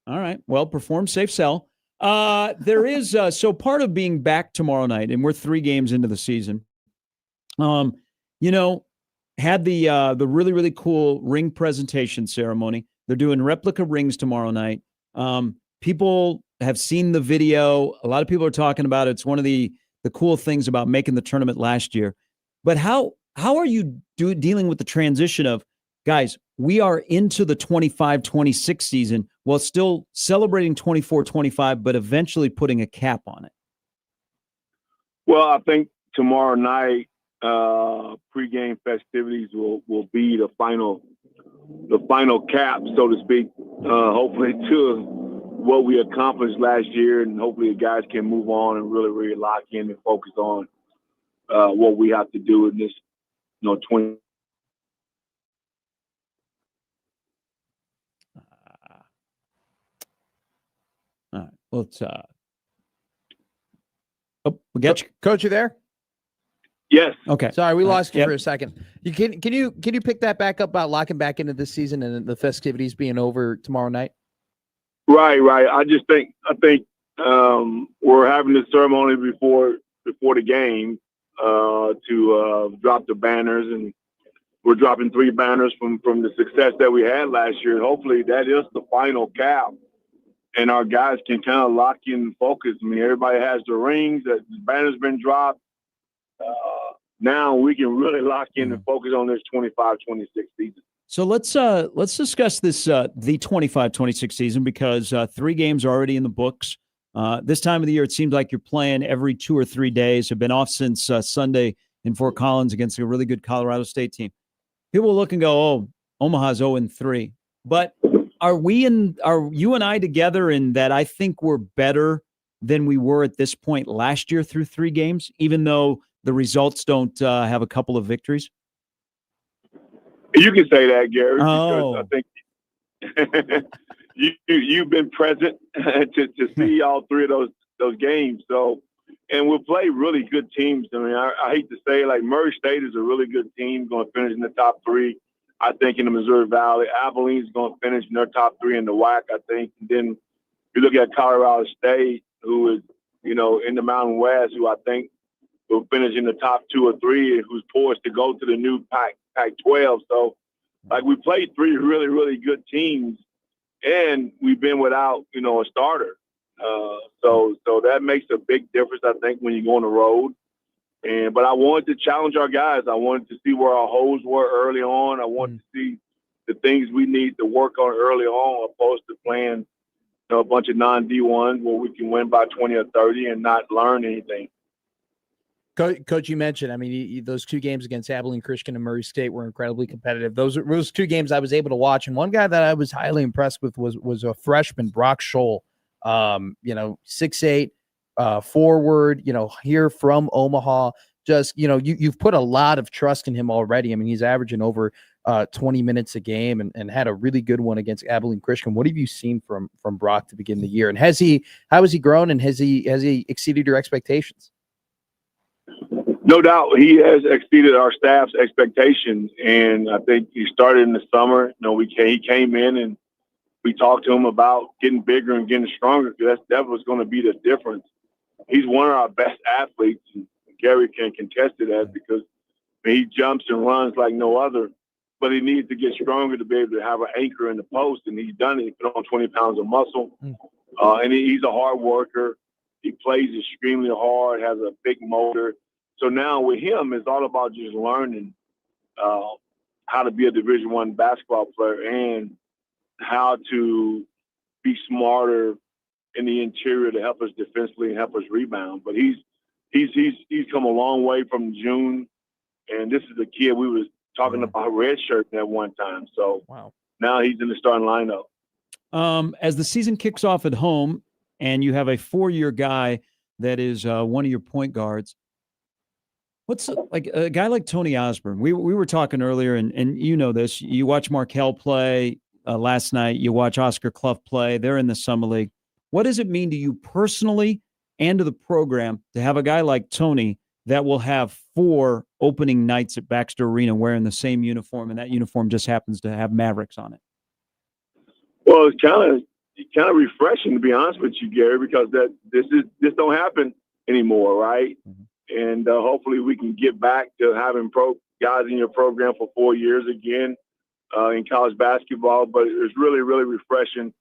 All right. Well, perform safe sell. There is so part of being back tomorrow night, and we're 3 games into the season. Had the really, really cool ring presentation ceremony. They're doing replica rings tomorrow night. People have seen the video. A lot of people are talking about it. It's one of the cool things about making the tournament last year. But how are you dealing with the transition of, guys, we are into the 25-26 season while still celebrating 24-25, but eventually putting a cap on it? Well, I think tomorrow night, pregame festivities will be the final cap, so to speak, hopefully to what we accomplished last year, and hopefully the guys can move on and really, really lock in and focus on what we have to do in this, 20. All right. Well, it's we got you. Coach, you there? Yes. Okay. Sorry, we lost you Yep. for a second. Can you pick that back up about locking back into this season and the festivities being over tomorrow night? Right. I think we're having the ceremony before the game to drop the banners, and we're dropping 3 banners from the success that we had last year. And hopefully that is the final cap, and our guys can kind of lock in and focus. I mean, everybody has the rings, the banner's been dropped. Now we can really lock in and focus on this 25-26 season. So let's discuss this the 25-26 season, because 3 games are already in the books. This time of the year, it seems like you're playing every 2 or 3 days. Have been off since Sunday in Fort Collins against a really good Colorado State team. People will look and go, "Oh, Omaha's 0-3," but are you and I together in that? I think we're better than we were at this point last year through 3 games, even though the results don't have a couple of victories. You can say that, Gary, Oh. because I think you've been present to see all 3 of those games. So, and we'll play really good teams. I mean, I hate to say, like, Murray State is a really good team, going to finish in the top 3. I think in the Missouri Valley, Abilene's going to finish in their top 3 in the WAC, I think. And then you look at Colorado State, who is, in the Mountain West, who I think will finish in the top 2 or 3, and who's poised to go to the new Pac-12. So, like, we played 3 really, really good teams, and we've been without, a starter. So that makes a big difference, I think, when you go on the road. But I wanted to challenge our guys. I wanted to see where our holes were early on. I wanted to see the things we need to work on early on, opposed to playing a bunch of non-D1s where we can win by 20 or 30 and not learn anything. Coach, you mentioned, I mean, those 2 games against Abilene Christian and Murray State were incredibly competitive. Those 2 games I was able to watch, and one guy that I was highly impressed with was a freshman, Brock Scholl. 6'8", forward, here from Omaha. Just, you've put a lot of trust in him already. I mean, he's averaging over 20 minutes a game and had a really good one against Abilene Christian. What have you seen from Brock to begin the year? And how has he grown, and has he exceeded your expectations? No doubt he has exceeded our staff's expectations, and I think he started in the summer. He came in and we talked to him about getting bigger and getting stronger, because that was going to be the difference. He's one of our best athletes, and Gary can contest to that, because he jumps and runs like no other, but he needs to get stronger to be able to have an anchor in the post, and he's done it. He put on 20 pounds of muscle, and he's a hard worker. He plays extremely hard, has a big motor. So now with him, it's all about just learning how to be a Division I basketball player and how to be smarter in the interior to help us defensively and help us rebound. But he's come a long way from June, and this is a kid we was talking about redshirt at one time. So wow. now he's in the starting lineup. As the season kicks off at home and you have a 4-year guy that is one of your point guards, what's like a guy like Tony Osborne? We were talking earlier, and you know this. You watch Markelle play last night. You watch Oscar Clough play. They're in the summer league. What does it mean to you personally and to the program to have a guy like Tony that will have 4 opening nights at Baxter Arena wearing the same uniform, and that uniform just happens to have Mavericks on it? Well, it's kind of refreshing, to be honest with you, Gary, because this don't happen anymore, right? Mm-hmm. And hopefully we can get back to having guys in your program for 4 years again in college basketball. But it's really, really refreshing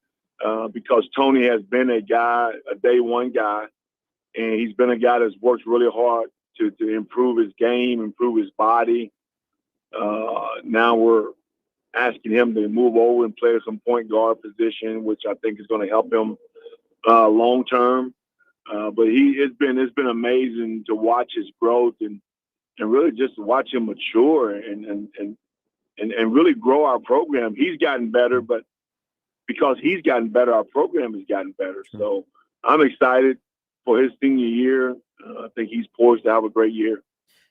because Tony has been a day one guy, and he's been a guy that's worked really hard to improve his game, improve his body. Now we're asking him to move over and play some point guard position, which I think is going to help him long term. But it's been amazing to watch his growth and really just watch him mature and really grow our program. He's gotten better, but because he's gotten better, our program has gotten better. So I'm excited for his senior year. I think he's poised to have a great year.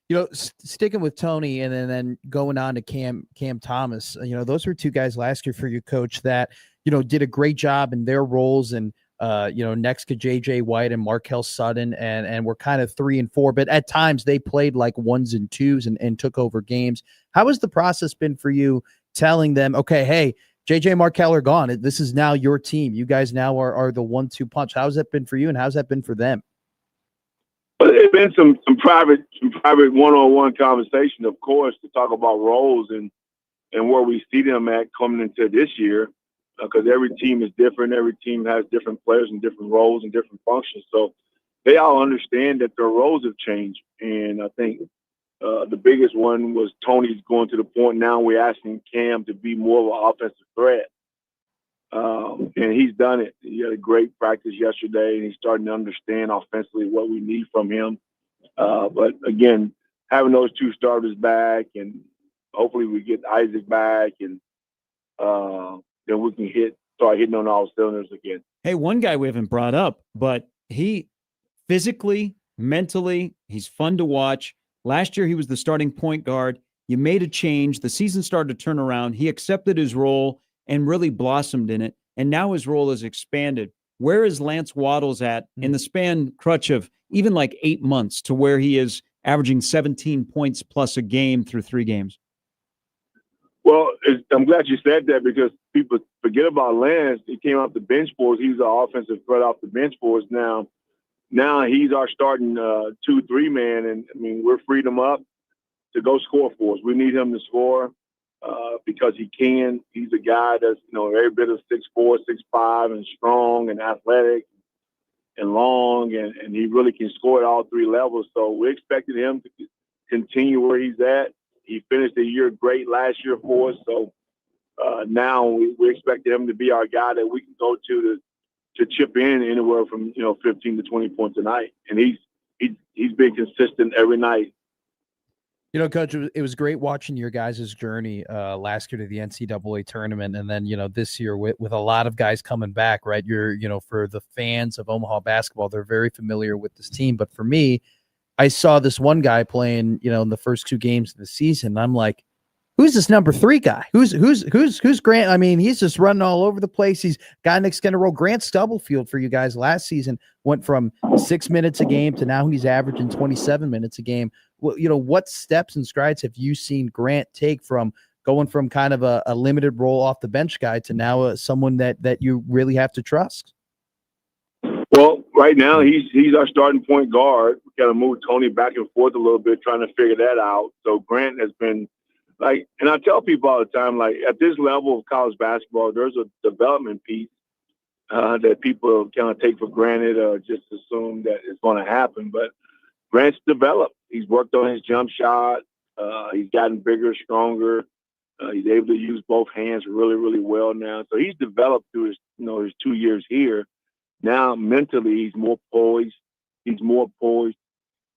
You know, sticking with Tony and then going on to Cam Thomas, you know, those were 2 guys last year for you, Coach, that, you know, did a great job in their roles, and you know, next to JJ White and Markelle Sutton, and were kind of 3 and 4, but at times they played like 1s and 2s and took over games. How has the process been for you telling them, okay, hey, JJ and Markelle are gone. This is now your team. You guys now are the 1-2 punch. How's that been for you, and how's that been for them? Well, it's been some private one-on-one conversation, of course, to talk about roles and where we see them at coming into this year, because every team is different. Every team has different players and different roles and different functions. So they all understand that their roles have changed. And I think the biggest one was Tony's going to the point now we're asking Cam to be more of an offensive threat. And he's done it. He had a great practice yesterday, and he's starting to understand offensively what we need from him. But again, having those 2 starters back, and hopefully we get Isaac back, and then we can start hitting on all cylinders again. Hey, one guy we haven't brought up, but he physically, mentally, he's fun to watch. Last year, he was the starting point guard. You made a change. The season started to turn around. He accepted his role and really blossomed in it. And now his role has expanded. Where is Lance Waddles at in the span, Crutch, of even like 8 months to where he is averaging 17 points plus a game through 3 games? Well, I'm glad you said that, because people forget about Lance. He came off the bench for us. He's an offensive threat off the bench for us now. Now he's our starting 2-3 man, and I mean, we're freed him up to go score for us. We need him to score because he can. He's a guy that's, you know, every bit of 6'4", 6'5", and strong and athletic and long, and he really can score at all 3 levels. So we expected him to continue where he's at. He finished the year great last year for us. So now we expect him to be our guy that we can go to chip in anywhere from, 15 to 20 points a night. And he's been consistent every night. You know, Coach, it was great watching your guys' journey last year to the NCAA tournament. And then, this year with a lot of guys coming back, right? For the fans of Omaha basketball, they're very familiar with this team. But for me, I saw this one guy playing, in the first 2 games of the season. I'm like, who's this number 3 guy? Who's Grant? I mean, he's just running all over the place. He's got an extended role. Grant Stubblefield for you guys last season went from 6 minutes a game to now he's averaging 27 minutes a game. Well, what steps and strides have you seen Grant take from going from kind of a limited role off the bench guy to now someone that you really have to trust? Well, right now he's our starting point guard. We got to move Tony back and forth a little bit, trying to figure that out. So Grant has been and I tell people all the time, at this level of college basketball, there's a development piece that people kind of take for granted or just assume that it's going to happen. But Grant's developed. He's worked on his jump shot. He's gotten bigger, stronger. He's able to use both hands really, really well now. So he's developed through his 2 years here. Now mentally, he's more poised.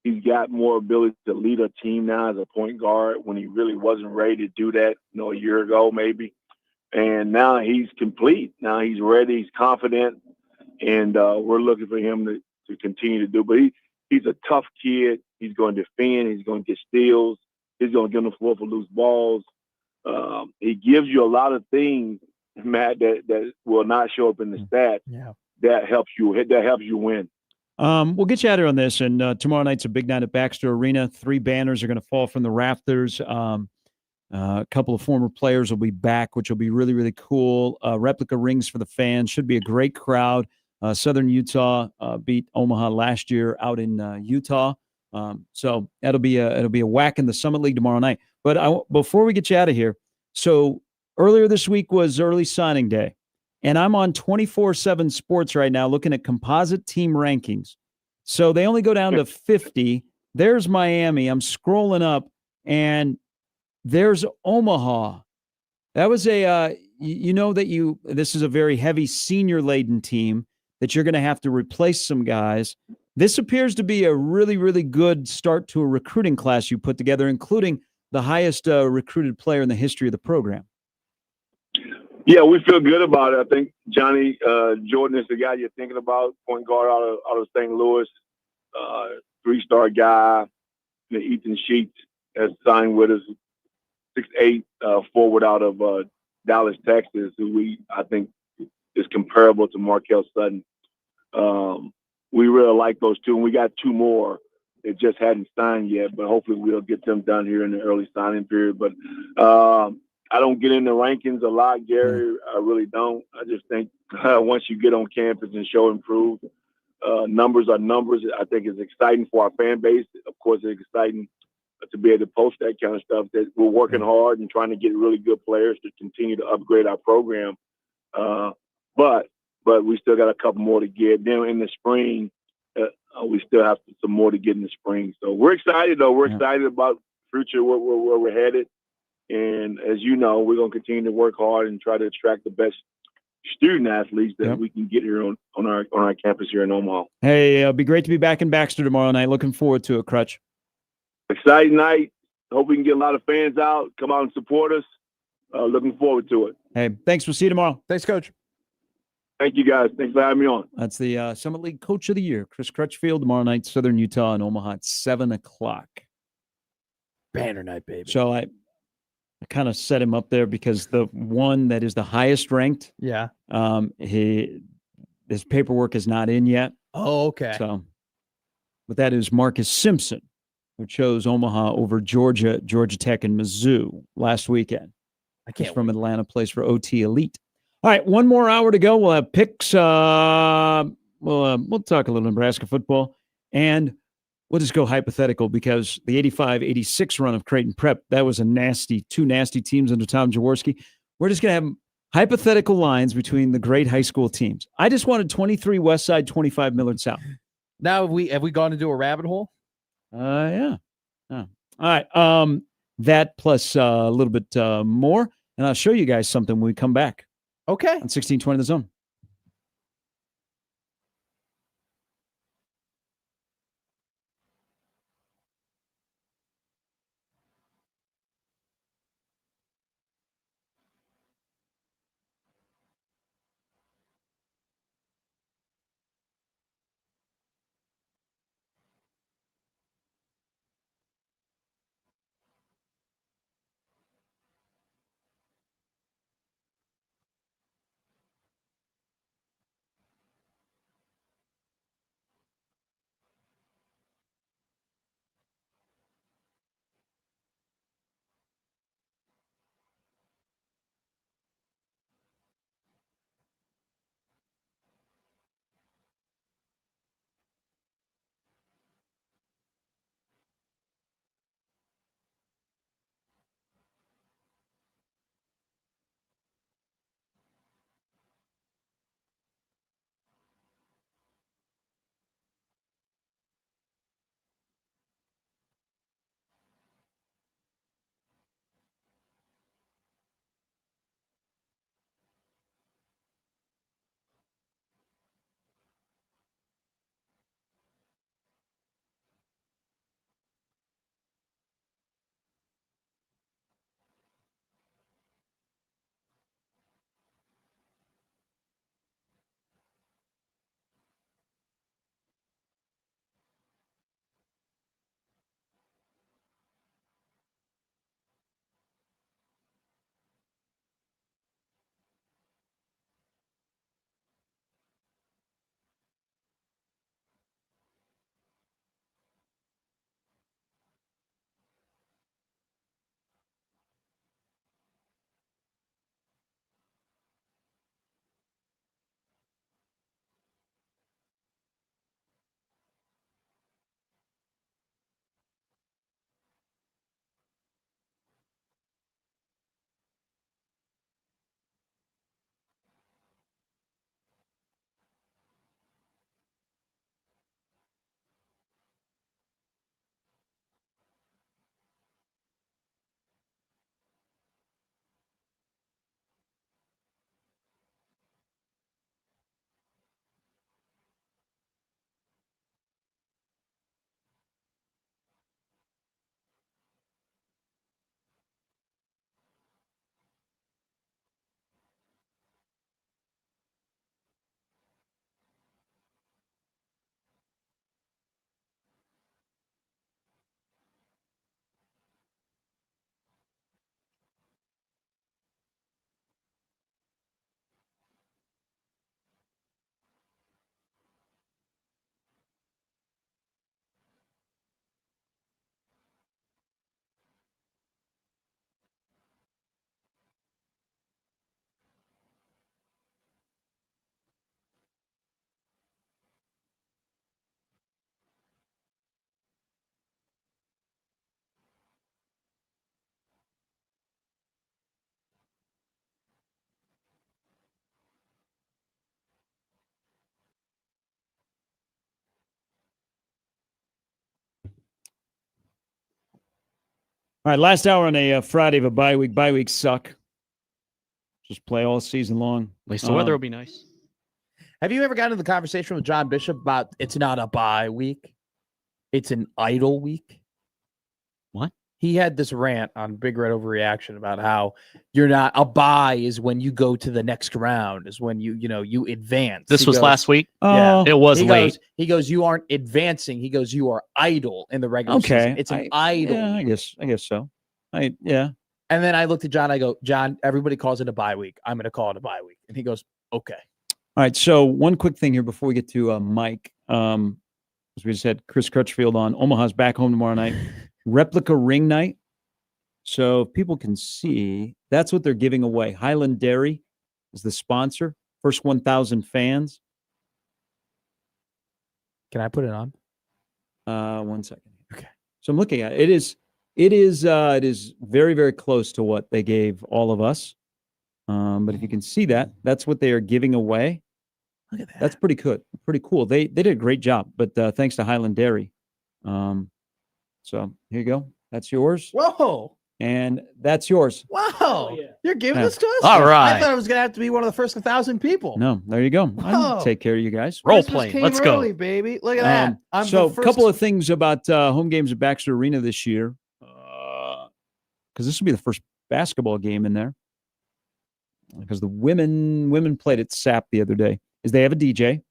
He's got more ability to lead a team now as a point guard when he really wasn't ready to do that, a year ago maybe. and now he's complete. Now he's ready. He's confident, and we're looking for him to continue to do. But he's a tough kid. He's going to defend. He's going to get steals. He's going to get on the floor for loose balls. He gives you a lot of things, Matt, that will not show up in the stats. Yeah. That helps you win. We'll get you out here on this, and tomorrow night's a big night at Baxter Arena. 3 banners are going to fall from the rafters. A couple of former players will be back, which will be really, really cool. Replica rings for the fans. Should be a great crowd. Southern Utah beat Omaha last year out in Utah. So it'll be a whack in the Summit League tomorrow night. But before we get you out of here, so earlier this week was early signing day, and I'm on 24/7 Sports right now looking at composite team rankings. So they only go down to 50. There's Miami. I'm scrolling up, and there's Omaha. That was this is a very heavy senior laden team that you're going to have to replace some guys. This appears to be a really, really good start to a recruiting class you put together, including the highest recruited player in the history of the program. Yeah, we feel good about it. I think Johnny Jordan is the guy you're thinking about, point guard out of St. Louis, 3-star guy. Ethan Sheets has signed with us, 6'8", forward out of Dallas, Texas, who I think is comparable to Markel Sutton. We really like those two, and we got 2 more that just hadn't signed yet, but hopefully we'll get them done here in the early signing period. But I don't get into rankings a lot, Gary. I really don't. I just think once you get on campus and show and prove, numbers are numbers. I think it's exciting for our fan base. Of course, it's exciting to be able to post that kind of stuff, that we're working hard and trying to get really good players to continue to upgrade our program. But we still got a couple more to get. Then in the spring, we still have some more to get in the spring. So we're excited, though. We're excited about the future, where we're headed. And as you know, we're going to continue to work hard and try to attract the best student athletes that we can get here on our campus here in Omaha. Hey, it'll be great to be back in Baxter tomorrow night. Looking forward to it, Crutch. Exciting night. Hope we can get a lot of fans out, come out and support us. Looking forward to it. Hey, thanks. We'll see you tomorrow. Thanks, Coach. Thank you, guys. Thanks for having me on. That's the Summit League Coach of the Year, Chris Crutchfield, tomorrow night, Southern Utah and Omaha at 7 o'clock. Banner night, baby. So I kind of set him up there because the one that is the highest ranked, his paperwork is not in yet. Oh, okay. So, but that is Marcus Simpson, who chose Omaha over Georgia Tech, and Mizzou last weekend. He's from Atlanta, plays for OT Elite. All right, one more hour to go. We'll have picks. We'll talk a little Nebraska football, and we'll just go hypothetical because the 85-86 run of Creighton Prep, that was two nasty teams under Tom Jaworski. We're just going to have hypothetical lines between the great high school teams. I just wanted 23 West Side, 25 Millard South. Now have we gone into a rabbit hole? Yeah. All right. That plus a little bit more, and I'll show you guys something when we come back. Okay. On 1620 The Zone. All right, last hour on a Friday of a bye week. Bye weeks suck. Just play all season long. At least the weather will be nice. Have you ever gotten into the conversation with John Bishop about it's not a bye week, it's an idle week? What? He had this rant on Big Red Overreaction about how you're not a bye is when you go to the next round, is when you advance. This was last week. Oh, It was late. He goes, you aren't advancing. He goes, you are idle in the regular season. It's an idle. Yeah, I guess so. Yeah. And then I looked at John. I go, John, everybody calls it a bye week. I'm going to call it a bye week. And he goes, okay. All right. So one quick thing here before we get to Mike. As we just had Chris Crutchfield on. Omaha's back home tomorrow night. Replica ring night. So if people can see, that's what they're giving away. Highland Dairy is the sponsor. First 1,000 fans. Can I put it on? 1 second. Okay. So I'm looking at it. It is very, very close to what they gave all of us. But if you can see that, that's what they are giving away. Look at that. That's pretty good. Pretty cool. They did a great job, but thanks to Highland Dairy. So here you go. That's yours. Whoa. And that's yours. Wow. You're giving Yeah. this to us? All I right. thought it was going to have to be one of the first 1,000 people. No, there you go. I'll Whoa. take care of you guys. Role Christmas playing. came Let's go. early, baby. Look at that. I'm So the a first- couple of things about home games at Baxter Arena this year, because this will be the first basketball game in there. Because the women played at SAP the other day, is they have a DJ,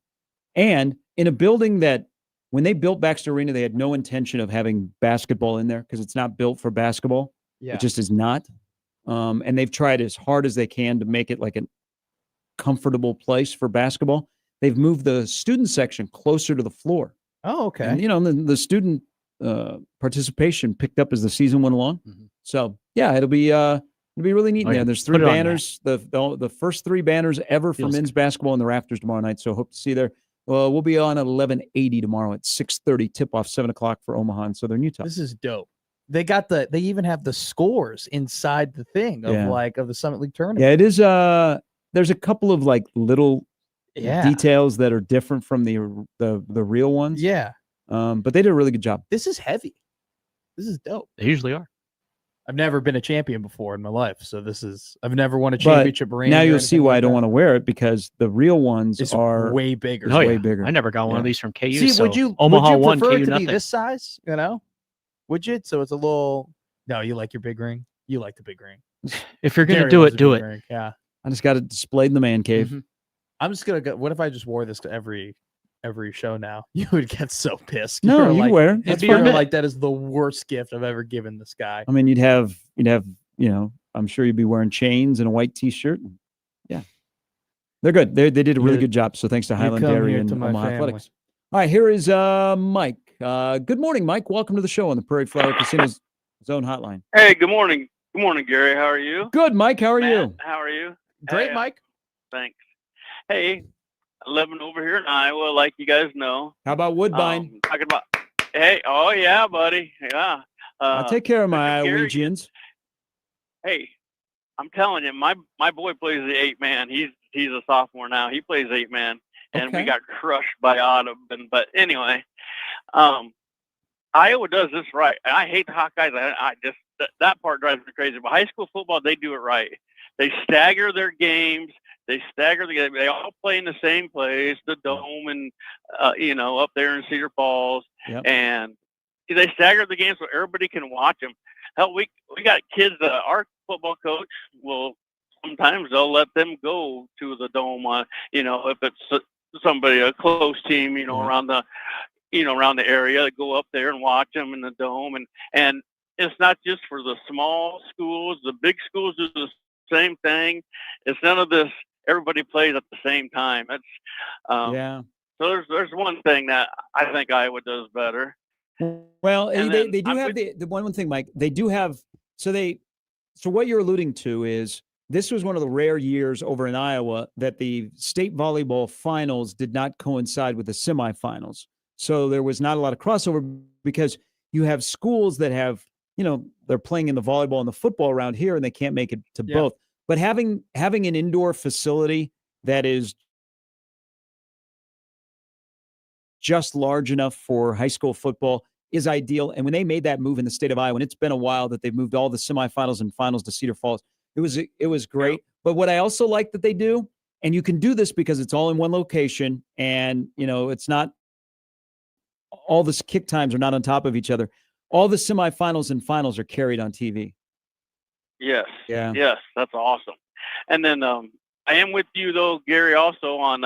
and in a building that when they built Baxter Arena, they had no intention of having basketball in there because it's not built for basketball. Yeah. It just is not. And they've tried as hard as they can to make it like a comfortable place for basketball. They've moved the student section closer to the floor. Oh, okay. And, the student participation picked up as the season went along. Mhm. So yeah, it'll be really neat. Oh, in yeah. there. There's Put 3 it on banners. The first 3 banners ever for Feels men's basketball in the rafters tomorrow night. So hope to see you there. We'll be on at 11:80 tomorrow at 6:30. Tip off 7:00 for Omaha and Southern Utah. This is dope. They even have the scores inside the thing of Yeah. of the Summit League tournament. Yeah, it is. There's a couple of like little details that are different from the real ones. Yeah. But they did a really good job. This is heavy. This is dope. They usually are. I've never been a champion before in my life, so I've never won a championship ring. Now or you'll see anything why like I don't that. want to wear it because the real ones It's are way bigger. Oh, way yeah. bigger. I never got one of Yeah. these from KU. See, so would you Omaha would you won, prefer KU it to be nothing. this size? Would you? So it's a little. No, you like your big ring. You like the big ring. If you're gonna Gary do loves it, the do big it. ring. Yeah. I just got it displayed in the man cave. Mhm. I'm just gonna go. What if I just wore this to every show now? You would get so pissed. No, You're you like, wear it. It'd That's be you're your fine. bit. like that is the worst gift I've ever given this guy. I mean, you'd have, I'm sure you'd be wearing chains and a white T-shirt. Yeah, they're good. They did a really You- good job. So thanks to you Highland come Dairy here and to my Omaha family. Athletics. All right, here is Mike. Good morning, Mike. Welcome to the show on the Prairie Flower Casino's Zone Hotline. Hey, good morning. Good morning, Gary. How are you? Good, Mike. How are Matt, you? How are you? Great, Hey, Mike. Thanks. Hey, living over here in Iowa, like you guys know. How about Woodbine? Talking about. Hey, oh yeah, buddy. Yeah. I'll take care of my Gary- Iowegians. Hey, I'm telling you, my boy plays the 8-man. He's a sophomore now. He plays 8-man, and Okay. we got crushed by Audubon. But anyway, Iowa does this right. And I hate the Hawkeyes. I just that part drives me crazy. But high school football, they do it right. They stagger their games. They stagger the game. They all play in the same place, the dome, and up there in Cedar Falls. Yep. And they stagger the games so everybody can watch them. Hell, we got kids. Our football coach will sometimes they'll let them go to the dome. If it's somebody a close team, around the area, go up there and watch them in the dome. And it's not just for the small schools. The big schools do the same thing. It's none of this. Everybody plays at the same time. That's Yeah. So there's one thing that I think Iowa does better. Well, And they then do I'm have the one thing, Mike. They do have so what you're alluding to is this was one of the rare years over in Iowa that the state volleyball finals did not coincide with the semifinals. So there was not a lot of crossover because you have schools that have, they're playing in the volleyball and the football around here and they can't make it to Yeah. both. But having an indoor facility that is just large enough for high school football is ideal. And when they made that move in the state of Iowa, and it's been a while that they've moved all the semifinals and finals to Cedar Falls, it was great. But what I also like that they do, and you can do this because it's all in one location, and it's not all the kick times are not on top of each other. All the semifinals and finals are carried on TV. Yes. Yeah. Yes, that's awesome. And then I am with you though, Gary, also on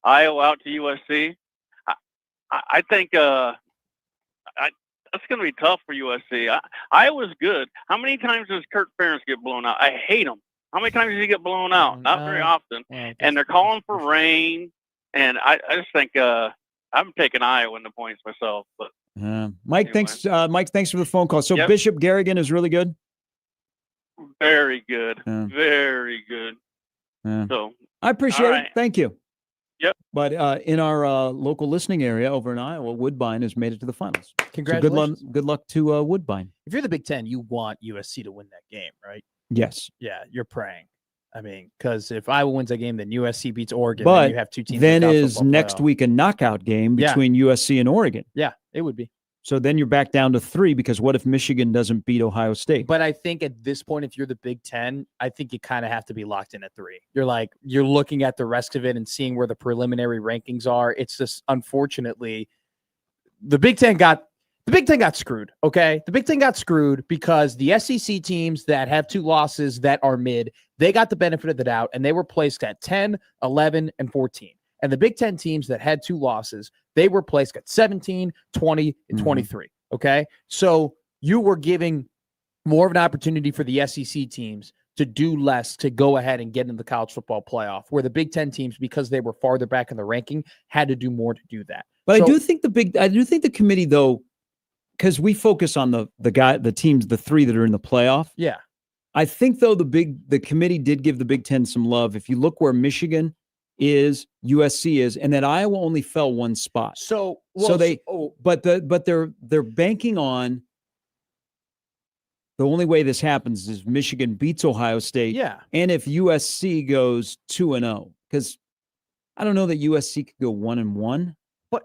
Iowa out to USC. I think that's going to be tough for USC. Iowa's good. How many times does Kirk Ferentz get blown out? I hate him. How many times does he get blown out? Not very often. Well, And they're calling for rain. And I just think I'm taking Iowa in the points myself. But Mike, anyway. Mike, thanks for the phone call. So Yep. Bishop Garrigan is really good. Very good. Yeah. Very good. Yeah. So I appreciate All it. right. Thank you. Yep. But in our local listening area over in Iowa, Woodbine has made it to the finals. So Congratulations. good luck to Woodbine. If you're the Big Ten, you want USC to win that game, right? Yes. Yeah, you're praying. I mean, because if Iowa wins that game, then USC beats Oregon. But then you have two teams. then in the college is football next playoff. week a knockout game Yeah. between USC and Oregon. Yeah, it would be. So then you're back down to 3 because what if Michigan doesn't beat Ohio State? But I think at this point, if you're the Big Ten, I think you kind of have to be locked in at 3. You're looking at the rest of it and seeing where the preliminary rankings are. It's just unfortunately the Big Ten got screwed. Okay. The Big Ten got screwed because the SEC teams that have 2 losses that are mid, they got the benefit of the doubt and they were placed at 10, 11, and 14. And the Big Ten teams that had 2 losses, they were placed at 17, 20, and 23. Okay. So you were giving more of an opportunity for the SEC teams to do less to go ahead and get into the college football playoff, where the Big Ten teams, because they were farther back in the ranking, had to do more to do that. But So- I do think the committee, though, because we focus on the teams, the 3 that are in the playoff. Yeah. I think though the committee did give the Big Ten some love. If you look where Michigan is, USC is, and then Iowa only fell 1 spot. But they're banking on the only way this happens is Michigan beats Ohio State. Yeah. And if USC goes 2-0, because I don't know that USC could go 1-1,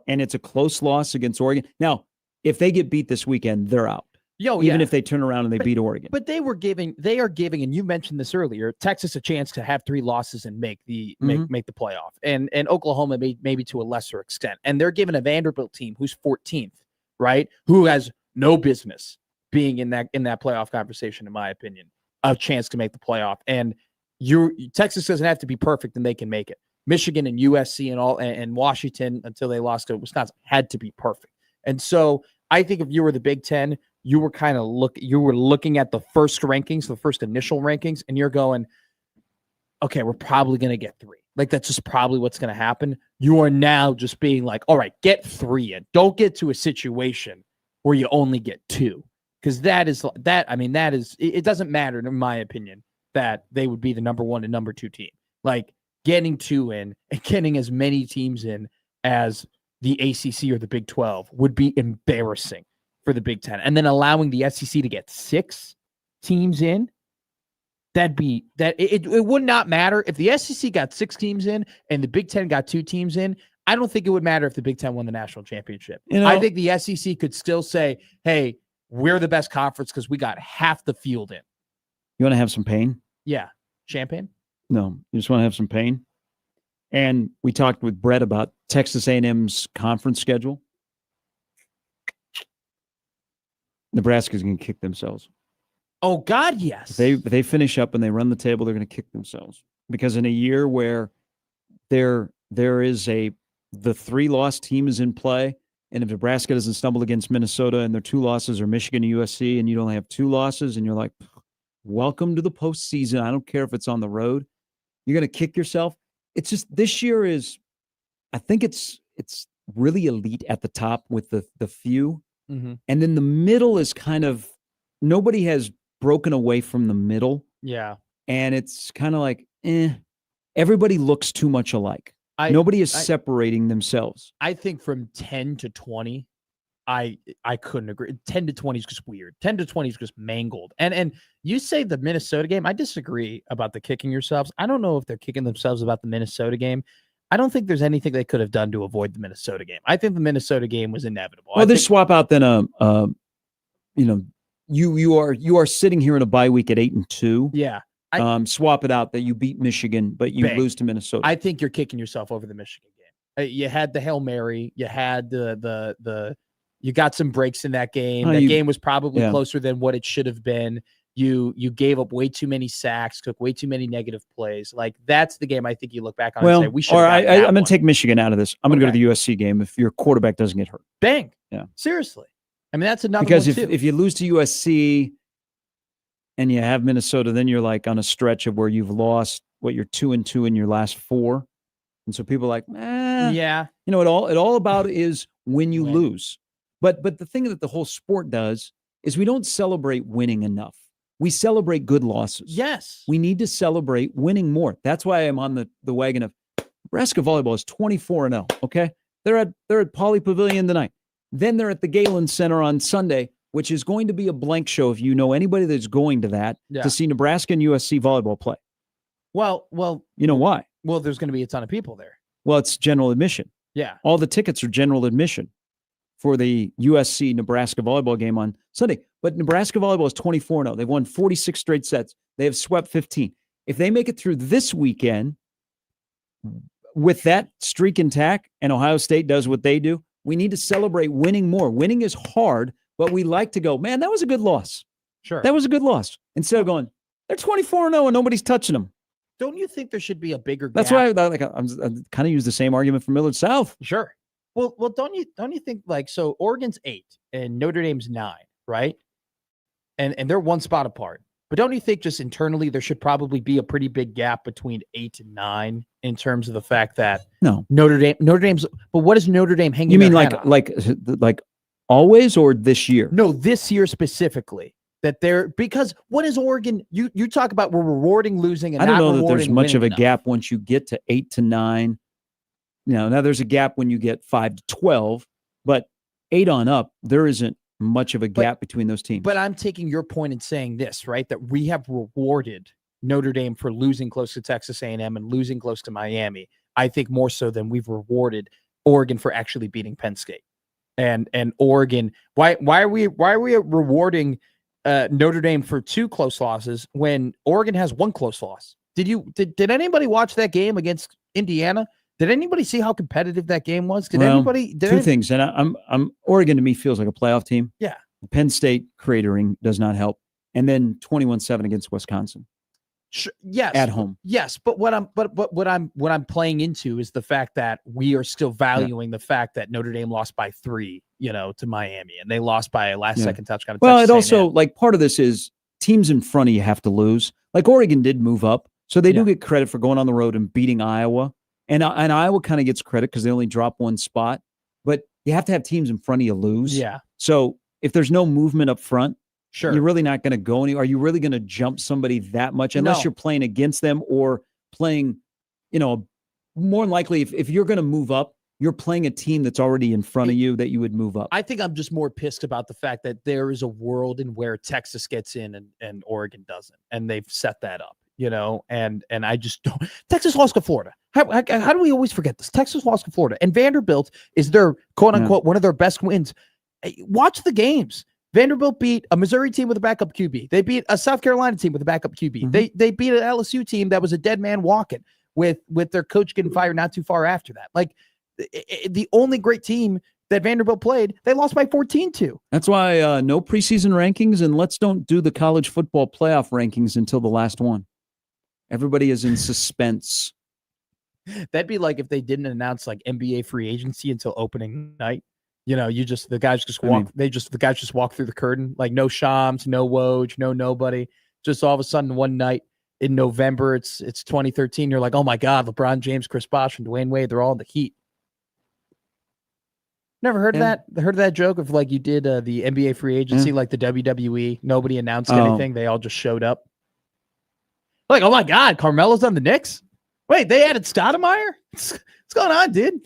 and it's a close loss against Oregon. Now, if they get beat this weekend, they're out. Even if they turn around and they beat Oregon. But they are giving, and you mentioned this earlier, Texas a chance to have 3 losses and make the playoff, and Oklahoma maybe to a lesser extent. And they're giving a Vanderbilt team who's 14th, right, who has no business being in that playoff conversation, in my opinion, a chance to make the playoff. And Texas doesn't have to be perfect, and they can make it. Michigan and USC and Washington, until they lost to Wisconsin, had to be perfect. And so I think if you were the Big Ten, you were looking at the first rankings, the first initial rankings, and you're going, okay, we're probably going to get 3. Like, that's just probably what's going to happen. You are now just being like, all right, get 3 in. Don't get to a situation where you only get 2. Because it doesn't matter, in my opinion, that they would be the number 1 and number 2 team. Like, getting 2 in and getting as many teams in as the ACC or the Big 12 would be embarrassing for the Big Ten. And then allowing the SEC to get 6 teams in, it would not matter if the SEC got 6 teams in and the Big Ten got 2 teams in. I don't think it would matter if the Big Ten won the national championship. I think the SEC could still say, hey, we're the best conference because we got half the field in. You want to have some pain? Yeah. Champagne? No, you just want to have some pain. And we talked with Brett about Texas A&M's conference schedule. Nebraska's going to kick themselves. Oh, God, yes. If they finish up and they run the table, they're going to kick themselves. Because in a year where there is the 3-loss team is in play, and if Nebraska doesn't stumble against Minnesota and their 2 losses are Michigan and USC, and you only have 2 losses, and you're like, welcome to the postseason. I don't care if it's on the road. You're going to kick yourself. It's just this year I think it's really elite at the top with the few. Mm-hmm. And then the middle is kind of, nobody has broken away from the middle. Yeah. And it's kind of like, everybody looks too much alike. Nobody is separating themselves. I think from 10 to 20, I couldn't agree. 10 to 20 is just weird. 10 to 20 is just mangled. And you say the Minnesota game, I disagree about the kicking yourselves. I don't know if they're kicking themselves about the Minnesota game. I don't think there's anything they could have done to avoid the Minnesota game. I think the Minnesota game was inevitable. Well, they swap out then you are sitting here in a bye week at 8-2. Yeah. Swap it out that you beat Michigan, but you lose to Minnesota. I think you're kicking yourself over the Michigan game. You had the Hail Mary. You had you got some breaks in that game. That game was probably closer than what it should have been. You gave up way too many sacks, took way too many negative plays. Like, that's the game I think you look back on and say, we should have gotten that I'm going one. to take Michigan out of this. I'm going to go to the USC game if your quarterback doesn't get hurt. Bang. Yeah. Seriously. I mean, that's another because one too. if you lose to USC and you have Minnesota, then you're like on a stretch of where you've lost you're 2-2 in your last 4. And so people are like, yeah. You know, it all about is when you lose. But the thing that the whole sport does is we don't celebrate winning enough. We celebrate good losses. Yes. We need to celebrate winning more. That's why I'm on the wagon of Nebraska volleyball is 24-0. Okay. They're at Pauley Pavilion tonight. Then they're at the Galen Center on Sunday, which is going to be a blank show if you know anybody that's going to that to see Nebraska and USC volleyball play. Well, you know why? Well, there's going to be a ton of people there. Well, it's general admission. Yeah. All the tickets are general admission for the USC Nebraska volleyball game on Sunday. But Nebraska volleyball is 24-0. They've won 46 straight sets. They have swept 15. If they make it through this weekend with that streak intact and Ohio State does what they do, we need to celebrate winning more. Winning is hard, but we like to go, man, that was a good loss. Sure. That was a good loss. Instead of going, they're 24-0 and nobody's touching them. Don't you think there should be a bigger gap? That's why I'm kind of use the same argument for Millard South. Sure. Well, don't you think, like, so Oregon's 8 and Notre Dame's 9, right? And they're one spot apart. But don't you think just internally there should probably be a pretty big gap between 8 and 9 in terms of the fact that Notre Dame's, but what is Notre Dame hanging? You mean like always or this year? No, this year specifically. That they're, because what is Oregon? You talk about we're rewarding losing, and I don't not know that there's much of a enough. gap once you get to 8 to 9. Now there's a gap when you get 5 to 12, but 8 on up, there isn't much of a gap between those teams. But I'm taking your point and saying this, right? That we have rewarded Notre Dame for losing close to Texas A&M and losing close to Miami. I think more so than we've rewarded Oregon for actually beating Penn State. And Oregon, why are we rewarding Notre Dame for 2 close losses when Oregon has 1 close loss? Did anybody watch that game against Indiana? Did anybody see how competitive that game was? Two things, and I'm Oregon to me feels like a playoff team. Yeah, Penn State cratering does not help, and then 21-7 against Wisconsin. Sure, yes, at home. Yes, but what I'm playing into is the fact that we are still valuing the fact that Notre Dame lost by 3, to Miami, and they lost by a last second touchdown. Well, it also part of this is teams in front of you have to lose. Like Oregon did move up, so they do get credit for going on the road and beating Iowa. And Iowa kind of gets credit because they only drop 1 spot, but you have to have teams in front of you lose. Yeah. So if there's no movement up front, sure, you're really not going to go anywhere. Are you really going to jump somebody that much unless you're playing against them or playing, more than likely if you're going to move up, you're playing a team that's already in front of you that you would move up. I think I'm just more pissed about the fact that there is a world in where Texas gets in and Oregon doesn't, and they've set that up. And I just don't. Texas lost to Florida. How do we always forget this? Texas lost to Florida, and Vanderbilt is their quote unquote one of their best wins. Watch the games. Vanderbilt beat a Missouri team with a backup QB. They beat a South Carolina team with a backup QB. Mm-hmm. They beat an LSU team that was a dead man walking with their coach getting fired not too far after that. Like the only great team that Vanderbilt played, they lost by 14-2. That's why no preseason rankings, and let's don't do the college football playoff rankings until the last one. Everybody is in suspense. That'd be like if they didn't announce like NBA free agency until opening night. The guys just walk. The guys just walk through the curtain, like no Shams, no Woj, no nobody. Just all of a sudden one night in November, it's 2013. You're like, oh my God, LeBron James, Chris Bosh, and Dwayne Wade, they're all in the Heat. Never heard of that? Heard of that joke of like you did the NBA free agency, like the WWE. Nobody announced anything. They all just showed up. Like, oh my God, Carmelo's on the Knicks? Wait, they added Stoudemire? What's going on, dude?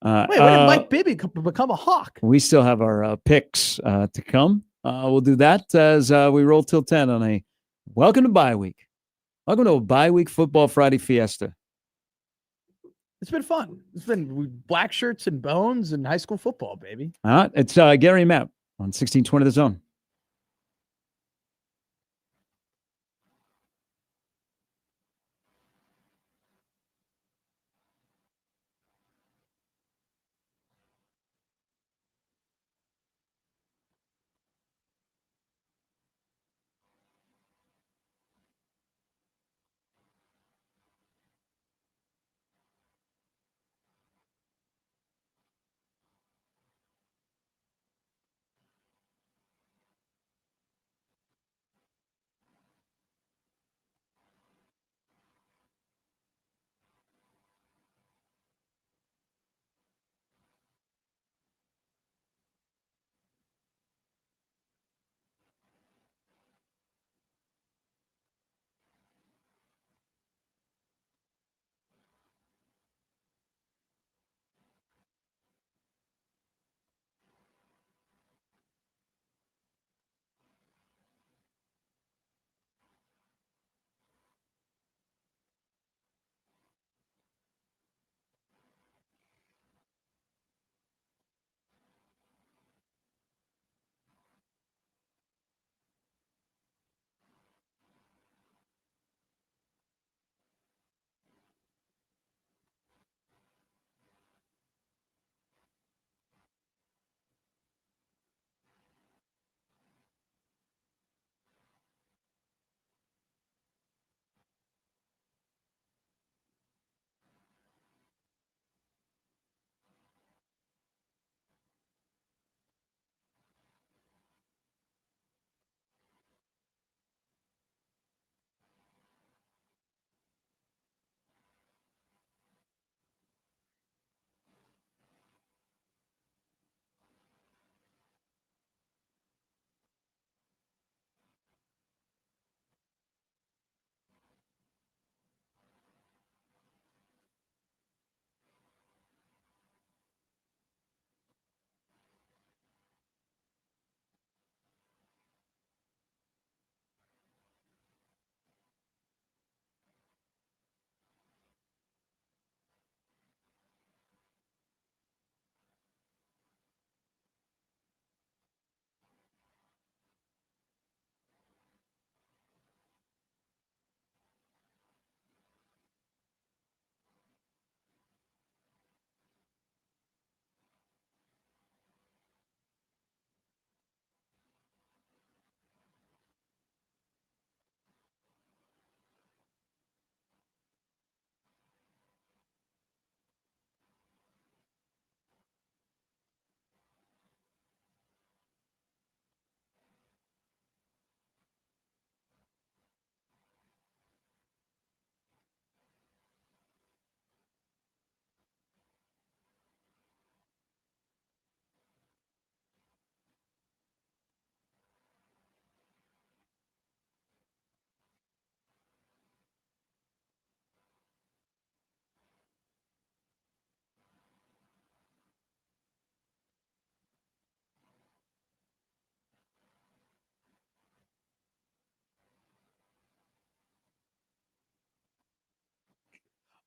Wait, when did Mike Bibby become a Hawk? We still have our picks to come. We'll do that as we roll till 10 on a welcome to bye week. Welcome to a bye week football Friday fiesta. It's been fun. It's been black shirts and bones and high school football, baby. It's Gary and Matt on 1620 The Zone.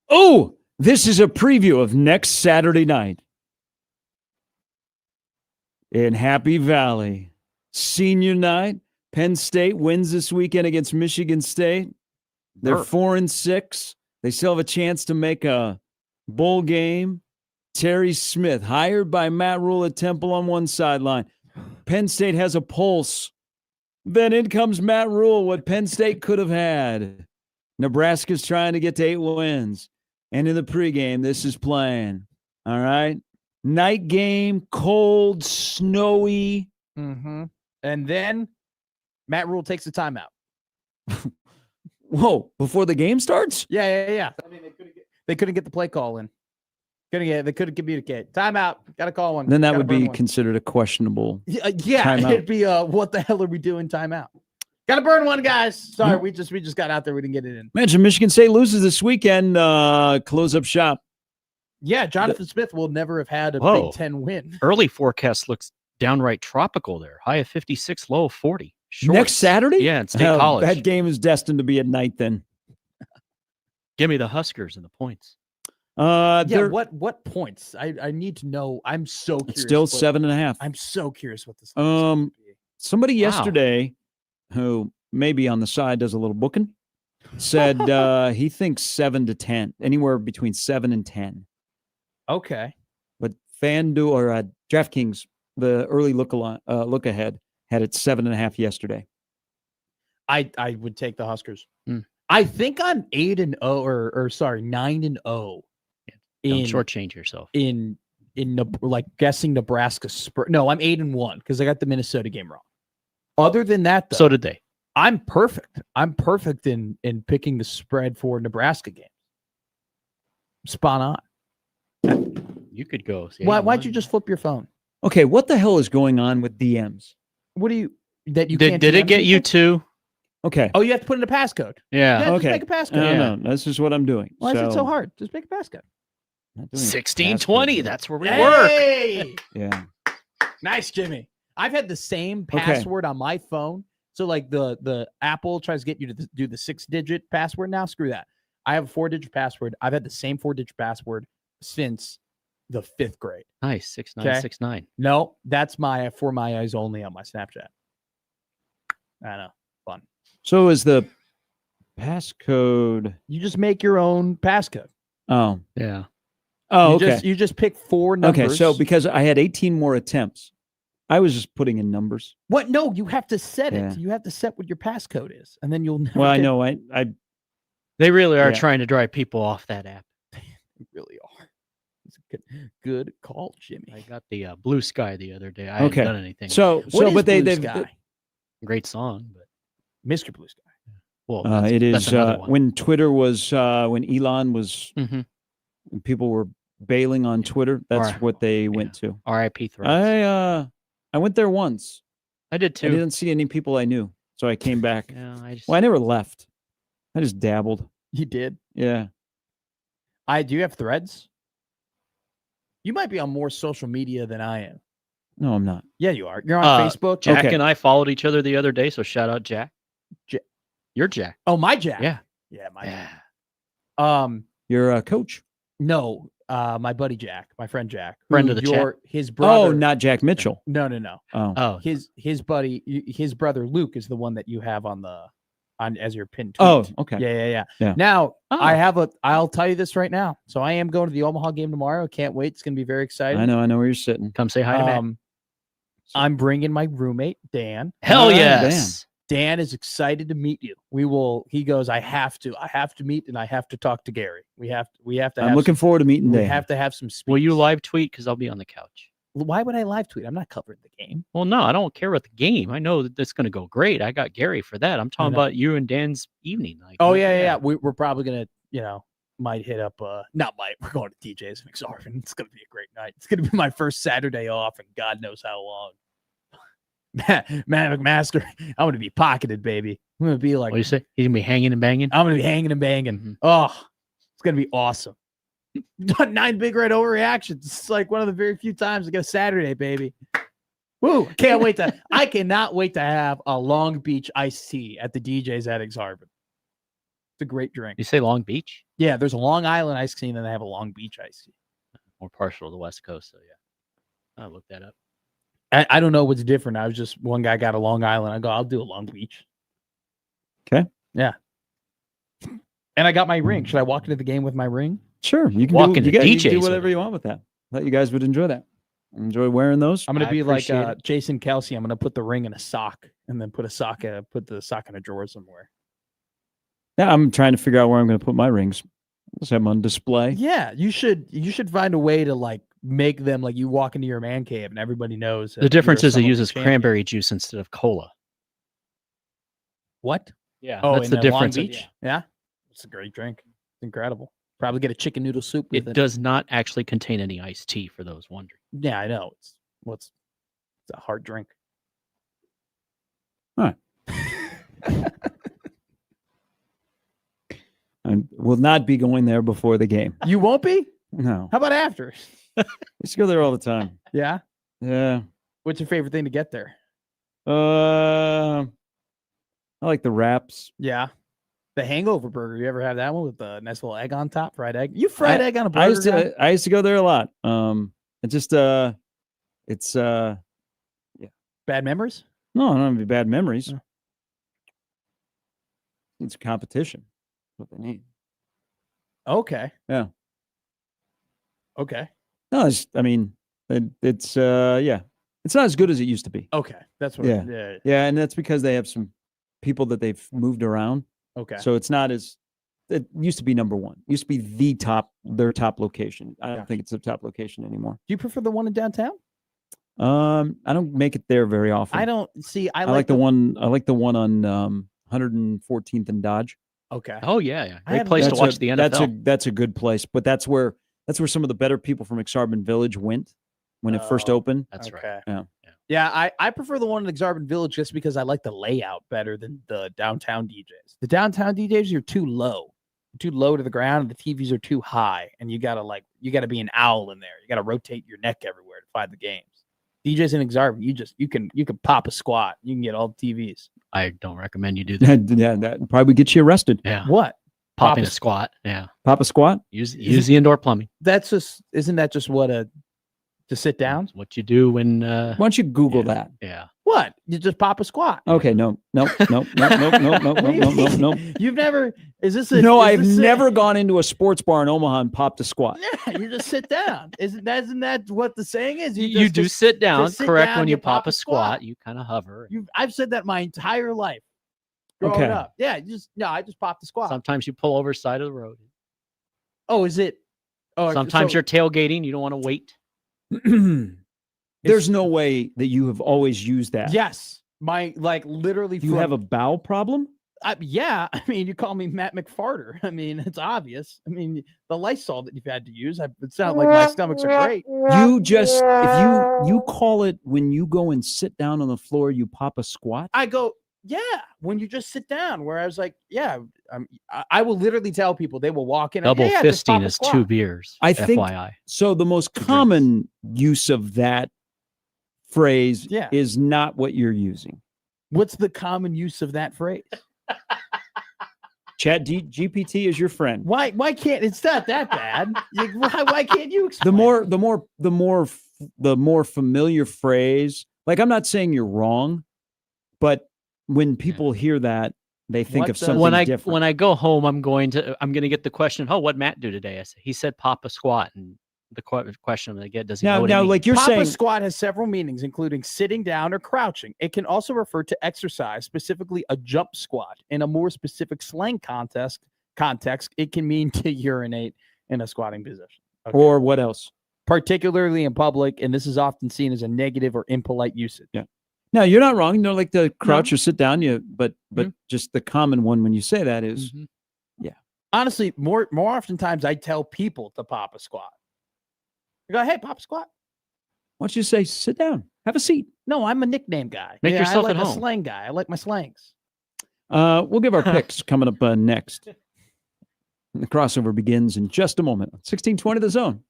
Oh, this is a preview of next Saturday night in Happy Valley. Senior night. Penn State wins this weekend against Michigan State. They're 4-6. They still have a chance to make a bowl game. Terry Smith, hired by Matt Rule at Temple on one sideline. Penn State has a pulse. Then in comes Matt Rule, what Penn State could have had. Nebraska's trying to get to 8 wins. And in the pregame, this is playing. All right? Night game, cold, snowy. Mm-hmm. And then Matt Rule takes a timeout. Whoa, before the game starts? Yeah. I mean, they couldn't get the play call in. They couldn't communicate. Timeout. Got to call one. Then that would be considered a questionable timeout. It'd be what the hell are we doing? Timeout. Got to burn one, guys. Sorry, we just got out there. We didn't get it in. Imagine Michigan State loses this weekend. Close up shop. Yeah, Jonathan Smith will never have had a Big Ten win. Early forecast looks downright tropical there. High of 56, low of 40. Shorts. Next Saturday? Yeah, in State College. That game is destined to be at night then. Give me the Huskers and the points. Yeah, they're what points? I need to know. I'm so curious. it's still what- 7.5. I'm so curious what this line is gonna be. Somebody Wow. yesterday, who maybe on the side does a little booking, said he thinks 7 to 10, anywhere between 7 and 10. Okay. But FanDuel or DraftKings, the early look ahead had it 7.5 yesterday. I would take the Huskers. Hmm. I think I'm 8-0 or sorry, 9-0 Don't in shortchange yourself. in like guessing Nebraska spread. No, I'm 8-1 because I got the Minnesota game wrong. Other than that, though, So did they. I'm perfect. I'm perfect in picking the spread for Nebraska games. Spot on. You could go. Why'd you just flip your phone? Okay, what the hell is going on with DMs? What do you that you Did can't it DM get you people? too? Okay. Oh, you have to put in a passcode. Yeah. Yeah, Okay. just make a passcode. No, this is what I'm doing. Why is it so hard? Just make a passcode. Not doing a 1620. passcode. That's where we work. Hey! Yeah. Nice, Jimmy. I've had the same Okay. password on my phone. So like the Apple tries to get you to do the 6-digit password now. Screw that. I have a 4-digit password. I've had the same 4-digit password since the 5th grade. Nice. 6969. No, that's my for my eyes only on my Snapchat. I know. Fun. So is the passcode? You just make your own passcode. Oh. Yeah. Oh, you okay. You just pick 4 numbers. Okay, so because I had 18 more attempts, I was just putting in numbers. What? No, you have to set Yeah. it. You have to set what your passcode is, and then you'll never Well, I get- know I They really are Yeah. trying to drive people off that app. You really are. It's a good call, Jimmy. I got the Blue Sky the other day. I Okay. haven't done anything. so What is but Blue they've Sky? Great song, but Mr. Blue Sky. well, that's, it that's is another one. when Twitter was when Elon was Mhm. when people were bailing on Twitter, that's Or- what they went to. R.I.P. Threads. I went there once. I did I too. didn't see any people I knew, so I came back. Yeah, I just Well, I never left. I just dabbled. You did. Yeah. Do you have Threads? You might be on more social media than I am. No, I'm not. Yeah, you are. You're on Uh, Facebook. Jack Okay. and I followed each other the other day, so shout out Jack. Ja- You're Jack. Oh, my Jack. Yeah. Yeah, my Yeah. Jack. You're a coach. No, my buddy Jack, my friend Jack. Friend who of the chat. His brother. Oh, not Jack Mitchell. No. Oh. Oh, His buddy, his brother Luke is the one that you have on as your pinned tweet. Oh, okay. Yeah. Yeah. Now Oh. I'll tell you this right now. So I am going to the Omaha game tomorrow. Can't wait. It's going to be very exciting. I know where you're sitting. come say hi to Matt. I'm bringing my roommate Dan. Hell Ah, yes. Dan is excited to meet you. He goes, I have to meet and I have to talk to Gary. We have to I'm have looking forward to meeting we Dan. have to have some speaks. Will you live tweet? Because I'll be on the couch. Why would I live tweet? I'm not covering the game. Well, no, I don't care about the game. I know that it's going to go great. I got Gary for that. I'm talking know. about you and Dan's evening. Like, Oh yeah. We're probably gonna, might hit up not might, we're going to DJ's and Exarvin. It's gonna be a great night. It's gonna be my first Saturday off and God knows how long. Man McMaster, I'm gonna be pocketed, baby. I'm gonna be like, What do you say? He's going to be hanging and banging? I'm gonna be hanging and banging. Mhm. Oh, it's gonna be awesome. 9 big red overreactions. It's like one of the very few times I get a Saturday, baby. Woo! Can't wait to. I cannot wait to have a Long Beach iced tea at the DJ's at Exarvin. It's a great drink. You say Long Beach? Yeah, there's a Long Island iced tea, and then they have a Long Beach iced tea. More partial to the West Coast, so yeah. I'll look that up. I don't know what's different. I was just one guy got a Long Island. I go, I'll do a Long Beach. Okay. Yeah. And I got my ring. Should I walk into the game with my ring? Sure, you can Walk do, into you can DJs do with whatever it. you want with that. Thought you guys would enjoy that. Enjoy wearing those. I'm gonna I be like appreciate it. Jason Kelsey. I'm gonna put the ring in a sock and then put the sock in a drawer somewhere. Yeah, I'm trying to figure out where I'm going to put my rings. Just have them on display. Yeah, you should find a way to like make them like you walk into your man cave and everybody knows. The difference is it it uses cranberry juice instead of cola. What? Yeah, Oh, that's in the Long difference. Beach? Yeah, it's a great drink. It's incredible. Probably get a chicken noodle soup with It it. does not actually contain any iced tea for those wondering. Yeah, I know. It's a hard drink. I will not be going there before the game. You won't be? No, How about after? I used to go there all the time. Yeah. Yeah. What's your favorite thing to get there? I like the wraps. Yeah. The Hangover Burger. You ever have that one with the nice little egg on top, fried egg? You fried egg on a burger? I used to go there a lot. It just it's bad memories? no, I don't have any bad memories. Oh. It's a competition. That's what they need. Okay. Yeah. Okay. No, it's it's not as good as it used to be. Okay. That's what. Yeah. Yeah, and that's because they have some people that they've moved around. Okay. So it's not as it used to be number one. It used to be their top location. I don't think it's the top location anymore. Do you prefer the one in downtown? I don't make it there very often. I don't see. I like the one. I like the one on 114th and Dodge. Okay. Oh yeah. I Great haven't- place to watch the NFL. That's a good place, but that's where some of the better people from Exarban Village went when it first opened. That's right. Okay. Yeah. Yeah, I prefer the one in Exarban Village just because I like the layout better than the downtown DJs. The downtown DJs are too low to the ground, and the TVs are too high, and you gotta be an owl in there. You gotta rotate your neck everywhere to find the games. DJs in Exarban, you can pop a squat. You can get all the TVs. I don't recommend you do that. Yeah, that probably get you arrested. Yeah. What? Popping Pop a squat. Yeah. Pop a squat? Use the indoor plumbing. Isn't that just to sit down? What you do when Why don't you Google that? Yeah. What? You just pop a squat. Okay, no. You've never No, I've never gone into a sports bar in Omaha and popped a squat. Yeah, you just sit down. Isn't that what the saying is? You do sit down, sit correct? down, When you you pop pop a a squat. squat, you kind of hover. I've said that my entire life. Growing Okay. up. Yeah, I just popped the squat. Sometimes you pull over side of the road. Oh, is it? Oh, Sometimes so- you're tailgating. You don't want to wait. There's no way that you have always used that. Yes. My literally. Do you have a bowel problem? Yeah. I mean, you call me Matt McFarter. I mean, it's obvious. I mean, the Lysol that you've had to use. It's not like my stomachs are great. You just if you call it when you go and sit down on the floor, you pop a squat. I go, yeah, when you just sit down. Where I was like, yeah, I will literally tell people they will walk in. Double yeah, just pop fisting a is squat. 2 beers. I think FYI. so. The most common use of that phrase Yeah. is not what you're using. What's the common use of that phrase? GPT is your friend. Why can't it's not that bad? Why can't you explain? The more familiar phrase. Like, I'm not saying you're wrong, but when people hear that, they think What of does- something different. When I go home, I'm going to get the question. Oh, what Matt do today? He said pop a squat, and the question I get, does he know what it now, means? like you're Pop a saying, squat has several meanings, including sitting down or crouching. It can also refer to exercise, specifically a jump squat. In a more specific slang context, it can mean to urinate in a squatting position. Okay. or what else? Particularly in public, and this is often seen as a negative or impolite usage. Yeah. No, you're not wrong. Like the crouch or sit down. But just the common one when you say that is, Mhm. Honestly, more oftentimes I tell people to pop a squat. I go, hey, pop a squat. why don't you say sit down, have a seat? No, I'm a nickname guy. Make yourself I like at a home. slang guy. I like my slangs. We'll give our picks coming up next. The crossover begins in just a moment. 1620 The Zone.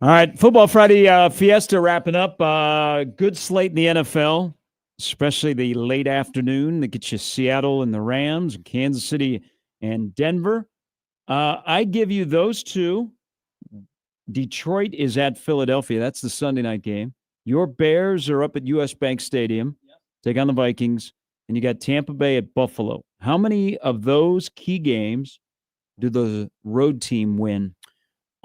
All right, Football Friday Fiesta wrapping up. Good slate in the NFL, especially the late afternoon that gets you Seattle and the Rams, Kansas City and Denver. I give you those two. Detroit is at Philadelphia. That's the Sunday night game. Your Bears are up at U.S. Bank Stadium, take on the Vikings, and you got Tampa Bay at Buffalo. How many of those key games do the road team win?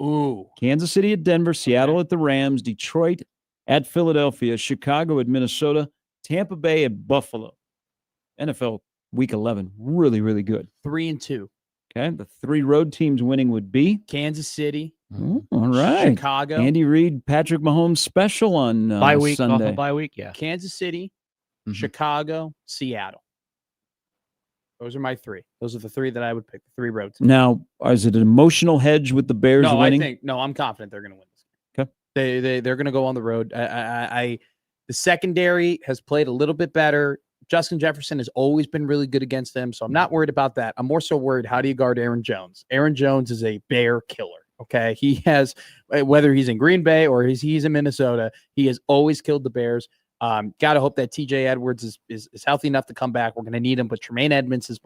Ooh. Kansas City at Denver, Seattle at the Rams, Detroit at Philadelphia, Chicago at Minnesota, Tampa Bay at Buffalo. NFL Week 11, really, really good. 3-2. Okay, the three road teams winning would be Kansas City. All right. Chicago. Andy Reid, Patrick Mahomes special on bye week, Sunday. bye week, yeah. Kansas City, Chicago, Seattle. Those are my three. Those are the three that I would pick. The three road teams. Now, is it an emotional hedge with the Bears winning? I'm confident they're going to win this game. Okay. They're going to go on the road. The secondary has played a little bit better. Justin Jefferson has always been really good against them, so I'm not worried about that. I'm more so worried, how do you guard Aaron Jones? Aaron Jones is a bear killer, okay? He has, whether he's in Green Bay or he's in Minnesota, he has always killed the Bears. Got to hope that TJ Edwards is healthy enough to come back. We're going to need him, but Tremaine Edmonds has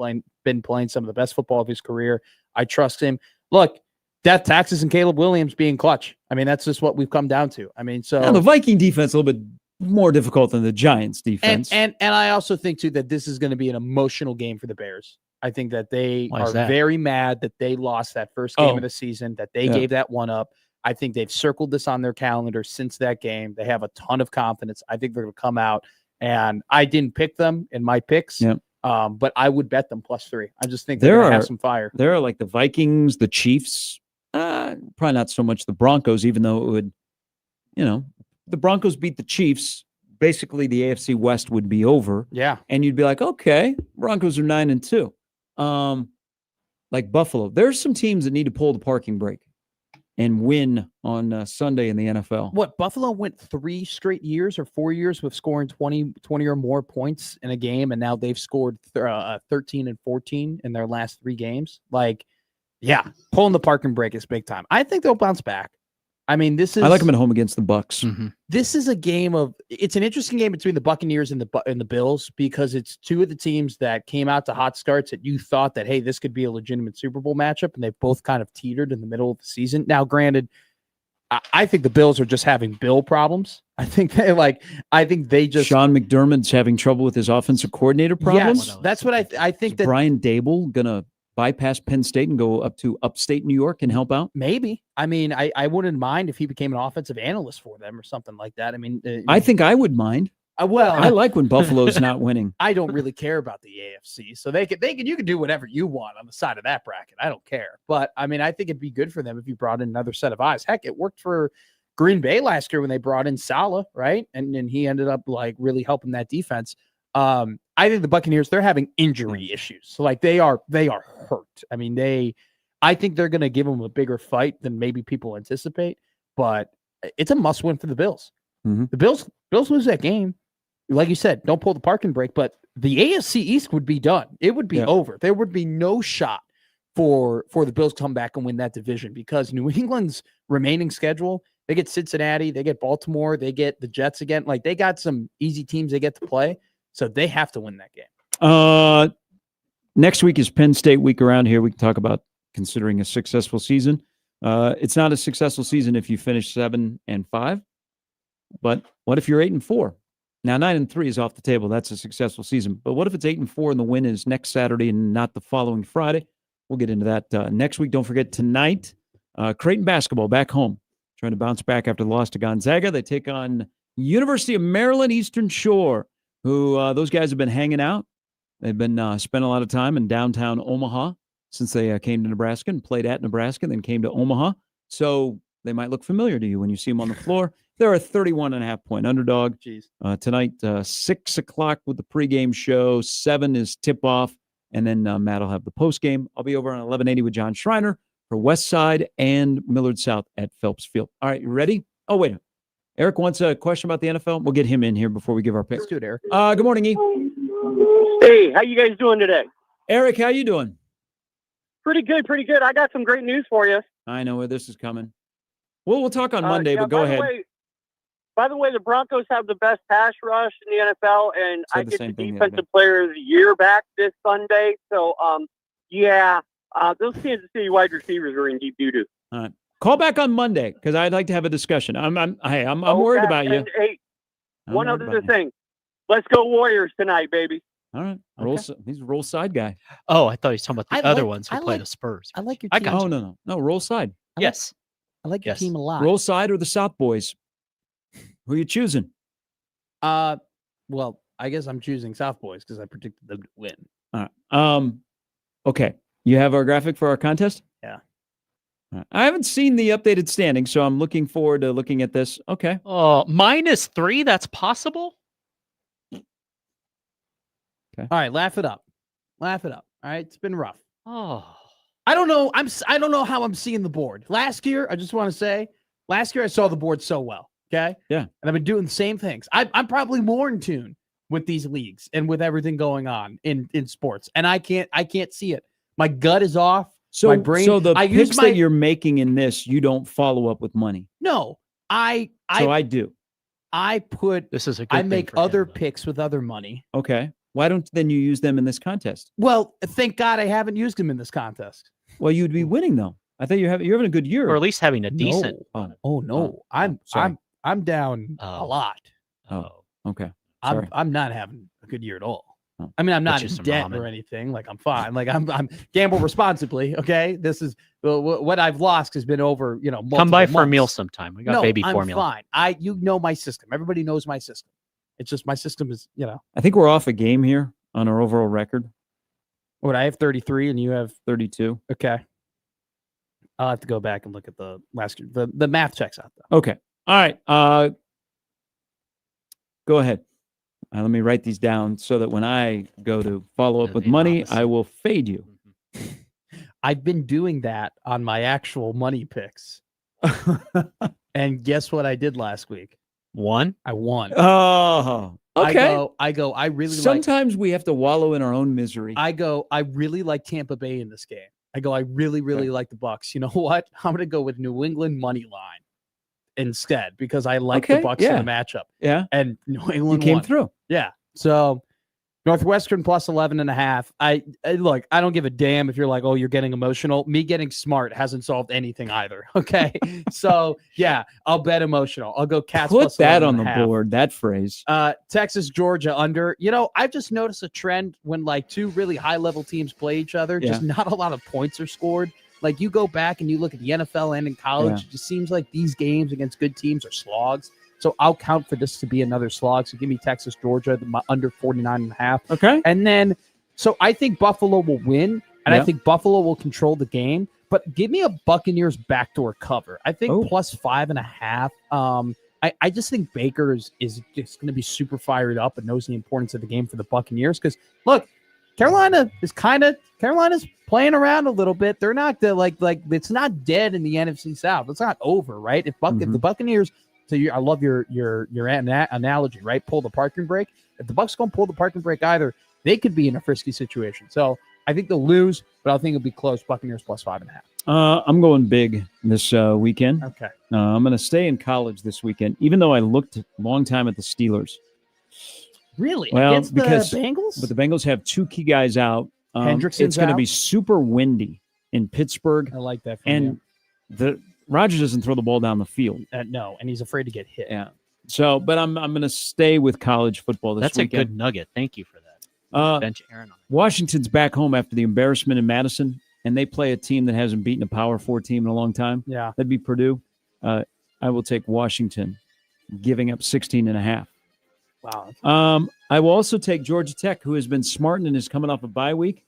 been playing some of the best football of his career. I trust him. Look, death taxes and Caleb Williams being clutch. I mean, that's just what we've come down to. I mean, so the Viking defense a little bit more difficult than the Giants defense. And I also think too that this is going to be an emotional game for the Bears. I think that they are that? very mad that they lost that first game of the season, that they gave that one up. I think they've circled this on their calendar since that game. They have a ton of confidence. I think they're going to come out, and I didn't pick them in my picks, but I would bet them +3. I just think they're going to have some fire. There are like the Vikings, the Chiefs, probably not so much the Broncos, even though it would, the Broncos beat the Chiefs. Basically, the AFC West would be over. Yeah. And you'd be like, okay, Broncos are 9-2. Like Buffalo. There's some teams that need to pull the parking brake and win on Sunday in the NFL. What, Buffalo went 3 straight years or 4 years with scoring 20 or more points in a game, and now they've scored 13 and 14 in their last 3 games. Like, yeah, pulling the parking brake is big time. I think they'll bounce back. I mean, I like them at home against the Bucks. This is a game it's an interesting game between the Buccaneers and the Bills, because it's two of the teams that came out to hot starts that you thought that, hey, this could be a legitimate Super Bowl matchup, and they've both kind of teetered in the middle of the season. Now, granted, I think the Bills are just having Bill problems. I think they just Sean McDermott's having trouble with his offensive coordinator problems. Yes, that's what I think. That Brian Dable gonna bypass Penn State and go up to upstate New York and help out? Maybe. I mean, I wouldn't mind if he became an offensive analyst for them or something like that. I mean, I think I would mind. Well, I like when Buffalo's not winning. I don't really care about the AFC, so you can do whatever you want on the side of that bracket. I don't care. But I mean, I think it'd be good for them if you brought in another set of eyes. Heck, it worked for Green Bay last year when they brought in Saleh, right? And he ended up like really helping that defense. I think the Buccaneers, they're having injury issues. So like they are hurt. I mean, I think they're going to give them a bigger fight than maybe people anticipate, but it's a must win for the Bills. The Bills lose that game. Like you said, don't pull the parking brake, but the AFC East would be done. It would be over. There would be no shot for the Bills to come back and win that division, because New England's remaining schedule, they get Cincinnati, they get Baltimore, they get the Jets again. Like they got some easy teams they get to play. So they have to win that game. Next week is Penn State week around here. We can talk about considering a successful season. It's not a successful season if you finish 7-5, but what if you're 8-4? Now 9-3 is off the table. That's a successful season. But what if it's 8-4 and the win is next Saturday and not the following Friday? We'll get into that next week. Don't forget tonight, Creighton basketball back home, trying to bounce back after the loss to Gonzaga. They take on University of Maryland Eastern Shore, who those guys have been hanging out. They've been spent a lot of time in downtown Omaha since they came to Nebraska and played at Nebraska, then came to Omaha. So they might look familiar to you when you see them on the floor. They're a 31.5-point underdog. Tonight, 6 o'clock with the pregame show. 7 is tip-off, and then Matt will have the postgame. I'll be over on 1180 with John Schreiner for West Side and Millard South at Phelps Field. All right, you ready? Oh, wait a minute. Eric wants a question about the NFL. We'll get him in here before we give our pick. Let's do it, Eric. Good morning, E. Hey, how you guys doing today? Eric, how you doing? Pretty good, pretty good. I got some great news for you. I know where this is coming. We'll talk on Monday, but go by ahead. By the way, the Broncos have the best pass rush in the NFL, and Said I the get same the thing the other Defensive Player of the Year back this Sunday. So, those Kansas City wide receivers are in deep doo-doo. All right. Call back on Monday because I'd like to have a discussion. I'm worried about you. And, hey, I'm one worried other about you. thing. Let's go Warriors tonight, baby. All right. Okay. He's a roll side guy. Oh, I thought he was talking about the I other like- ones who I play like- the Spurs. I like your I team. got Oh, you. no. Roll side. Yes. I like your Yes. team a lot. Roll side or the South Boys? Who are you choosing? Well, I guess I'm choosing South Boys because I predicted them to win. All right. Okay. You have our graphic for our contest? Yeah. All right. I haven't seen the updated standing, so I'm looking forward to looking at this. Okay. Oh, -3. That's possible. All right, laugh it up. Laugh it up. All right, it's been rough. Oh, I don't know. I don't know how I'm seeing the board. Last year, I just want to say, last year I saw the board so well. Okay. Yeah. And I've been doing the same things. I'm probably more in tune with these leagues and with everything going on in sports, and I can't see it. My gut is off. So, my brain. so the I use picks my that you're making in this, you don't follow up with money. no. I do. I put. this is a good I thing make for him, other though. picks with other money. Okay. Why don't then you use them in this contest? Well, thank God I haven't used them in this contest. Well, you'd be winning though. I thought you're having a good year. or at least having a decent. No. Oh no, sorry. I'm down a Oh. lot. Oh, Okay. Sorry. I'm not having a good year at all. Oh. I mean, I'm not you in some debt ramen. or anything. Like I'm fine. Like I'm gamble responsibly. Okay, this is what I've lost has been over. come by multiple for a meal months. sometime. We got No, baby I'm formula. fine. You know my system. Everybody knows my system. It's just my system is I think we're off a game here on our overall record, what I have 33 and you have 32. okay. I'll have to go back and look at the last year. The math checks out though. Okay. All right. Go ahead. Let me write these down so that when I go to follow up The with money, opposite. I will fade you. I've been doing that on my actual money picks. And guess what I did last week? One. I won. Oh, okay. I really Sometimes we have to wallow in our own misery. I really like Tampa Bay in this game. I really like the Bucks. You know what? I'm gonna go with New England money line instead because I like the Okay, Bucks yeah. in the matchup. yeah. And New You England came won. through. Yeah. So Northwestern plus 11.5. I look, I don't give a damn if you're like, oh, you're getting emotional. Me getting smart hasn't solved anything either. Okay. So yeah, I'll bet emotional. I'll go Cats Put plus that on the 11.5. board, that phrase. Texas, Georgia under. I've just noticed a trend when like two really high level teams play each other, just not a lot of points are scored. Like you go back and you look at the NFL and in college, it just seems like these games against good teams are slogs. So I'll count for this to be another slog. So give me Texas, Georgia, under 49.5. Okay. And then, so I think Buffalo will win, and I Yeah. think Buffalo will control the game. But give me a Buccaneers backdoor cover. I think Oh. plus 5.5. I just think Baker is just going to be super fired up and knows the importance of the game for the Buccaneers. Because look, Carolina's playing around a little bit. They're not like it's not dead in the NFC South. It's not over, right? If the Buccaneers. So I love your analogy, right? Pull the parking brake. If the Bucs don't pull the parking brake either, they could be in a frisky situation. So I think they'll lose, but I think it'll be close. Buccaneers plus 5.5. I'm going big this weekend. Okay. I'm going to stay in college this weekend, even though I looked a long time at the Steelers. Really? Well, Against because the Bengals? But the Bengals have two key guys out. Hendrickson's It's going to out? be super windy in Pittsburgh, I like that. From and the Rodgers doesn't throw the ball down the field. no, and he's afraid to get hit. Yeah. So, but I'm going to stay with college football this That's weekend. a good nugget. Thank you for that. Bench Aaron on it. Washington's back home after the embarrassment in Madison, and they play a team that hasn't beaten a Power 4 team in a long time. Yeah. That'd be Purdue. I will take Washington, giving up 16.5. Wow. I will also take Georgia Tech, who has been smart and is coming off a bye week.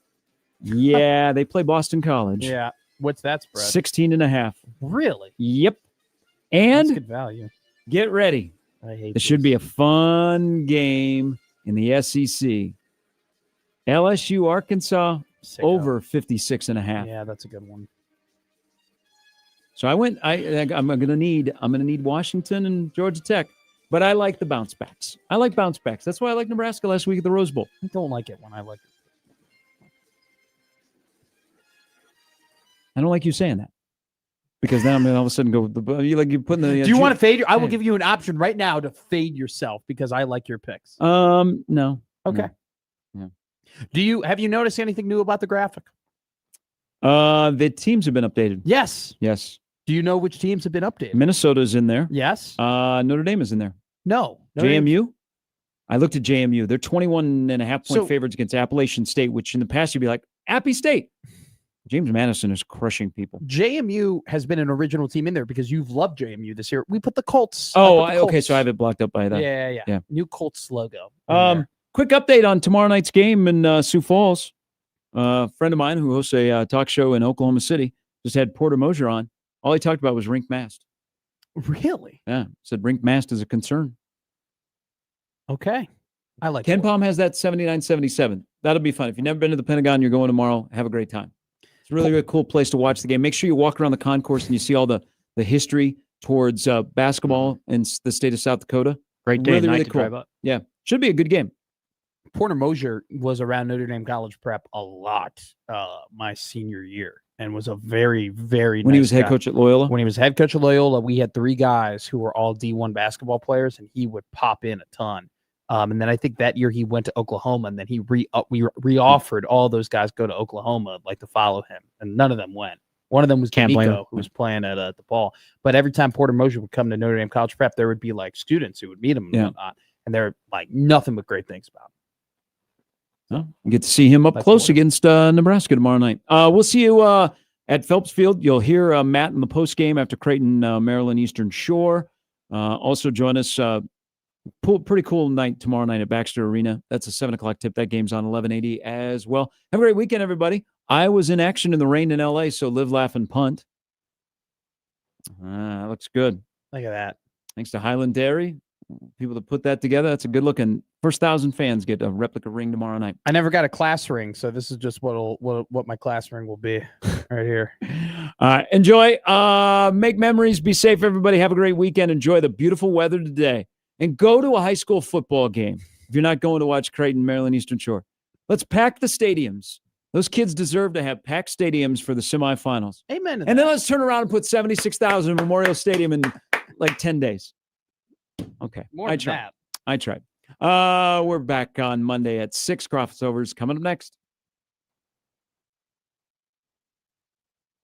Yeah, they play Boston College. Yeah. What's that spread? 16.5. Really? Yep. That's And good value. get ready. I hate It should be a fun game in the SEC. LSU, Arkansas, over 56.5. Yeah, that's a good one. So I'm gonna need Washington and Georgia Tech, but I like the bounce backs. I like bounce backs. That's why I like Nebraska last week at the Rose Bowl. I don't like it when I like it. I don't like you saying that. because then I'm gonna all of a sudden go. You putting the. Do you want to fade? I will Hey. give you an option right now to fade yourself because I like your picks. No. Okay. No. Have you noticed anything new about the graphic? The teams have been updated. Yes. Yes. Do you know which teams have been updated? Minnesota's in there. Yes. Notre Dame is in there. No. JMU. I looked at JMU. They're 21.5 point So- favorites against Appalachian State, which in the past you'd be like, Appy State. James Madison is crushing people. JMU has been an original team in there because you've loved JMU this year. We put the Colts. Oh, I put the okay. Colts. So I have it blocked up by that. Yeah. New Colts logo. Quick update on tomorrow night's game in Sioux Falls. A friend of mine who hosts a talk show in Oklahoma City just had Porter Mosier on. All he talked about was rink mast. Really? Yeah, said rink mast is a concern. Okay. I like Ken Porter. Palm has that 79-77. That'll be fun. If you've never been to the Pentagon, you're going tomorrow. Have a great time. It's a really, really cool place to watch the game. Make sure you walk around the concourse and you see all the history towards basketball in the state of South Dakota. Great day. Really, Night really to cool. drive up. Yeah, should be a good game. Porter Mosier was around Notre Dame College Prep a lot my senior year and was a very, very When he nice was head guy. coach at Loyola. When he was head coach of Loyola, we had 3 guys who were all D1 basketball players, and he would pop in a ton. And then I think that year he went to Oklahoma, and then he re-offered all those guys go to Oklahoma like to follow him, and none of them went. One of them was Can't blame him. D'Amico, who was playing at the Ball. But every time Porter Mosier would come to Notre Dame College Prep, there would be like students who would meet him and Yeah. whatnot, and they're like nothing but great things about him. Well, you get to see him up That's close cool. against Nebraska tomorrow night. We'll see you at Phelps Field. You'll hear Matt in the post game after Creighton, Maryland Eastern Shore. Also join us. Pretty cool night tomorrow night at Baxter Arena. That's a 7:00 tip. That game's on 1180 as well. Have a great weekend, everybody. I was in action in the rain in LA, so live, laugh, and punt. That looks good. Look at that. Thanks to Highland Dairy. People that put that together. That's a good looking. First 1,000 fans get a replica ring tomorrow night. I never got a class ring, so this is just what my class ring will be right here. Enjoy. Make memories. Be safe, everybody. Have a great weekend. Enjoy the beautiful weather today. And go to a high school football game if you're not going to watch Creighton, Maryland Eastern Shore. Let's pack the stadiums. Those kids deserve to have packed stadiums for the semifinals. Amen. To And then that. let's turn around and put 76,000 in Memorial Stadium in like 10 days. Okay. More I than tried. that. I tried. We're back on Monday at 6. Crossover's coming up next.